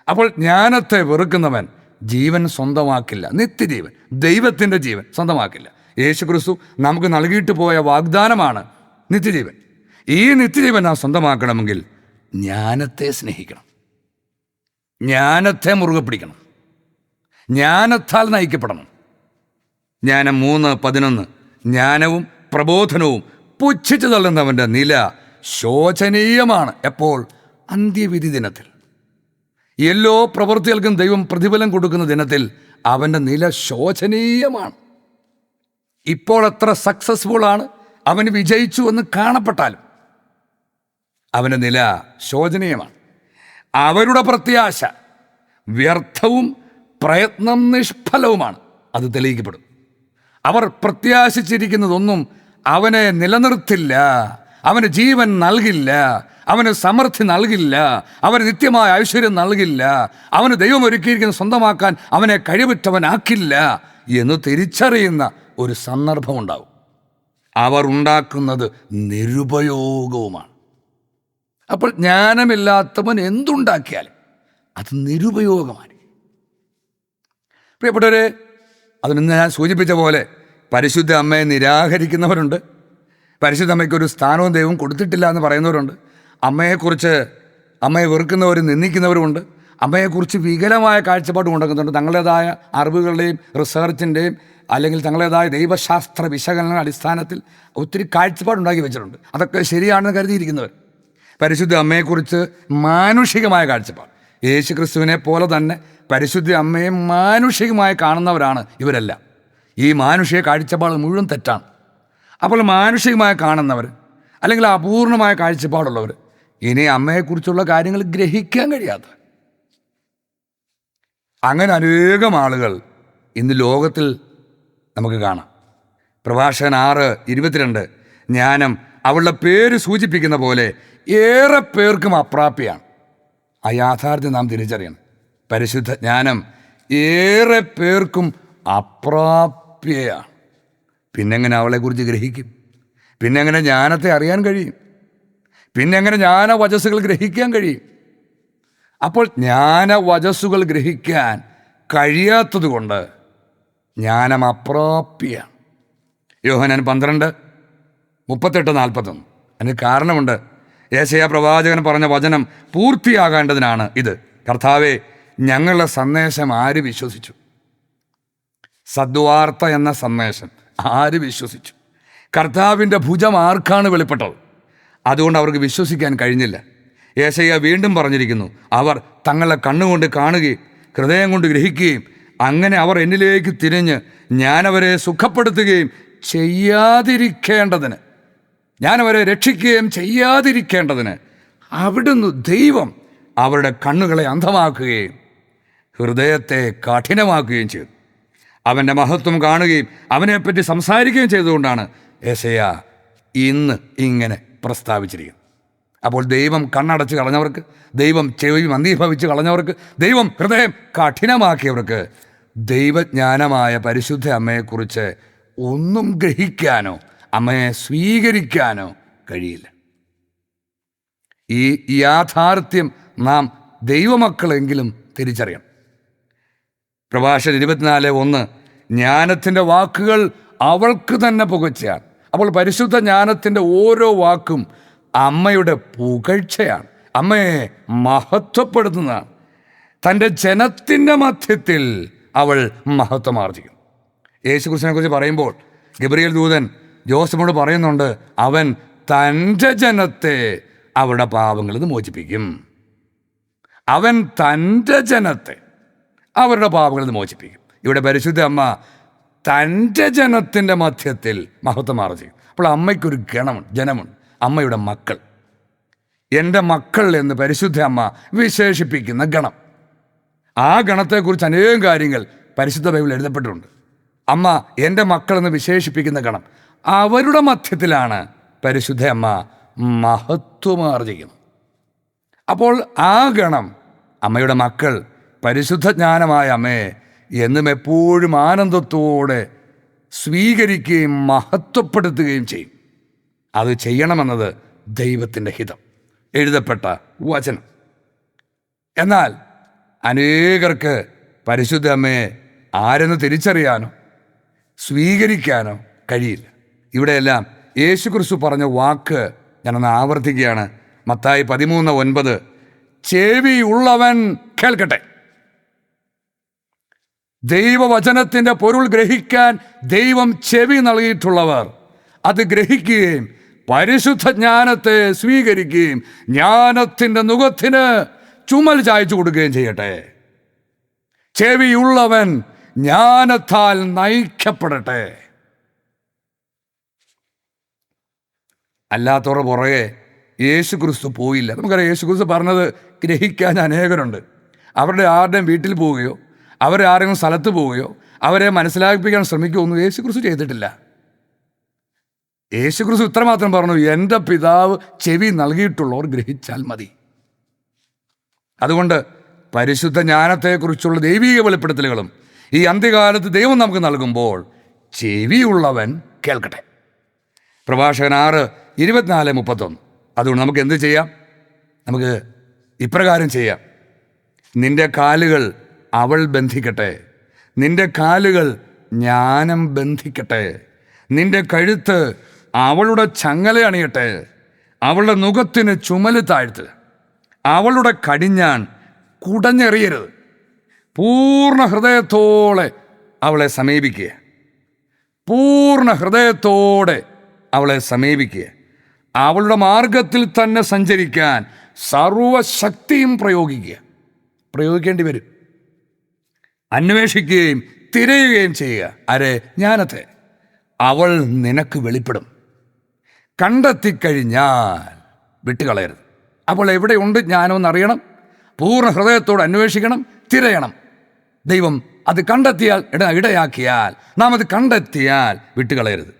അപ്പോൾ ജ്ഞാനത്തെ വെറുക്കുന്നവൻ ജീവൻ സ്വന്തമാക്കില്ല, നിത്യജീവൻ, ദൈവത്തിൻ്റെ ജീവൻ സ്വന്തമാക്കില്ല. യേശുക്രിസ്തു നമുക്ക് നൽകിയിട്ട് പോയ വാഗ്ദാനമാണ് നിത്യജീവൻ. ഈ നിത്യജീവൻ നാം സ്വന്തമാക്കണമെങ്കിൽ ജ്ഞാനത്തെ സ്നേഹിക്കണം, ജ്ഞാനത്തെ മുറുകെ പിടിക്കണം, ജ്ഞാനത്താൽ നയിക്കപ്പെടണം. ജ്ഞാനം 3:11. ജ്ഞാനവും പ്രബോധനവും പുച്ഛിച്ചു തള്ളുന്നവൻ്റെ നില ശോചനീയമാണ്. എപ്പോൾ? അന്ത്യവിധി ദിനത്തിൽ. എല്ലാ പ്രവൃത്തികൾക്കും ദൈവം പ്രതിഫലം കൊടുക്കുന്ന ദിനത്തിൽ അവൻ്റെ നില ശോചനീയമാണ്. ഇപ്പോൾ എത്ര സക്സസ്ഫുള്ളാണ്, അവന് വിജയിച്ചു എന്ന് കാണപ്പെട്ടാലും അവൻ്റെ നില ശോചനീയമാണ്. അവരുടെ പ്രത്യാശ വ്യർത്ഥവും പ്രയത്നം നിഷ്ഫലവുമാണ്. അത് തെളിയിക്കപ്പെടും. അവർ പ്രത്യാശിച്ചിരിക്കുന്നതൊന്നും അവനെ നിലനിർത്തില്ല, അവന് ജീവൻ നൽകില്ല, അവന് സമൃദ്ധി നൽകില്ല, അവന് നിത്യമായ ഐശ്വര്യം നൽകില്ല, അവന് ദൈവം ഒരുക്കിയിരിക്കുന്ന സ്വന്തമാക്കാൻ അവനെ കഴിവുറ്റവനാക്കില്ല എന്ന് തിരിച്ചറിയുന്ന ഒരു സന്ദർഭമുണ്ടാവും. അവർ ഉണ്ടാക്കുന്നത് നിരുപയോഗവുമാണ്. അപ്പോൾ ജ്ഞാനമില്ലാത്തവൻ എന്തുണ്ടാക്കിയാലും അത് നിരുപയോഗമാണ്. പ്രിയപ്പെട്ടവരെ, അതിന് ഞാൻ സൂചിപ്പിച്ച പോലെ പരിശുദ്ധ അമ്മയെ നിരാകരിക്കുന്നവരുണ്ട്, പരിശുദ്ധ അമ്മയ്ക്കൊരു സ്ഥാനവും ദൈവം കൊടുത്തിട്ടില്ല എന്ന് പറയുന്നവരുണ്ട്, അമ്മയെ വെറുക്കുന്നവരും നിന്ദിക്കുന്നവരുമുണ്ട്, അമ്മയെക്കുറിച്ച് വികലമായ കാഴ്ചപ്പാട് ഉണ്ടാക്കുന്നുണ്ട്. തങ്ങളുടേതായ അറിവുകളുടെയും റിസർച്ചിൻ്റെയും അല്ലെങ്കിൽ തങ്ങളുടേതായ ദൈവശാസ്ത്ര വിശകലന അടിസ്ഥാനത്തിൽ ഒത്തിരി കാഴ്ചപ്പാടുണ്ടാക്കി വെച്ചിട്ടുണ്ട്. അതൊക്കെ ശരിയാണെന്ന് കരുതിയിരിക്കുന്നവർ. പരിശുദ്ധ അമ്മയെക്കുറിച്ച് മാനുഷികമായ കാഴ്ചപ്പാട്, യേശു ക്രിസ്തുവിനെ പോലെ തന്നെ പരിശുദ്ധ അമ്മയെ മാനുഷികമായി കാണുന്നവരാണ് ഇവരെല്ലാം. ഈ മാനുഷിക കാഴ്ചപ്പാട് മുഴുവൻ തെറ്റാണ്. അപ്പോൾ മാനുഷികമായി കാണുന്നവർ അല്ലെങ്കിൽ അപൂർണമായ കാഴ്ചപ്പാടുള്ളവർ ഇനി അമ്മയെക്കുറിച്ചുള്ള കാര്യങ്ങൾ ഗ്രഹിക്കാൻ കഴിയാത്തവർ, അങ്ങനെ അനേകം ആളുകൾ ഇന്ന് ലോകത്തിൽ നമുക്ക് കാണാം. പ്രഭാഷകൻ 6:22. ജ്ഞാനം അവളുടെ പേര് സൂചിപ്പിക്കുന്ന പോലെ ഏറെ പേർക്കും അപ്രാപ്യമാണ്. ആ യാഥാർത്ഥ്യം നാം തിരിച്ചറിയണം. പരിശുദ്ധ ജ്ഞാനം ഏറെ പേർക്കും അപ്രാപ്യയാണ്. പിന്നെങ്ങനെ അവളെക്കുറിച്ച് ഗ്രഹിക്കും? പിന്നെങ്ങനെ ജ്ഞാനത്തെ അറിയാൻ കഴിയും? പിന്നെങ്ങനെ ജ്ഞാനവചസ്സുകൾ ഗ്രഹിക്കാൻ കഴിയും? അപ്പോൾ ജ്ഞാനവചസ്സുകൾ ഗ്രഹിക്കാൻ കഴിയാത്തത് കൊണ്ട് ജ്ഞാനം അപ്രാപ്യമാണ്. യോഹന്നാൻ 12:38-41. അതിന് കാരണമുണ്ട്. യെശയ്യാ പ്രവാചകൻ പറഞ്ഞ വചനം പൂർത്തിയാകേണ്ടതിനാണ് ഇത്. കർത്താവേ, ഞങ്ങളുടെ സന്ദേശം ആര് വിശ്വസിച്ചു? സദ്വാർത്ത എന്ന സന്ദേശം ആര് വിശ്വസിച്ചു? കർത്താവിൻ്റെ ഭുജം ആർക്കാണ് വെളിപ്പെട്ടത്? അതുകൊണ്ട് അവർക്ക് വിശ്വസിക്കാൻ കഴിഞ്ഞില്ല. യെശയ്യാ വീണ്ടും പറഞ്ഞിരിക്കുന്നു, അവർ തങ്ങളെ കണ്ണുകൊണ്ട് കാണുകയും ഹൃദയം കൊണ്ട് ഗ്രഹിക്കുകയും അങ്ങനെ അവർ എന്നിലേക്ക് തിരിഞ്ഞ് ഞാനവരെ സുഖപ്പെടുത്തുകയും ചെയ്യാതിരിക്കേണ്ടതിന്, ഞാനവരെ രക്ഷിക്കുകയും ചെയ്യാതിരിക്കേണ്ടതിന് അവിടുന്ന് ദൈവം അവരുടെ കണ്ണുകളെ അന്ധമാക്കുകയും ഹൃദയത്തെ കഠിനമാക്കുകയും ചെയ്തു. അവൻ്റെ മഹത്വം കാണുകയും അവനെപ്പറ്റി സംസാരിക്കുകയും ചെയ്തുകൊണ്ടാണ് യെശയ്യാ ഇന്ന് ഇങ്ങനെ പ്രസ്താവിച്ചിരിക്കുന്നത്. അപ്പോൾ ദൈവം കണ്ണടച്ച് കളഞ്ഞവർക്ക്, ദൈവം ചെവി മന്ദീഭവിച്ച് കളഞ്ഞവർക്ക്, ദൈവം ഹൃദയം കഠിനമാക്കിയവർക്ക് ദൈവജ്ഞാനമായ പരിശുദ്ധ അമ്മയെക്കുറിച്ച് ഒന്നും ഗ്രഹിക്കാനോ അമ്മയെ സ്വീകരിക്കാനോ കഴിയില്ല. ഈ യാഥാർത്ഥ്യം നാം ദൈവമക്കളെങ്കിലും തിരിച്ചറിയണം. പ്രഭാഷകൻ 24:1 ജ്ഞാനത്തിൻ്റെ വാക്കുകൾ അവൾക്ക് തന്നെ പുകഴ്ചയാണ്. അപ്പോൾ പരിശുദ്ധ ജ്ഞാനത്തിൻ്റെ ഓരോ വാക്കും അമ്മയുടെ പുകഴ്ചയാണ്, അമ്മയെ മഹത്വപ്പെടുത്തുന്നതാണ്. തൻ്റെ ജനത്തിൻ്റെ മധ്യത്തിൽ അവൾ മഹത്വമാർജിക്കും. യേശുക്രിസ്തുവിനെ കുറിച്ച് പറയുമ്പോൾ ഗബ്രിയേൽ ദൂതൻ ജോസഫിനോട് പറയുന്നുണ്ട്, അവൻ തൻ്റെ ജനത്തെ അവരുടെ പാപങ്ങളിൽ നിന്ന് മോചിപ്പിക്കും. അവൻ തൻ്റെ ജനത്തെ അവരുടെ പാപങ്ങളിൽ നിന്ന് മോചിപ്പിക്കും. ഇവിടെ പരിശുദ്ധ അമ്മ തൻ്റെ ജനത്തിൻ്റെ മധ്യത്തിൽ മഹത്വമാർജിക്കും. അപ്പോൾ അമ്മയ്ക്കൊരു ജനമുണ്ട്, അമ്മയുടെ മക്കൾ. എൻ്റെ മക്കൾ എന്ന് പരിശുദ്ധ അമ്മ വിശേഷിപ്പിക്കുന്ന ഗണം. ആ ഗണത്തെക്കുറിച്ച് അനേകം കാര്യങ്ങൾ പരിശുദ്ധ ബൈബിളിൽ എഴുതപ്പെട്ടിട്ടുണ്ട്. അമ്മ എൻ്റെ മക്കളെന്ന് വിശേഷിപ്പിക്കുന്ന ഗണം, അവരുടെ മധ്യത്തിലാണ് പരിശുദ്ധ അമ്മ മഹത്വമാർജിക്കുന്നത്. അപ്പോൾ ആ ഗണം, അമ്മയുടെ മക്കൾ, പരിശുദ്ധ ജ്ഞാനമായ അമ്മയെ എന്നും എപ്പോഴും ആനന്ദത്തോടെ സ്വീകരിക്കുകയും മഹത്വപ്പെടുത്തുകയും ചെയ്യും. അത് ചെയ്യണമെന്നത് ദൈവത്തിൻ്റെ ഹിതം, എഴുതപ്പെട്ട വചനം. എന്നാൽ അനേകർക്ക് പരിശുദ്ധ അമ്മയെ ആരെന്ന് തിരിച്ചറിയാനോ സ്വീകരിക്കാനോ കഴിയില്ല. ഇവിടെയെല്ലാം യേശുക്രിസ്തു പറഞ്ഞ വാക്ക് ഞാനൊന്ന് ആവർത്തിക്കുകയാണ്. മത്തായി 13:9 ചെവിയുള്ളവൻ കേൾക്കട്ടെ. ദൈവവചനത്തിൻ്റെ പൊരുൾ ഗ്രഹിക്കാൻ ദൈവം ചെവി നൽകിയിട്ടുള്ളവർ അത് ഗ്രഹിക്കുകയും പരിശുദ്ധ ജ്ഞാനത്തെ സ്വീകരിക്കുകയും ജ്ഞാനത്തിൻ്റെ നുകത്തിന് ചുമൽ ചായച്ചു കൊടുക്കുകയും ചെയ്യട്ടെ. ചെവിയുള്ളവൻ ജ്ഞാനത്താൽ നയിക്കപ്പെടട്ടെ. അല്ലാത്തവരുടെ പുറകെ യേശുക്രിസ്തു പോയില്ല. നമുക്കറിയാം, യേശുക്രിസ്തു പറഞ്ഞത് ഗ്രഹിക്കാൻ അനേകരുണ്ട്. അവരുടെ ആരുടെയും വീട്ടിൽ പോവുകയോ അവരെ ആരെങ്കിലും സ്ഥലത്ത് പോവുകയോ അവരെ മനസ്സിലാക്കിപ്പിക്കാൻ ശ്രമിക്കുകയോ ഒന്നും യേശുക്രിസ്തു ചെയ്തിട്ടില്ല. യേശുക്രിസ്തു ഇത്രമാത്രം പറഞ്ഞു, എൻ്റെ പിതാവ് ചെവി നൽകിയിട്ടുള്ളവർ ഗ്രഹിച്ചാൽ മതി. അതുകൊണ്ട് പരിശുദ്ധ ജ്ഞാനത്തെക്കുറിച്ചുള്ള ദൈവീക വെളിപ്പെടുത്തലുകളും ഈ അന്ത്യകാലത്ത് ദൈവം നമുക്ക് നൽകുമ്പോൾ ചെവിയുള്ളവൻ കേൾക്കട്ടെ. പ്രഭാഷകൻ 6:24-31. അതുകൊണ്ട് നമുക്ക് എന്ത് ചെയ്യാം? നമുക്ക് ഇപ്രകാരം ചെയ്യാം. നിന്റെ കാലുകൾ അവൾ ബന്ധിക്കട്ടെ, നിന്റെ കാലുകൾ ജ്ഞാനം ബന്ധിക്കട്ടെ, നിന്റെ കഴുത്ത് അവളുടെ ചങ്ങല അണിയട്ടെ, അവളുടെ നുകത്തിന് ചുമല് താഴ്ത്തുക, അവളുടെ കടിഞ്ഞാൺ കുടഞ്ഞെറിയരുത്. പൂർണ്ണ ഹൃദയത്തോടെ അവളെ സമീപിക്കുക, പൂർണ്ണ ഹൃദയത്തോടെ അവളെ സമീപിക്കുക. അവളുടെ മാർഗത്തിൽ തന്നെ സഞ്ചരിക്കാൻ സർവശക്തിയും പ്രയോഗിക്കേണ്ടി വരും. അന്വേഷിക്കുകയും തിരയുകയും ചെയ്യുക. ആരെ? ജ്ഞാനത്തെ. അവൾ നിനക്ക് വെളിപ്പെടും. കണ്ടെത്തിക്കഴിഞ്ഞാൽ വിട്ടുകളയരുത്. അപ്പോൾ എവിടെയുണ്ട് ജ്ഞാനമെന്നറിയണം, പൂർണ്ണ ഹൃദയത്തോട് അന്വേഷിക്കണം, തിരയണം. ദൈവം അത് കണ്ടെത്തിയാൽ ഇടയാക്കിയാൽ നാം അത് കണ്ടെത്തിയാൽ വിട്ടുകളയരുത്.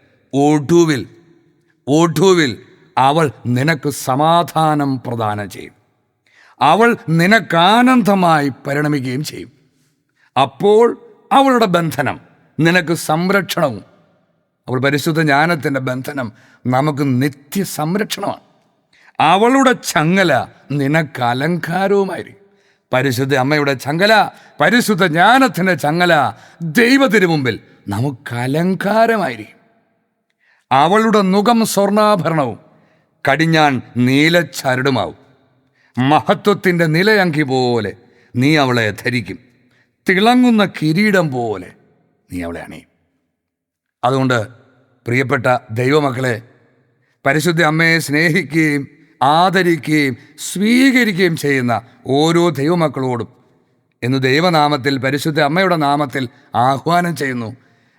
ഒടുവിൽ അവൾ നിനക്ക് സമാധാനം പ്രദാനം ചെയ്യും. അവൾ നിനക്കാനന്ദമായി പരിണമിക്കുകയും ചെയ്യും. അപ്പോൾ അവളുടെ ബന്ധനം നിനക്ക് സംരക്ഷണവും. അവൾ പരിശുദ്ധ ജ്ഞാനത്തിൻ്റെ ബന്ധനം നമുക്ക് നിത്യ സംരക്ഷണമാണ്. അവളുടെ ചങ്ങല നിനക്ക് അലങ്കാരവുമായിരിക്കും. പരിശുദ്ധ അമ്മയുടെ ചങ്ങല, പരിശുദ്ധ ജ്ഞാനത്തിൻ്റെ ചങ്ങല ദൈവത്തിന് മുമ്പിൽ നമുക്ക് അലങ്കാരമായിരിക്കും. അവളുടെ നുകം സ്വർണ്ണാഭരണവും കടിഞ്ഞാൺ നീലച്ചരടുമാവും. മഹത്വത്തിൻ്റെ നിലയങ്കി പോലെ നീ അവളെ ധരിക്കും, തിളങ്ങുന്ന കിരീടം പോലെ നീ അവളെ അണിയും. അതുകൊണ്ട് പ്രിയപ്പെട്ട ദൈവമക്കളെ, പരിശുദ്ധ അമ്മയെ സ്നേഹിക്കുകയും ആദരിക്കുകയും സ്വീകരിക്കുകയും ചെയ്യുന്ന ഓരോ ദൈവമക്കളോടും എന്ന് ദൈവനാമത്തിൽ, പരിശുദ്ധ അമ്മയുടെ നാമത്തിൽ ആഹ്വാനം ചെയ്യുന്നു.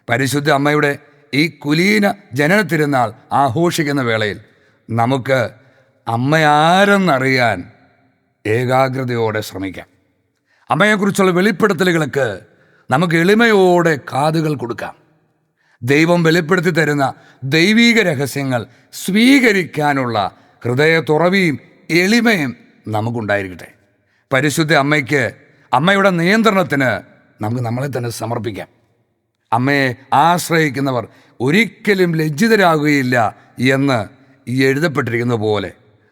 പരിശുദ്ധ അമ്മയുടെ ഈ കുലീന ജനന തിരുനാൾ ആഘോഷിക്കുന്ന വേളയിൽ നമുക്ക് അമ്മയാരെന്നറിയാൻ ഏകാഗ്രതയോടെ ശ്രമിക്കാം. അമ്മയെക്കുറിച്ചുള്ള വെളിപ്പെടുത്തലുകൾക്ക് നമുക്ക് എളിമയോടെ കാതുകൾ കൊടുക്കാം. ദൈവം വെളിപ്പെടുത്തി തരുന്ന ദൈവീക രഹസ്യങ്ങൾ സ്വീകരിക്കാനുള്ള ഹൃദയ തുറവിയും എളിമയും നമുക്കുണ്ടായിരിക്കട്ടെ. പരിശുദ്ധ അമ്മയ്ക്ക്, അമ്മയുടെ നിയന്ത്രണത്തിന് നമുക്ക് നമ്മളെ തന്നെ സമർപ്പിക്കാം. അമ്മയെ ആശ്രയിക്കുന്നവർ ഒരിക്കലും ലജ്ജിതരാകുകയില്ല എന്ന് എഴുതപ്പെട്ടിരിക്കുന്ന പോലെ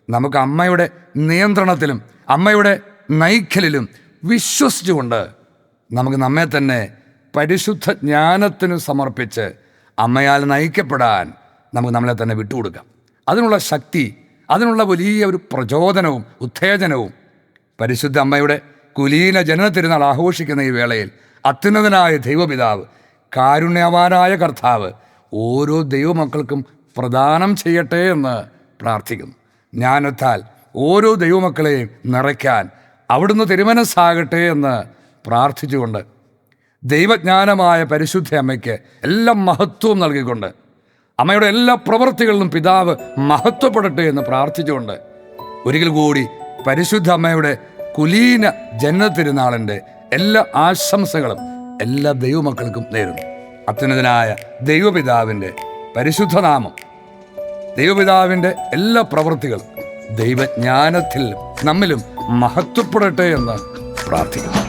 നമുക്ക് അമ്മയുടെ നിയന്ത്രണത്തിലും അമ്മയുടെ നയിക്കലിലും വിശ്വസിച്ചുകൊണ്ട് നമുക്ക് നമ്മെ തന്നെ പരിശുദ്ധ ജ്ഞാനത്തിന് സമർപ്പിച്ച് അമ്മയാൽ നയിക്കപ്പെടാൻ നമുക്ക് നമ്മളെ തന്നെ വിട്ടുകൊടുക്കാം. അതിനുള്ള ശക്തി, അതിനുള്ള വലിയ ഒരു പ്രചോദനവും ഉത്തേജനവും പരിശുദ്ധ അമ്മയുടെ കുലീന ജനന തിരുനാൾ ആഘോഷിക്കുന്ന ഈ വേളയിൽ അത്യുന്നതനായ ദൈവപിതാവ്, കാരുണ്യവാനായ കർത്താവ് ഓരോ ദൈവമക്കൾക്കും പ്രദാനം ചെയ്യട്ടെ എന്ന് പ്രാർത്ഥിക്കുന്നു. ജ്ഞാനത്താൽ ഓരോ ദൈവമക്കളെയും നിറയ്ക്കാൻ അവിടുന്ന് തിരുമനസ്സാകട്ടെ എന്ന് പ്രാർത്ഥിച്ചുകൊണ്ട് ദൈവജ്ഞാനമായ പരിശുദ്ധ അമ്മയ്ക്ക് എല്ലാ മഹത്വവും നൽകിക്കൊണ്ട് അമ്മയുടെ എല്ലാ പ്രവൃത്തികളിലും പിതാവ് മഹത്വപ്പെടട്ടെ എന്ന് പ്രാർത്ഥിച്ചുകൊണ്ട് ഒരിക്കൽ കൂടി പരിശുദ്ധ അമ്മയുടെ കുലീന ജനന തിരുനാളിൻ്റെ എല്ലാ ആശംസകളും എല്ലാ ദൈവമക്കൾക്കും നേരുന്നു. അത്യുന്നതനായ ദൈവപിതാവിൻ്റെ പരിശുദ്ധനാമം, ദൈവപിതാവിൻ്റെ എല്ലാ പ്രവൃത്തികളും ദൈവജ്ഞാനത്തിൽ നമ്മിലും മഹത്വപ്പെടട്ടെ എന്ന് പ്രാർത്ഥിക്കുന്നു.